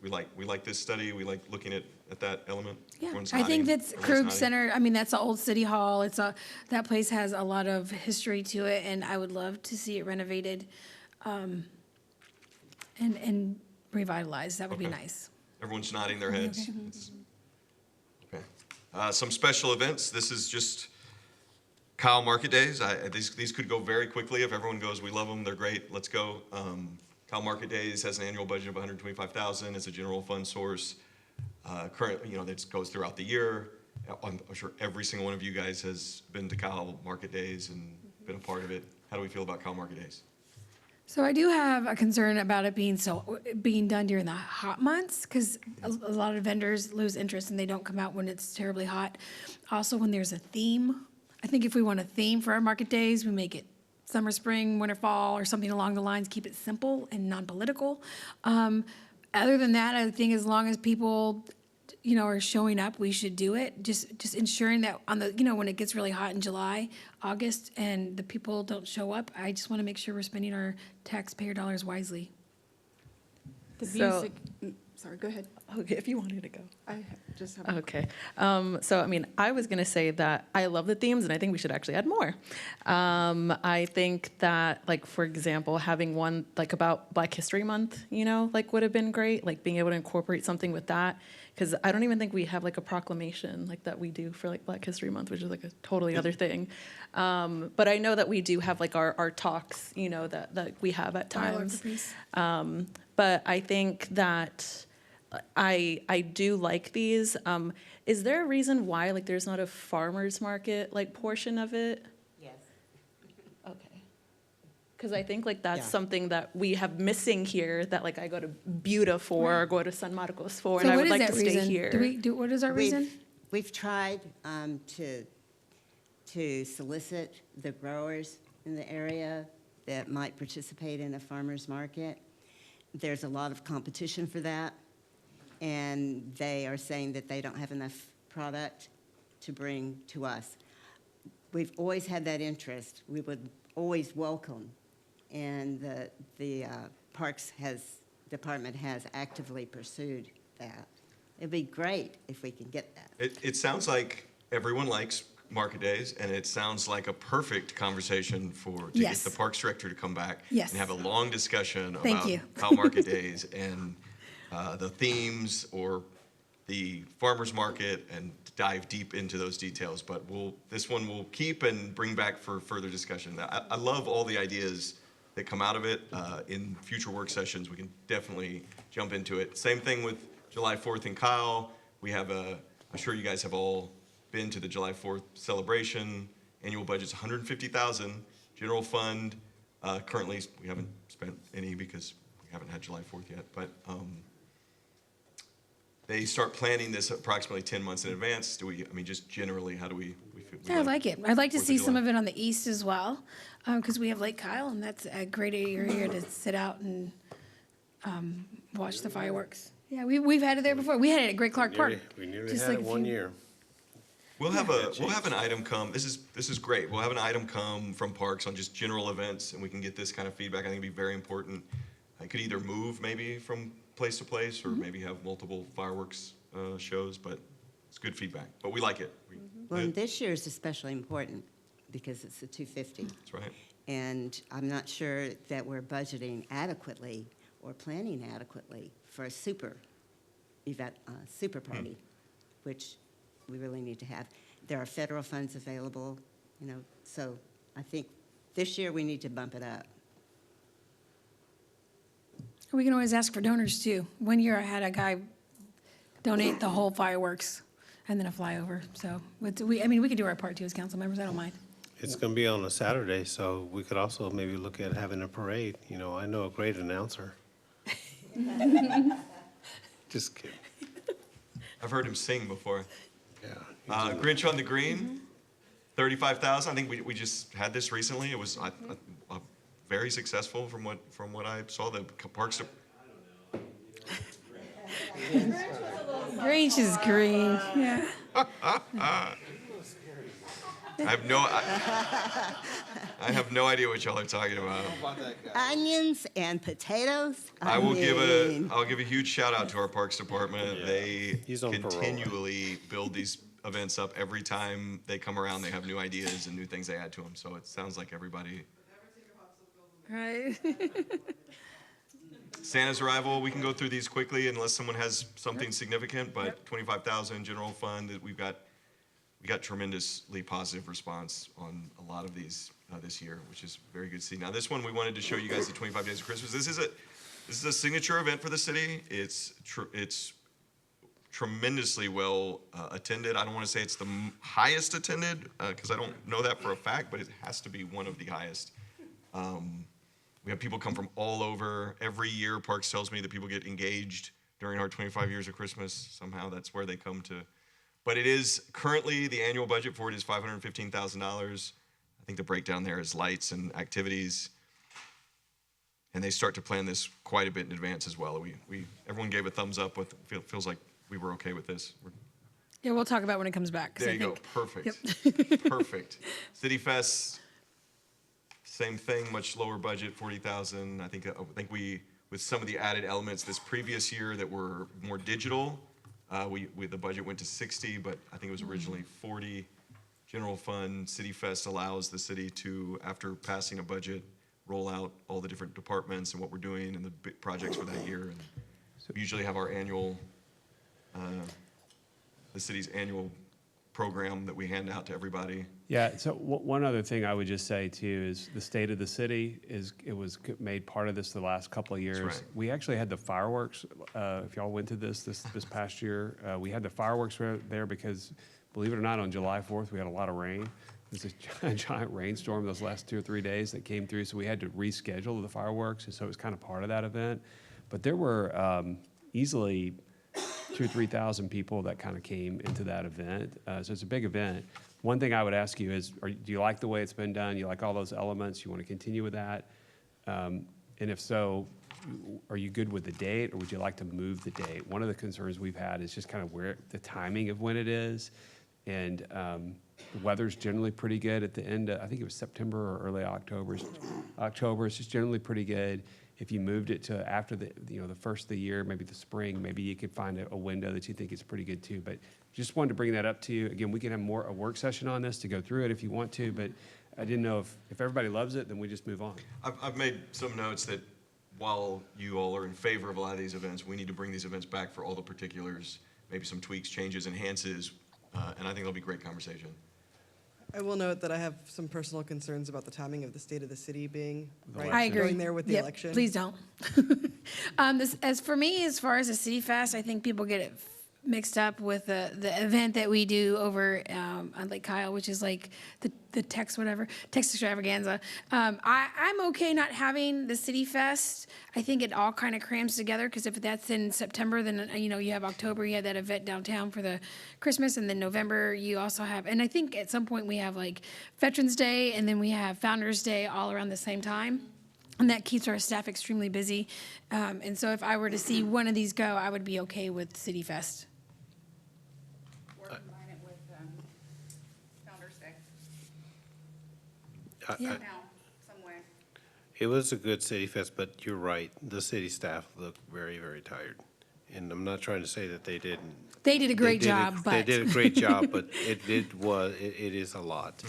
We like this study. We like looking at that element. Yeah, Everyone's I think nodding. that's Everyone's Krug nodding. Center. I mean, that's the old city hall. That place has a lot of history to it, and I would love to see it renovated, and revitalized. That would be Okay. nice. Everyone's nodding their heads. Okay. Some special events. This is just Kyle Market Days. These could go very quickly if everyone goes, we love them, they're great, let's go. Kyle Market Days has an annual budget of $125,000. It's a general fund source. That goes throughout the year. I'm sure every single one of you guys has been to Kyle Market Days and been a part of it. How do we feel about Kyle Market Days? So I do have a concern about it being done during the hot months, because a lot of vendors lose interest and they don't come out when it's terribly hot. Also, when there's a theme, I think if we want a theme for our market days, we make it summer, spring, winter, fall, or something along the lines, keep it simple and non-political. Other than that, I think as long as people, are showing up, we should do it. Just ensuring that when it gets really hot in July, August, and the people don't show up, I just want to make sure we're spending our taxpayer dollars wisely. The So- music, sorry, go ahead. Okay, if you wanted to go. I just have. Okay. So, I mean, I was going to say that I love the themes, and I think we should actually add more. I think that, like, for example, having one, like, about Black History Month, you know, like, would have been great, like, being able to incorporate something with that, because I don't even think we have, like, a proclamation, like, that we do for, like, Black History Month, which is, like, a totally other thing. But I know that we do have, like, our talks, you know, that we have at Dialogue for times. peace. But I think that I do like these. Is there a reason why, like, there's not a farmer's market, like, portion of it? Yes. Okay. Because I think, like, that's Yeah. something that we have missing here, that, like, I go to Buda for, or go to San Marcos for, So and I what would is like that to stay reason? here. What is our reason? We've tried to solicit the growers in the area that might participate in a farmer's market. There's a lot of competition for that, and they are saying that they don't have enough product to bring to us. We've always had that interest. We would always welcome, and the Parks Department has actively pursued that. It'd be great if we could get that. It sounds like everyone likes market days, and it sounds like a perfect conversation to Yes. get the Parks Director to come back Yes. and have a long discussion Thank about you. how market days and the themes or the farmers market, and dive deep into those details. But this one we'll keep and bring back for further discussion. I love all the ideas that come out of it. In future work sessions, we can definitely jump into it. Same thing with July 4th in Kyle. We have I'm sure you guys have all been to the July 4th celebration. Annual budget's $150,000. General fund, currently we haven't spent any because we haven't had July 4th yet. But they start planning this approximately 10 months in advance. Just generally, how do we feel? Yeah, I like it. I'd like to 4th of see some July. of it on the east as well, because we have Lake Kyle, and that's a great area to sit out and watch the fireworks. Yeah, we've had it there before. We had it at Great Clark Park. We nearly just had like it a one few- year. We'll have an item come. This is great. We'll have an item come from Parks on just general events, and we can get this kind of feedback. I think it'd be very important. I could either move maybe from place to place, or maybe have multiple fireworks shows. But it's good feedback. But we like it. Well, and this year is especially important because it's the 250. That's right. And I'm not sure that we're budgeting adequately or planning adequately for a super event, super party, which we really need to have. There are federal funds available, so I think this year we need to bump it up. We can always ask for donors too. One year I had a guy donate the whole fireworks and then a flyover. So we could do our part too as council members. I don't mind. It's going to be on a Saturday, so we could also maybe look at having a parade. I know a great announcer. Just kidding. I've heard him sing before. Yeah. Grinch on the Green, 35,000. I think we just had this recently. It was very successful from what I saw. The Parks. Grinch is green. Yeah. I have no idea what y'all are talking about. Onions and potatoes. I'll give a huge shout out to our Parks Department. They He's on parole. continually build these events up. Every time they come around, they have new ideas and new things they add to them. So it sounds like everybody. Right. Santa's arrival, we can go through these quickly unless someone has something significant, but 25,000 general fund, we got tremendously positive response on a lot of these this year, which is very good to see. Now this one, we wanted to show you guys the 25 Days of Christmas. This is a signature event for the city. It's tremendously well attended. I don't want to say it's the highest attended because I don't know that for a fact, but it has to be one of the highest. We have people come from all over. Every year, Parks tells me that people get engaged during our 25 years of Christmas. Somehow that's where they come to. But it is currently, the annual budget for it is $515,000. I think the breakdown there is lights and activities. And they start to plan this quite a bit in advance as well. Everyone gave a thumbs up. Feels like we were okay with this. Yeah, we'll talk about it when it comes back. 'cause There I you go. think- Perfect. Yep. Perfect. City Fest, same thing, much lower budget, 40,000. I think we with some of the added elements this previous year that were more digital. The budget went to 60, but I think it was originally 40. General fund, City Fest allows the city to, after passing a budget, roll out all the different departments and what we're doing and the big projects for that year. And we usually have our annual, the city's annual program that we hand out to everybody. Yeah, so one other thing I would just say too is the state of the city it was made part of this the last couple of years. right. We actually had the fireworks, if y'all went to this past year, we had the fireworks there because, believe it or not, on July 4th, we had a lot of rain. It was a giant rainstorm those last 2 or 3 days that came through, so we had to reschedule the fireworks, and so it was kind of part of that event. But there were easily 2,000 or 3,000 people that kind of came into that event. So it's a big event. One thing I would ask you is, do you like the way it's been done? You like all those elements? You want to continue with that? And if so, are you good with the date, or would you like to move the date? One of the concerns we've had is just kind of where the timing of when it is. And the weather's generally pretty good at the end. I think it was September or early October. October is just generally pretty good. If you moved it to after the first of the year, maybe the spring, maybe you could find a window that you think is pretty good too. But just wanted to bring that up to you. Again, we can have a work session on this to go through it if you want to, but I didn't know if everybody loves it, then we just move on. I've made some notes that while you all are in favor of a lot of these events, we need to bring these events back for all the particulars, maybe some tweaks, changes, enhances, and I think it'll be a great conversation. I will note that I have some personal concerns about the timing of the state of the city being right. I agree. Going there with the Yep, election. Please don't. As for me, as far as the City Fest, I think people get it mixed up with the event that we do over on Lake Kyle, which is like the Tex Extravaganza. I'm okay not having the City Fest. I think it all kind of crams together, because if that's in September, then you have October, you have that event downtown for the Christmas, and then November you also have, and I think at some point we have like Veterans Day, and then we have Founders Day all around the same time. And that keeps our staff extremely busy. And so if I were to see one of these go, I would be okay with City Fest. Or combine it with Founders Day. Yeah. Somehow, some way. It was a good City Fest, but you're right, the city staff looked very, very tired. And I'm not trying to say that they didn't. They did a great job, but. They did a great job, but it is a lot.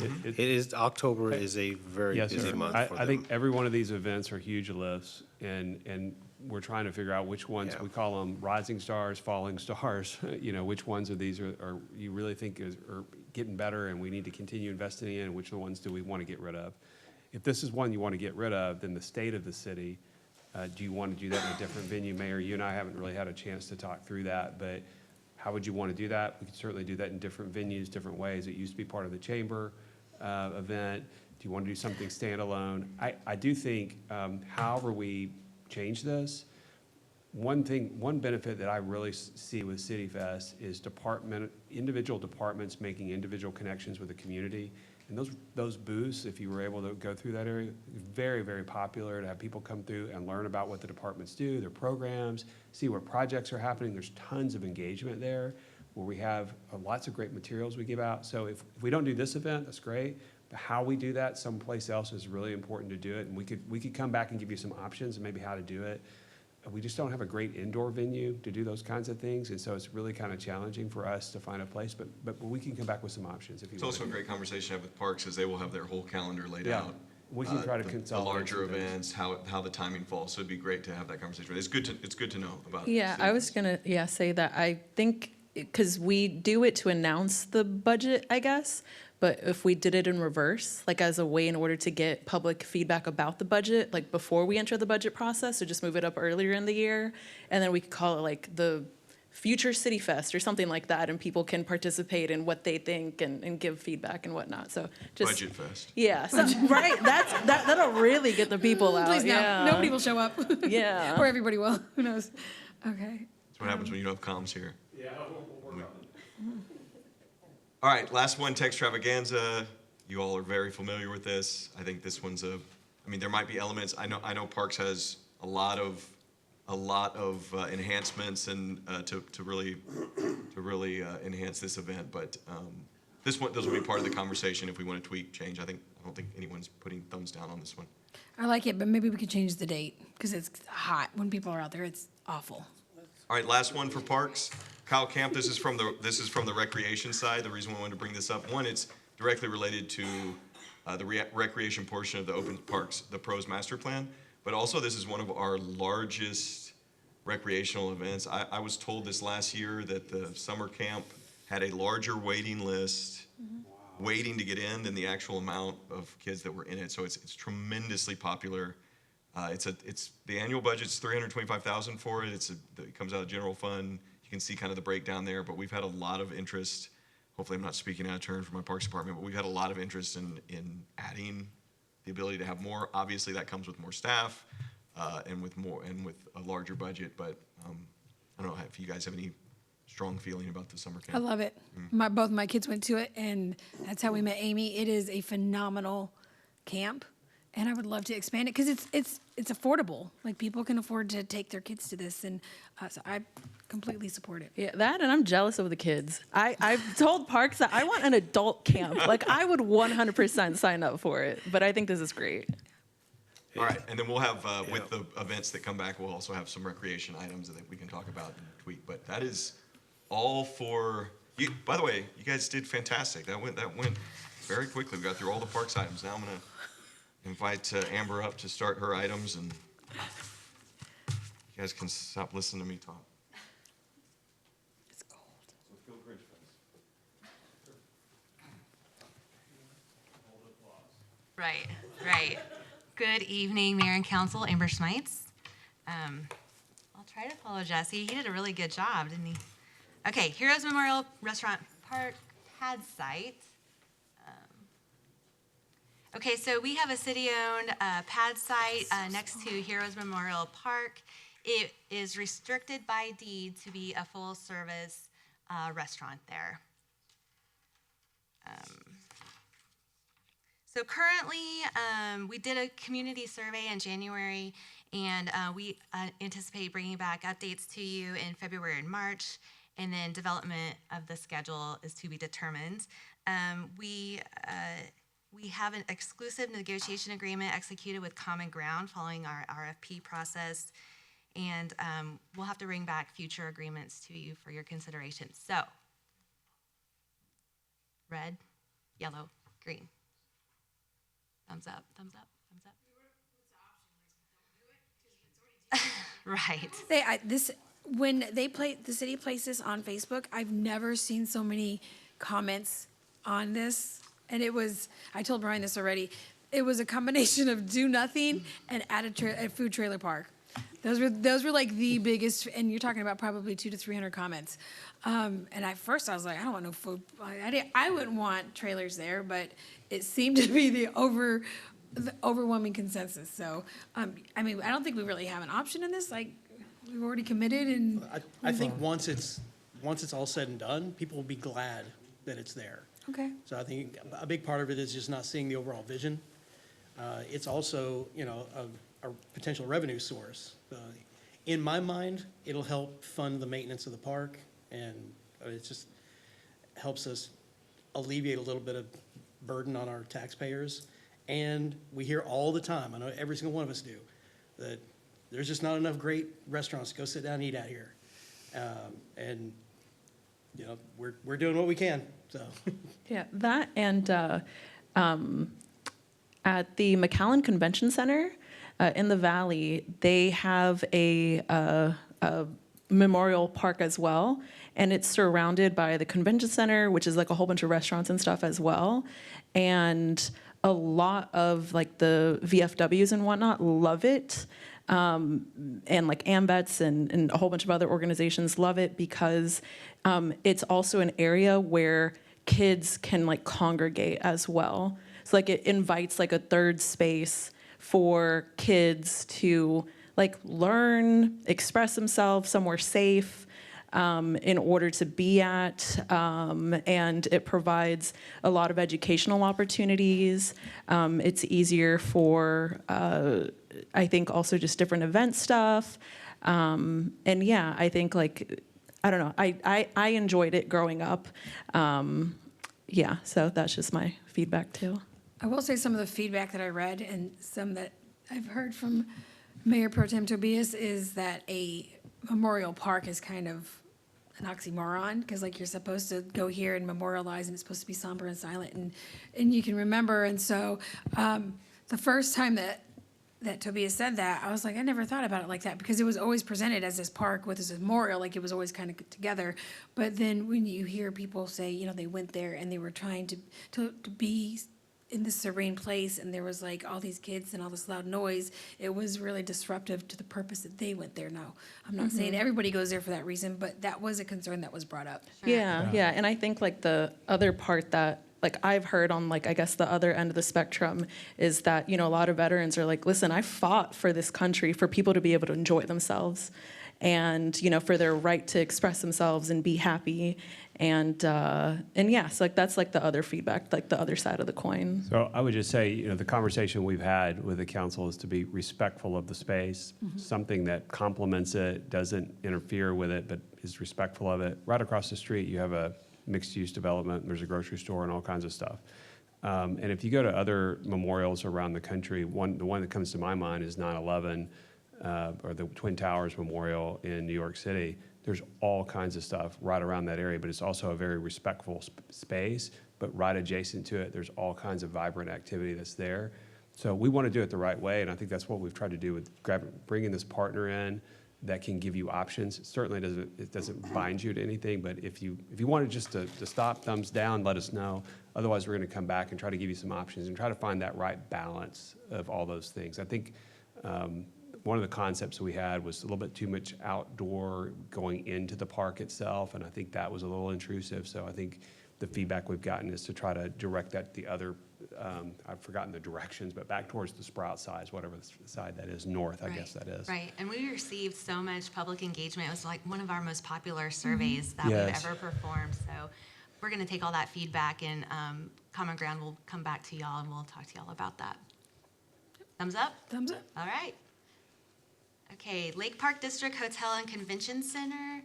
October is a very Yes, busy sir. month for them. I think every one of these events are huge lifts, and we're trying to figure out which ones, we call them rising stars, falling stars, which ones of these are you really think are getting better and we need to continue investing in, and which ones do we want to get rid of? If this is one you want to get rid of, then the state of the city, do you want to do that in a different venue? Mayor, you and I haven't really had a chance to talk through that, but how would you want to do that? We could certainly do that in different venues, different ways. It used to be part of the chamber event. Do you want to do something standalone? I do think, however we change this, one benefit that I really see with City Fest is individual departments making individual connections with the community. And those booths, if you were able to go through that area, very, very popular to have people come through and learn about what the departments do, their programs, see where projects are happening. There's tons of engagement there where we have lots of great materials we give out. So if we don't do this event, that's great. But how we do that someplace else is really important to do it. And we could come back and give you some options and maybe how to do it. We just don't have a great indoor venue to do those kinds of things, and so it's really kind of challenging for us to find a place, but we can come back with some options if you want. It's also a great conversation to have with Parks, as they will have their whole calendar laid Yeah. out. We can try to The consolidate larger some things. events, how the timing falls, so it'd be great to have that conversation. It's good to know about. Yeah, City I was Fest. gonna, say that I think, because we do it to announce the budget, I guess, but if we did it in reverse, like as a way in order to get public feedback about the budget, like before we enter the budget process, so just move it up earlier in the year, and then we could call it like the Future City Fest or something like that, and people can participate in what they think and give feedback and whatnot, so just. Budget Fest. Yeah, so, right, that'll really get the people out, Please no. yeah. Nobody will show up. Yeah. Or everybody will. Who knows? Okay. That's what happens when you don't have comms here. Yeah. All right, last one, Tech Extravaganza. You all are very familiar with this. I think this one's there might be elements. I know Parks has a lot of enhancements and to really enhance this event. But those will be part of the conversation if we want to tweak, change. I don't think anyone's putting thumbs down on this one. I like it, but maybe we could change the date because it's hot. When people are out there, it's awful. All right, last one for parks. Kyle Camp, this is from the recreation side. The reason we wanted to bring this up, one, it's directly related to the recreation portion of the open parks, the PROS master plan, but also this is one of our largest recreational events. I was told this last year that the summer camp had a larger waiting list waiting to get in than the actual amount of kids that were in it. So it's tremendously popular. It's the annual budget's $325,000 for it. It comes out of general fund. You can see kind of the breakdown there, but we've had a lot of interest. Hopefully I'm not speaking out of turn for my parks department, but we've had a lot of interest in adding the ability to have more. Obviously that comes with more staff and with a larger budget, but I don't know if you guys have any strong feeling about the summer camp. I love it. Both my kids went to it, and that's how we met Amy. It is a phenomenal camp, and I would love to expand it because it's affordable. Like, people can afford to take their kids to this, and so I completely support it. Yeah, that, and I'm jealous of the kids. I've told Parks that I want an adult camp. Like, I would 100% sign up for it, but I think this is great. All right, and then we'll have, with the events that come back, we'll also have some recreation items that we can talk about and tweak, but that is all for you. By the way, you guys did fantastic. That went very quickly. We got through all the parks items. Now I'm gonna invite Amber up to start her items, and you guys can stop listening to me talk. It's cold. Right. Good evening, Mayor and Council. Amber Schmeitz. I'll try to follow Jesse. He did a really good job, didn't he? Okay, Heroes Memorial Restaurant Park pad site. Okay, so we have a city-owned pad site next to Heroes Memorial Park. It is restricted by deed to be a full-service restaurant there. So currently, we did a community survey in January, and we anticipate bringing back updates to you in February and March, and then development of the schedule is to be determined. We have an exclusive negotiation agreement executed with Common Ground following our RFP process, and we'll have to bring back future agreements to you for your consideration. So, red, yellow, green. Thumbs up, thumbs up, thumbs up. Right. When the city placed this on Facebook, I've never seen so many comments on this. And I told Brian this already, it was a combination of do nothing and add a food trailer park. Those were like the biggest, and you're talking about probably 200 to 300 comments. And at first I was like, I don't want no food. I wouldn't want trailers there, but it seemed to be the overwhelming consensus. So, I don't think we really have an option in this. Like, we've already committed, and I think once it's all said and done, people will be glad that it's there. Okay. So I think a big part of it is just not seeing the overall vision. It's also, a potential revenue source. In my mind, it'll help fund the maintenance of the park, and it just helps us alleviate a little bit of burden on our taxpayers. And we hear all the time, I know every single one of us do, that there's just not enough great restaurants to go sit down and eat out here. And we're doing what we can, so. Yeah, that and at the McAllen Convention Center in the Valley, they have a memorial park as well, and it's surrounded by the convention center, which is like a whole bunch of restaurants and stuff as well. And a lot of like the VFWs and whatnot love it. And like AMVETS and a whole bunch of other organizations love it because it's also an area where kids can like congregate as well. So like it invites like a third space for kids to like learn, express themselves somewhere safe in order to be at, and it provides a lot of educational opportunities. It's easier for, I think, also just different event stuff. And yeah, I think like, I don't know, I enjoyed it growing up. Yeah, so that's just my feedback too. I will say some of the feedback that I read and some that I've heard from Mayor Pro Tem Tobias is that a memorial park is kind of an oxymoron, because like you're supposed to go here and memorialize, and it's supposed to be somber and silent, and you can remember. And so the first time that Tobias said that, I was like, I never thought about it like that, because it was always presented as this park with this memorial, like it was always kind of together. But then when you hear people say, you know, they went there and they were trying to be in this serene place, and there was like all these kids and all this loud noise, it was really disruptive to the purpose that they went there. Now, I'm not saying everybody goes there for that reason, but that was a concern that was brought up. Yeah, and I think like the other part that like I've heard on like I guess the other end of the spectrum is that, you know, a lot of veterans are like, listen, I fought for this country for people to be able to enjoy themselves, and you know, for their right to express themselves and be happy, and yeah, so like that's like the other feedback, like the other side of the coin. So I would just say, you know, the conversation we've had with the council is to be respectful of the space, something that complements it, doesn't interfere with it, but is respectful of it. Right across the street, you have a mixed-use development. There's a grocery store and all kinds of stuff. And if you go to other memorials around the country, the one that comes to my mind is 9/11, or the Twin Towers Memorial in New York City. There's all kinds of stuff right around that area, but it's also a very respectful space. But right adjacent to it, there's all kinds of vibrant activity that's there. So we want to do it the right way, and I think that's what we've tried to do with bringing this partner in that can give you options. It certainly doesn't bind you to anything, but if you wanted just to stop, thumbs down, let us know. Otherwise, we're going to come back and try to give you some options and try to find that right balance of all those things. I think one of the concepts we had was a little bit too much outdoor going into the park itself, and I think that was a little intrusive. So I think the feedback we've gotten is to try to direct that the other, I've forgotten the directions, but back towards the Sprout side, whatever side that is, north, I guess that is. Right, and we received so much public engagement. It was like one of our most popular surveys that Yes. we've ever performed. So we're going to take all that feedback, and Common Ground will come back to y'all, and we'll talk to y'all about that. Thumbs up? Thumbs up. All right. Okay, Lake Park District Hotel and Convention Center.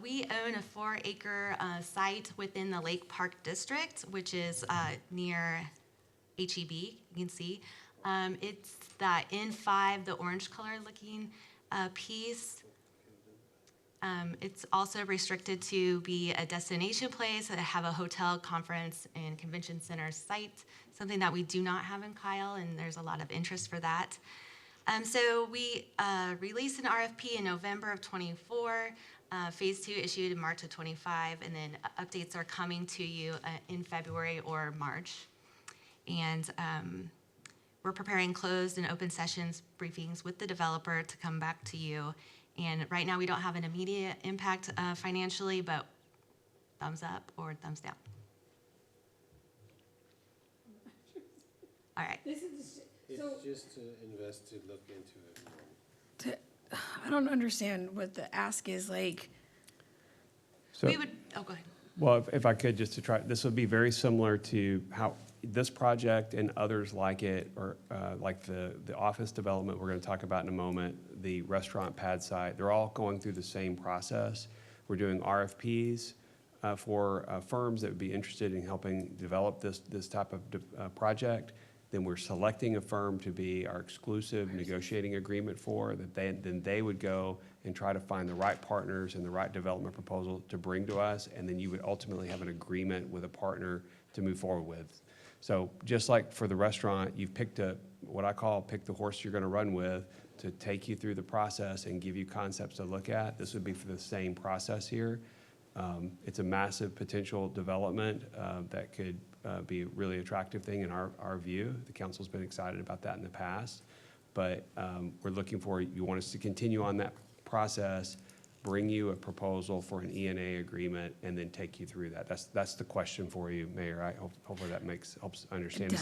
We own a 4-acre site within the Lake Park District, which is near HEB, you can see. It's that N5, the orange color looking piece. It's also restricted to be a destination place, that have a hotel, conference, and convention center site, something that we do not have in Kyle, and there's a lot of interest for that. So we released an RFP in November of 24, phase 2 issued in March of 25, and then updates are coming to you in February or March. And we're preparing closed and open sessions briefings with the developer to come back to you. And right now we don't have an immediate impact financially, but thumbs up or thumbs down. All right. It's just to invest, to look into it more. I don't understand what the ask is like. So, We would, oh, go ahead. well, if I could just to try, this would be very similar to how this project and others like it, or like the office development we're going to talk about in a moment, the restaurant pad site, they're all going through the same process. We're doing RFPs for firms that would be interested in helping develop this type of project. Then we're selecting a firm to be our exclusive negotiating agreement for, that then they would go and try to find the right partners and the right development proposal to bring to us, and then you would ultimately have an agreement with a partner to move forward with. So just like for the restaurant, you've picked what I call pick the horse you're gonna run with to take you through the process and give you concepts to look at. This would be for the same process here. It's a massive potential development that could be a really attractive thing in our view. The council's been excited about that in the past, but we're looking for, you want us to continue on that process, bring you a proposal for an E&A agreement, and then take you through that. That's the question for you, Mayor. Hopefully that helps understand.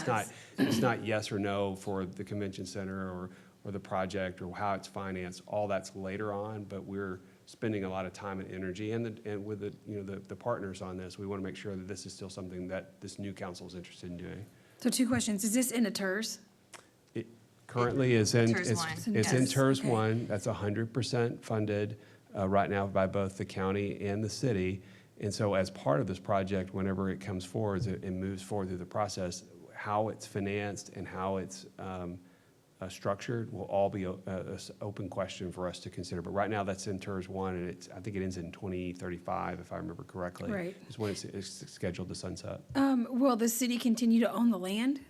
It's not yes or no for the convention center or the project or how it's financed. All that's later on, but we're spending a lot of time and energy and with the partners on this. We want to make sure that this is still something that this new council is interested in doing. So 2 questions. Is this in a TERS? It currently is in TERS one. it's in Yes, TERS okay. 1. That's 100% funded right now by both the county and the city. And so as part of this project, whenever it comes forward and moves forward through the process, how it's financed and how it's structured will all be an open question for us to consider. But right now, that's in TERS 1, and I think it ends in 2035, if I remember correctly. Right. Is when it's scheduled to sunset. Will the city continue to own the land?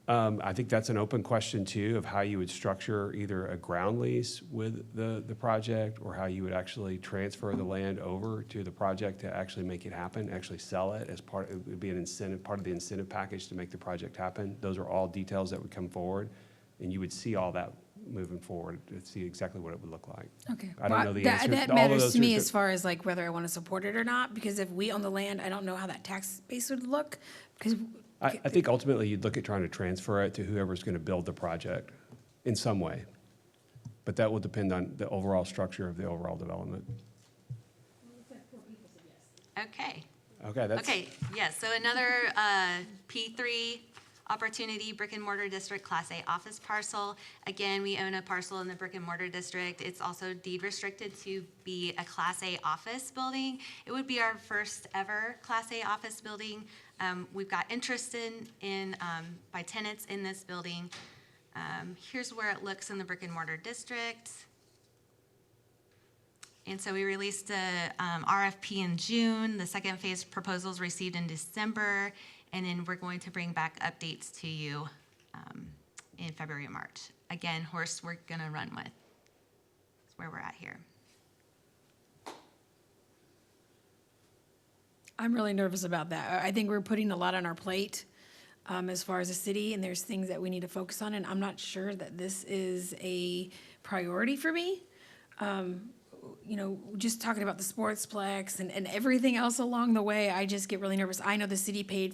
I think that's an open question too, of how you would structure either a ground lease with the project, or how you would actually transfer the land over to the project to actually make it happen, actually sell it as part, it would be an incentive, part of the incentive package to make the project happen. Those are all details that would come forward, and you would see all that moving forward to see exactly what it would look like. Okay. I don't know the answer. That All of matters those to me are- as far as like whether I want to support it or not, because if we own the land, I don't know how that tax base would look, because I think ultimately you'd look at trying to transfer it to whoever's going to build the project in some way. But that will depend on the overall structure of the overall development. Okay. Okay, that's. Okay, yes, so another P3 opportunity, brick and mortar district, Class A office parcel. Again, we own a parcel in the brick and mortar district. It's also deed restricted to be a Class A office building. It would be our first ever Class A office building. We've got interest by tenants in this building. Here's where it looks in the brick and mortar district. And so we released a RFP in June. The second phase proposals received in December. And then we're going to bring back updates to you in February and March. Again, horse we're going to run with. That's where we're at here. I'm really nervous about that. I think we're putting a lot on our plate as far as a city, and there's things that we need to focus on, and I'm not sure that this is a priority for me. Just talking about the sportsplex and everything else along the way, I just get really nervous. I know the city paid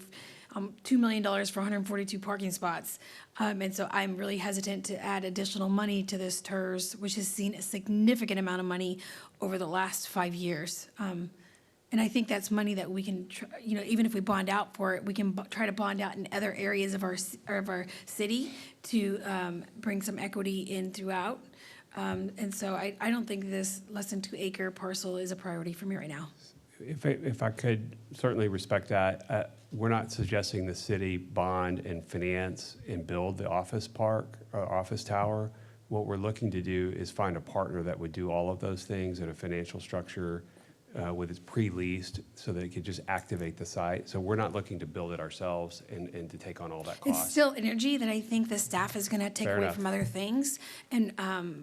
$2 million for 142 parking spots, and so I'm really hesitant to add additional money to this TERS, which has seen a significant amount of money over the last 5 years. And I think that's money that we can, even if we bond out for it, we can try to bond out in other areas of our city to bring some equity in throughout. And so I don't think this less than 2 acre parcel is a priority for me right now. If I could certainly respect that, we're not suggesting the city bond and finance and build the office park or office tower. What we're looking to do is find a partner that would do all of those things in a financial structure with it pre-leased so that it could just activate the site. So we're not looking to build it ourselves and to take on all that cost. It's still energy that I think the staff is going to take Fair away enough. from other things. And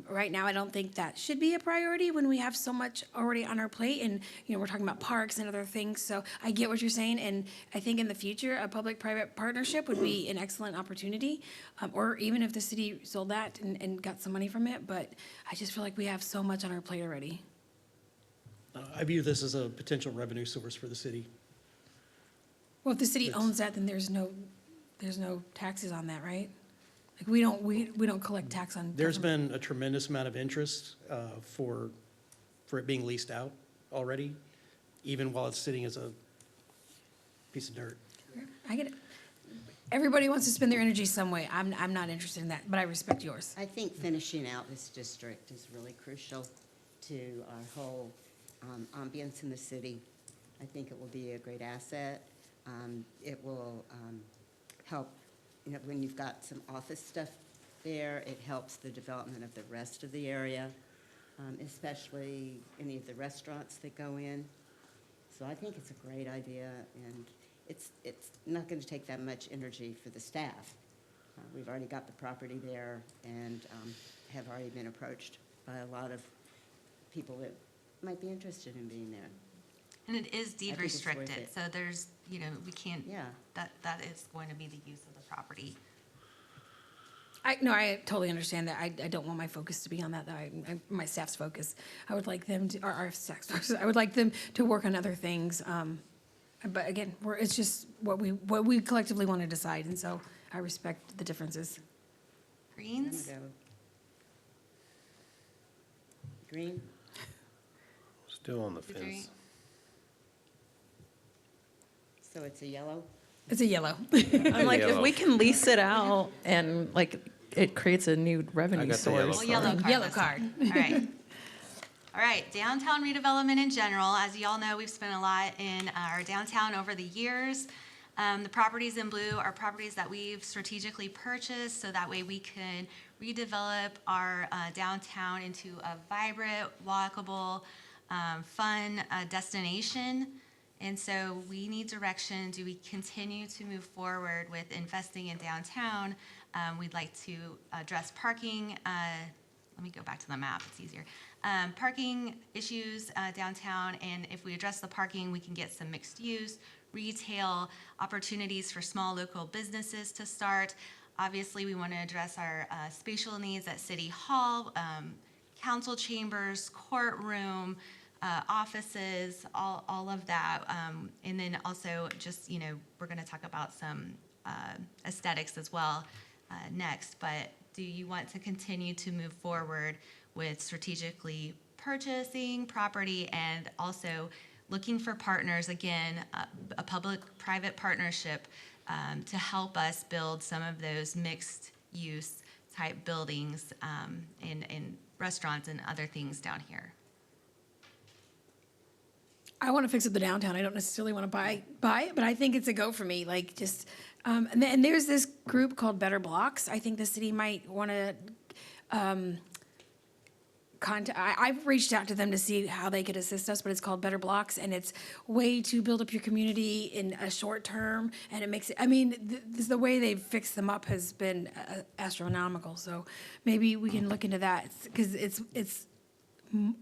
right now, I don't think that should be a priority when we have so much already on our plate. And, we're talking about parks and other things. So I get what you're saying. And I think in the future, a public-private partnership would be an excellent opportunity. Or even if the city sold that and got some money from it. But I just feel like we have so much on our plate already. I view this as a potential revenue source for the city. Well, if the city owns that, then there's no taxes on that, right? Like we don't collect tax on. There's government. been a tremendous amount of interest for it being leased out already, even while it's sitting as a piece of dirt. I get it. Everybody wants to spend their energy some way. I'm not interested in that, but I respect yours. I think finishing out this district is really crucial to our whole ambience in the city. I think it will be a great asset. It will help, when you've got some office stuff there, it helps the development of the rest of the area, especially any of the restaurants that go in. So I think it's a great idea, and it's not going to take that much energy for the staff. We've already got the property there and have already been approached by a lot of people that might be interested in being there. And it is deed I think it's worth restricted, it. so there's, we can't, Yeah. that is going to be the use of the property. I totally understand that. I don't want my focus to be on that, though. My staff's focus. I would like them to, or our staff's focus, I would like them to work on other things. But again, it's just what we collectively want to decide, and so I respect the differences. Greens? Green? Still on the 3. fence. So it's a yellow? It's a yellow. I'm like, if Yellow. we can lease it out and it creates a new revenue got the yellow source. Well, yellow card. Yellow this card. one. All right. All right, downtown redevelopment in general. As you all know, we've spent a lot in our downtown over the years. The properties in blue are properties that we've strategically purchased, so that way we can redevelop our downtown into a vibrant, walkable, fun destination. And so we need direction. Do we continue to move forward with investing in downtown? We'd like to address parking. Let me go back to the map, it's easier. Parking issues downtown, and if we address the parking, we can get some mixed use, retail, opportunities for small local businesses to start. Obviously, we want to address our spatial needs at City Hall, council chambers, courtroom, offices, all of that. And then also just, we're going to talk about some aesthetics as well next. But do you want to continue to move forward with strategically purchasing property and also looking for partners, again, a public-private partnership to help us build some of those mixed-use type buildings and restaurants and other things down here? I want to fix up the downtown. I don't necessarily want to buy it, but I think it's a go for me. Like just, and there's this group called Better Blocks. I think the city might want to contact. I've reached out to them to see how they could assist us, but it's called Better Blocks, and it's way to build up your community in a short term, and it makes it. I mean, the way they've fixed them up has been astronomical. So maybe we can look into that because it's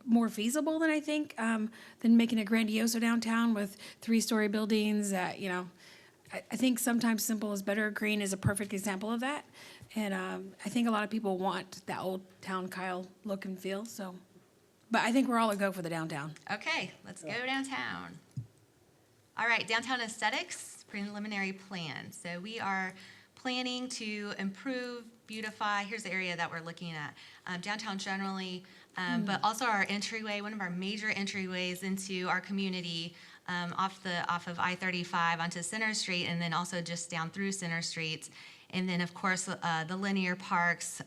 more feasible than I think, than making a grandioso downtown with 3-story buildings that, I think sometimes simple is better. Green is a perfect example of that. And I think a lot of people want that old town Kyle look and feel, so. But I think we're all a go for the downtown. Okay, let's go downtown. All right, downtown aesthetics, preliminary plan. So we are planning to improve, beautify, here's the area that we're looking at. Downtown generally, but also our entryway, one of our major entryways into our community, off of I-35 onto Center Street, and then also just down through Center Street. And then, of course, the linear parks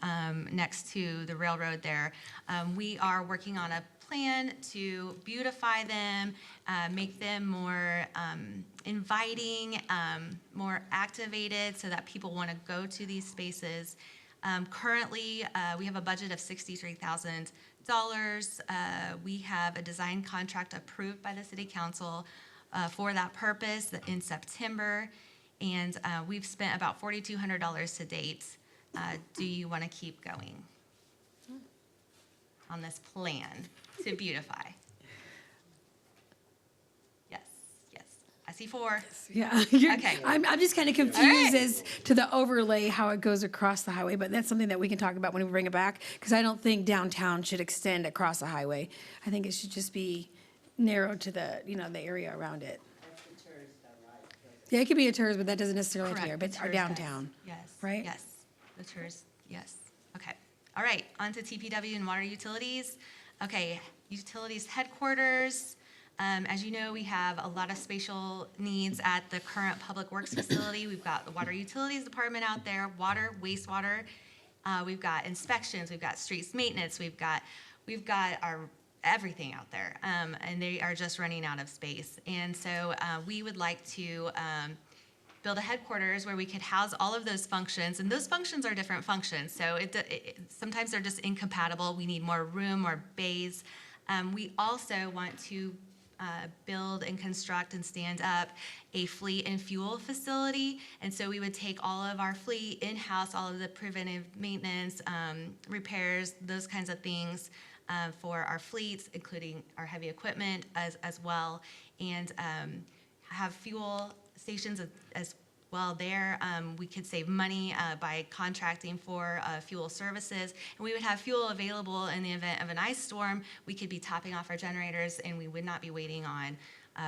next to the railroad there. We are working on a plan to beautify them, make them more inviting, more activated so that people want to go to these spaces. Currently, we have a budget of $63,000. We have a design contract approved by the City Council for that purpose in September, and we've spent about $4,200 to date. Do you want to keep going on this plan to beautify? I see 4. Yeah. Okay. I'm just kind of confused as to the overlay, how it goes across the highway, but that's something that we can talk about when we bring it back, because I don't think downtown should extend across the highway. I think it should just be narrowed to the, the area around it. Yeah, it could be a tourist, but that doesn't necessarily have to be there, but our downtown. Yes. Right? Yes. The tourist, yes. Okay. All right, on to TPW and water utilities. Okay, utilities headquarters. As you know, we have a lot of spatial needs at the current Public Works facility. We've got the Water Utilities Department out there, water, wastewater. We've got inspections, we've got streets maintenance, we've got our everything out there, and they are just running out of space. And so we would like to build a headquarters where we could house all of those functions, and those functions are different functions. So sometimes they're just incompatible. We need more room, more bays. We also want to build and construct and stand up a fleet and fuel facility. And so we would take all of our fleet in-house, all of the preventive maintenance, repairs, those kinds of things for our fleets, including our heavy equipment as well, and have fuel stations as well there. We could save money by contracting for fuel services, and we would have fuel available in the event of an ice storm. We could be topping off our generators, and we would not be waiting on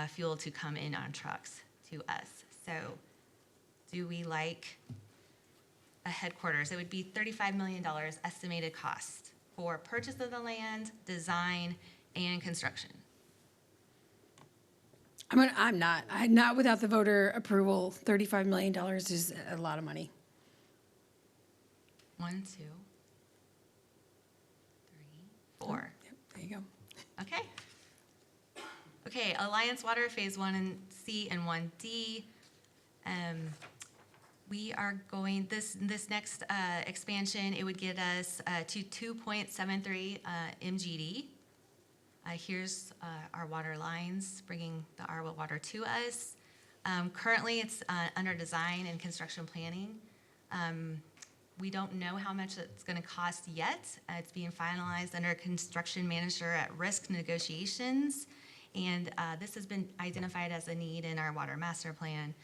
fuel to come in on trucks to us. So do we like a headquarters? It would be $35 million estimated cost for purchase of the land, design, and construction. I'm not without the voter approval. $35 million is a lot of money. 1, 2, 3, 4. Yep, there you go. Okay. Okay, Alliance Water Phase 1C and 1D. We are going, this next expansion, it would get us to 2.73 MGD. Here's our water lines, bringing the ARWA water to us. Currently, it's under design and construction planning. We don't know how much it's going to cost yet. It's being finalized under construction manager at risk negotiations. And this has been identified as a need in our water master plan.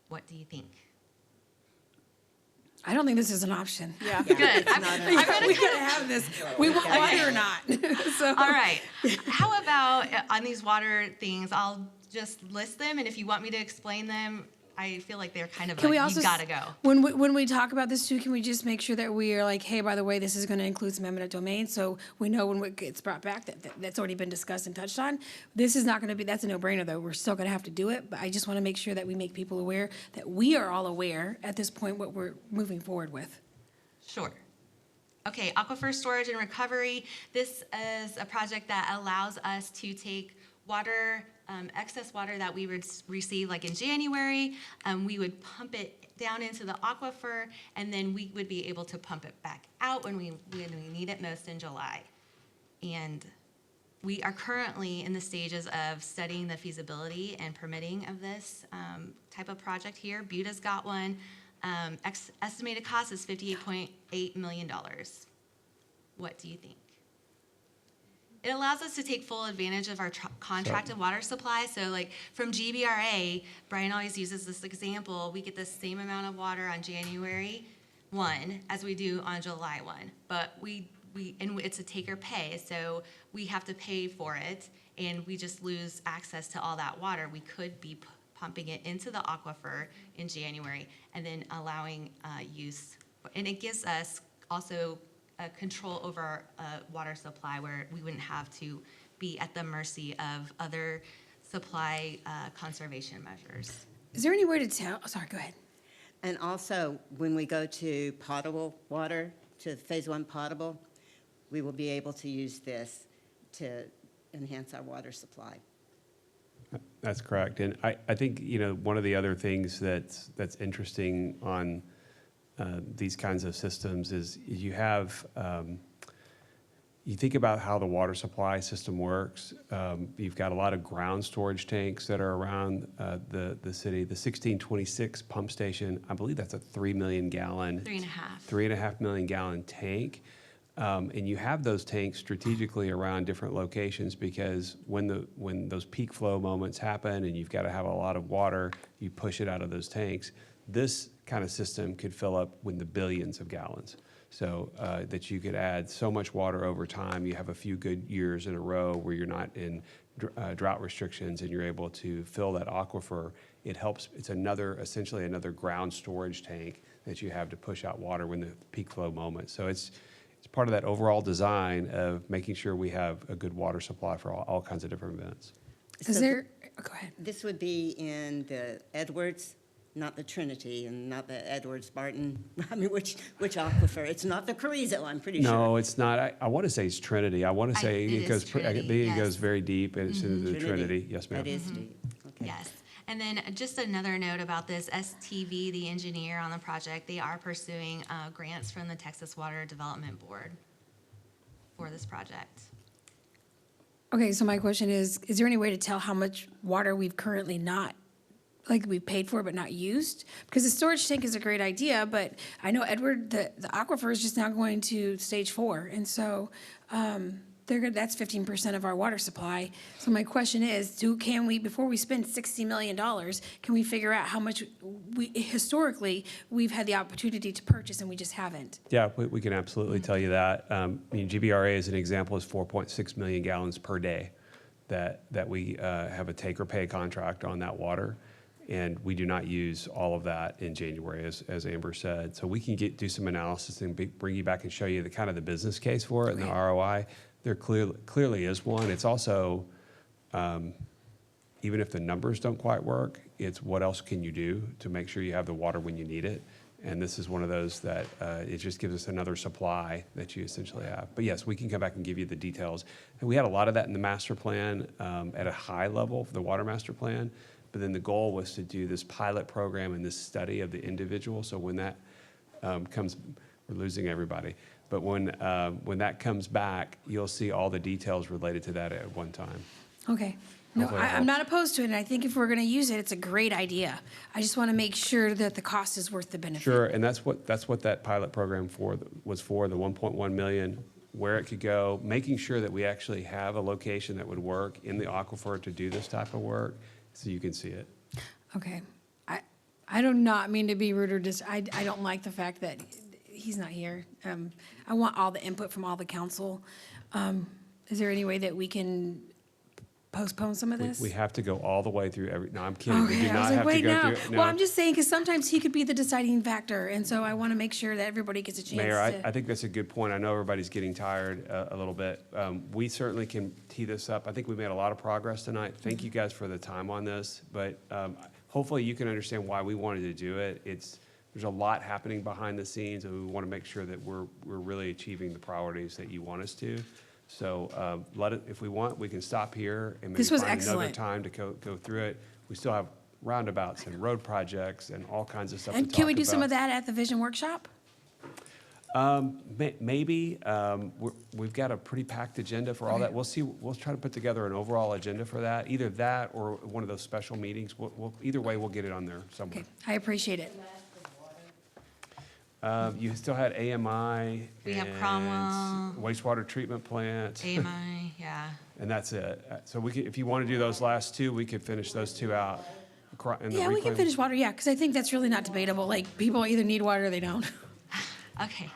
What do you think? I don't think this is an option. Yeah. Good. We gotta have this. We want water or not. So. All right. How about on these water things, I'll just list them, and if you want me to explain them, I feel like they're kind of Can like, we also, you gotta go. when we talk about this too, can we just make sure that we are like, hey, by the way, this is gonna include some eminent domain, so we know when it gets brought back that's already been discussed and touched on. This is not gonna be, that's a no-brainer though, we're still gonna have to do it, but I just wanna make sure that we make people aware, that we are all aware at this point what we're moving forward with. Sure. Okay, aquifer storage and recovery. This is a project that allows us to take water, excess water that we would receive like in January, we would pump it down into the aquifer, and then we would be able to pump it back out when we need it most in July. And we are currently in the stages of studying the feasibility and permitting of this type of project here. Buda's got one. Estimated cost is $58.8 million. What do you think? It allows us to take full advantage of our contracted water supply. So like from GBRA, Brian always uses this example, we get the same amount of water on January 1 as we do on July 1. But and it's a take or pay, so we have to pay for it, and we just lose access to all that water. We could be pumping it into the aquifer in January and then allowing use. And it gives us also control over our water supply, where we wouldn't have to be at the mercy of other supply conservation measures. Is there any way to tell, oh, sorry, go ahead. And also, when we go to potable water, to phase 1 potable, we will be able to use this to enhance our water supply. That's correct. And I think, one of the other things that's interesting on these kinds of systems is you have, you think about how the water supply system works. You've got a lot of ground storage tanks that are around the city. The 1626 pump station, I believe that's a 3 million gallon. 3.5 million gallon tank. And you have those tanks strategically around different locations, because when those peak flow moments happen and you've got to have a lot of water, you push it out of those tanks. This kind of system could fill up with the billions of gallons. So that you could add so much water over time. You have a few good years in a row where you're not in drought restrictions and you're able to fill that aquifer. It helps. It's essentially another ground storage tank that you have to push out water when the peak flow moment. So it's part of that overall design of making sure we have a good water supply for all kinds of different events. Go ahead. This would be in the Edwards, not the Trinity, and not the Edwards-Barton. I mean, which aquifer? It's not the Carrizo, I'm pretty sure. No, it's not. I want to say it's Trinity. I want to say it goes. Trinity, it goes very deep, and it's into the Trinity. Yes, ma'am. That is deep. Okay. Yes. And then just another note about this, STV, the engineer on the project, they are pursuing grants from the Texas Water Development Board for this project. Okay, so my question is there any way to tell how much water we've currently not, like we've paid for but not used? Because the storage tank is a great idea, but I know Edward, the aquifer is just now going to stage 4. And so that's 15% of our water supply. So my question is, can we, before we spend $60 million, can we figure out how much historically we've had the opportunity to purchase and we just haven't? Yeah, we can absolutely tell you that. GBRA as an example is 4.6 million gallons per day that we have a take or pay contract on that water. And we do not use all of that in January, as Amber said. So we can do some analysis and bring you back and show you the kind of the business case for it and the ROI. There clearly is one. It's also, even if the numbers don't quite work, it's what else can you do to make sure you have the water when you need it. And this is one of those that it just gives us another supply that you essentially have. But yes, we can come back and give you the details. And we had a lot of that in the master plan at a high level for the water master plan. But then the goal was to do this pilot program and this study of the individual. So when that comes, we're losing everybody. But when that comes back, you'll see all the details related to that at one time. Okay. No, Hopefully that I'm not opposed to it, and I think if we're going to use it, it's a great idea. I just want to make sure that the cost is worth the benefit. Sure, and that's what that pilot program was for, the 1.1 million, where it could go, making sure that we actually have a location that would work in the aquifer to do this type of work, so you can see it. Okay. I do not mean to be rude or just, I don't like the fact that he's not here. I want all the input from all the council. Is there any way that we can postpone some of this? We have to go all the way through no, I'm kidding. We do Okay, I not was like, have to wait, go no. through. Well, I'm just saying, because sometimes he could be the deciding factor, and so I want to make sure that everybody gets a chance Mayor, to. I think that's a good point. I know everybody's getting tired a little bit. We certainly can tee this up. I think we made a lot of progress tonight. Thank you guys for the time on this, but hopefully you can understand why we wanted to do it. There's a lot happening behind the scenes, and we want to make sure that we're really achieving the priorities that you want us to. So if we want, we can stop here and maybe This was find another excellent. time to go through it. We still have roundabouts and road projects and all kinds of stuff to And talk can we do some about. of that at the Vision Workshop? Maybe. We've got a pretty packed agenda for all that. We'll see. We'll try to put together an overall agenda for that. Either that or one of those special meetings. Either way, we'll get it on there somewhere. Okay, I appreciate it. You still had AMI. We have and Cromwell. Wastewater treatment plant. AMI, yeah. And that's it. So if you want to do those last two, we could finish those two out. in the Yeah, we can reclaim- finish water, yeah, because I think that's really not debatable. Like, people either need water or they don't. Okay.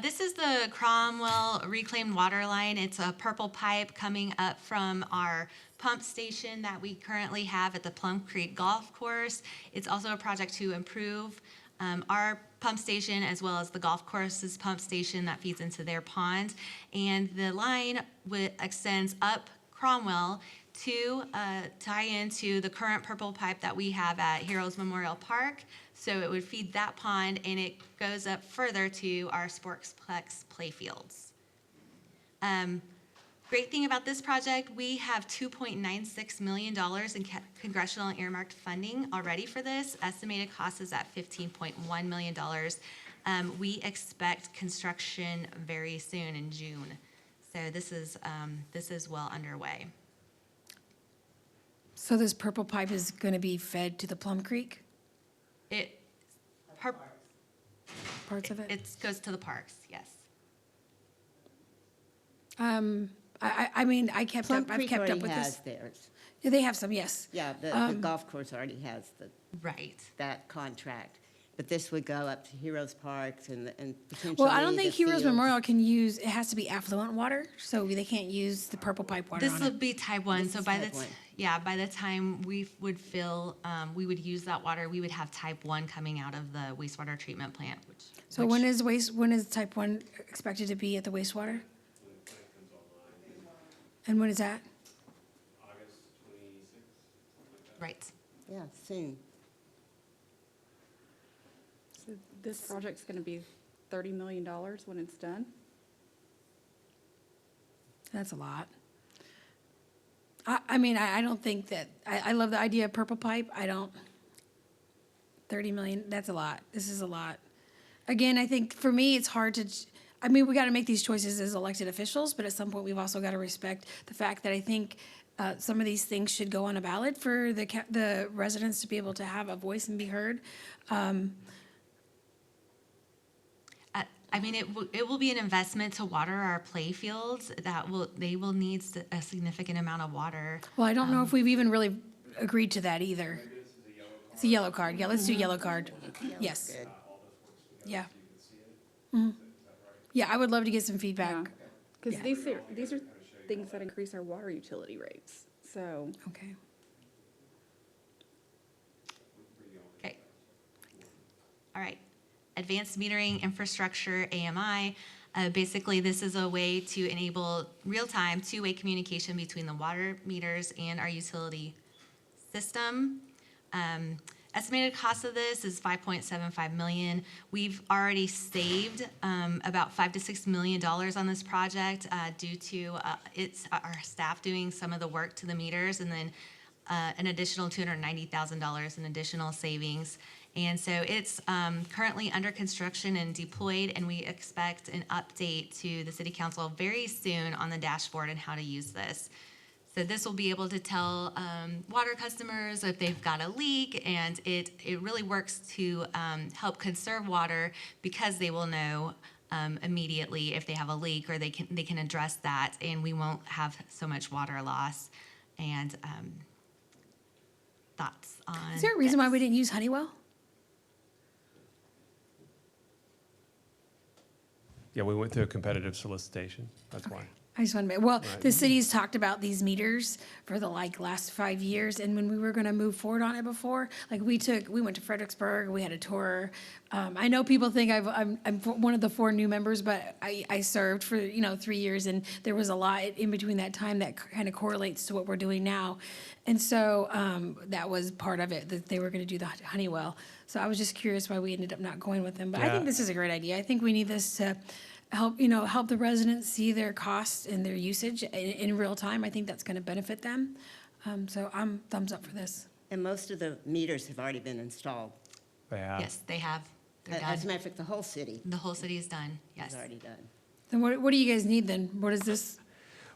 This is the Cromwell reclaimed water line. It's a purple pipe coming up from our pump station that we currently have at the Plum Creek Golf Course. It's also a project to improve our pump station as well as the golf course's pump station that feeds into their pond. And the line extends up Cromwell to tie into the current purple pipe that we have at Heroes Memorial Park. So it would feed that pond, and it goes up further to our Sportsplex playfields. Great thing about this project, we have $2.96 million in congressional earmarked funding already for this. Estimated cost is at $15.1 million. We expect construction very soon in June. So this is well underway. So this purple pipe is going to be fed to the Plum Creek, parts of it? It goes to the parks, yes. I mean, I've kept up with this. Theirs. Yeah, they have some, yes. Yeah, the golf course already has that contract. But this would go up to Heroes Parks and potentially Well, I don't think the Heroes fields. Memorial can use, it has to be affluent water, so they can't use the purple pipe water This on will it. be type 1, This so is by type 1. by the time we would fill, we would use that water, we would have type 1 coming out of the wastewater treatment plant. So when is type 1 expected to be at the wastewater? And when is that? Right. Yeah, soon. So this project's going to be $30 million when it's done? That's a lot. I mean, I don't think that, I love the idea of purple pipe. 30 million, that's a lot. This is a lot. Again, I think for me, it's hard to, I mean, we got to make these choices as elected officials, but at some point, we've also got to respect the fact that I think some of these things should go on a ballot for the residents to be able to have a voice and be heard. I mean, it will be an investment to water our play fields they will need a significant amount of water. Well, I don't know if we've even really agreed to that either. It's a yellow card. Yeah, let's do yellow card. Yes. Yeah. Mhm. Yeah, I would love to get some feedback. Because Yeah. these are things that increase our water utility rates, so. Okay. Okay. All right. Advanced metering infrastructure, AMI. Basically, this is a way to enable real-time two-way communication between the water meters and our utility system. Estimated cost of this is $5.75 million. We've already saved about $5 to $6 million on this project due to our staff doing some of the work to the meters, and then an additional $290,000 in additional savings. And so it's currently under construction and deployed, and we expect an update to the City Council very soon on the dashboard and how to use this. So this will be able to tell water customers if they've got a leak, and it really works to help conserve water because they will know immediately if they have a leak, or they can address that, and we won't have so much water loss. And thoughts on? Is there a reason why we didn't use Honeywell? Yeah, we went through a competitive solicitation. That's why. I just want to, well, Right. the city's talked about these meters for the last 5 years, and when we were going to move forward on it before, like we went to Fredericksburg, we had a tour. I know people think I'm one of the 4 new members, but I served for 3 years, and there was a lot in between that time that kind of correlates to what we're doing now, and so that was part of it, that they were going to do the Honeywell. So I was just curious why we ended up not going with them, but I Yeah. think this is a great idea. I think we need this to help the residents see their costs and their usage in real time. I think that's going to benefit them. So I'm thumbs up for this. And most of the meters have already been installed. Yes, they have. They're As a done. matter of fact, the whole city The whole city is done, yes. is already done. Then what do you guys need then? What is this?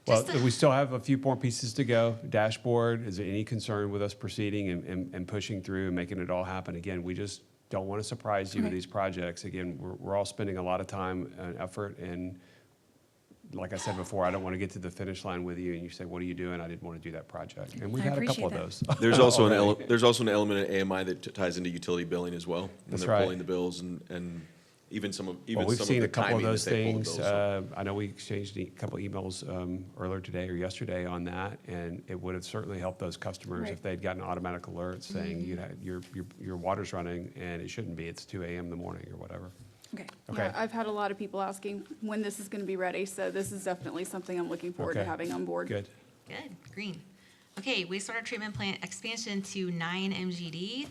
Well, we still have a few more pieces to go. Dashboard, is there any concern with us proceeding and pushing through and making it all happen? Again, we just don't want to surprise you with Okay. these projects. Again, we're all spending a lot of time and effort, and like I said before, I don't want to get to the finish line with you and you say, what are you doing? I didn't want to do that project. And we've I had a couple of appreciate those. There's also already. there's also an element of AMI that ties into utility billing as well. When That's they're right. pulling the bills and even some of Well, we've some seen of the a couple of timing those that they pull the things. bills. I know we exchanged a couple emails earlier today or yesterday on that, and it would have certainly helped those customers Right. if they'd gotten an automatic alert saying your water's running and it shouldn't be. It's 2 a.m. in the morning or whatever. Okay. Okay. Yeah, I've had a lot of people asking when this is going to be ready, so this is definitely something I'm looking forward to Okay. having on board. Good. Good, green. Okay, wastewater treatment plant expansion to 9 MGD.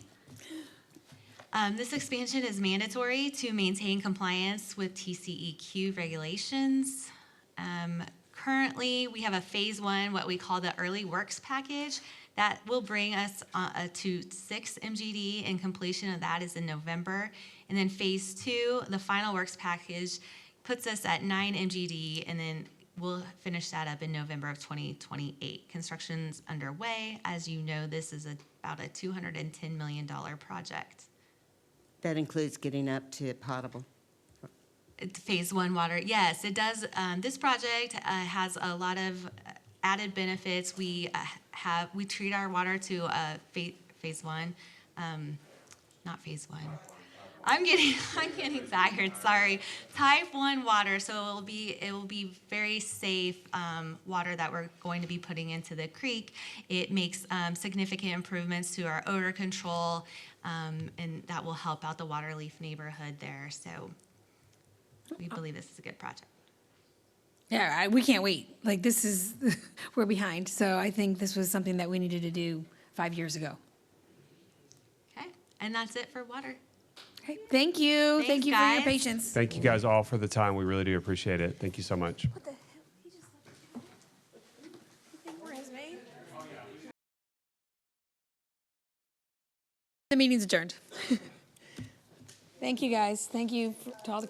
This expansion is mandatory to maintain compliance with TCEQ regulations. Currently, we have a phase 1, what we call the early works package. That will bring us to 6 MGD, and completion of that is in November. And then phase 2, the final works package, puts us at 9 MGD, and then we'll finish that up in November of 2028. Construction's underway. As you know, this is about a $210 million project. That includes getting up to potable. Phase 1 water, yes, it does. This project has a lot of added benefits. We treat our water to phase 1, not phase 1. I'm getting tired. Sorry, type 1 water. So it will be very safe water that we're going to be putting into the creek. It makes significant improvements to our odor control, and that will help out the Waterleaf neighborhood there. So we believe this is a good project. Yeah, we can't wait. Like this is, we're behind. So I think this was something that we needed to do 5 years ago. Okay, and that's it for water. Okay, thank you. Thanks, Thank you for your guys. patience. Thank you guys all for the time. We really do appreciate it. Thank you so much. The meeting's adjourned. Thank you, guys. Thank you to all the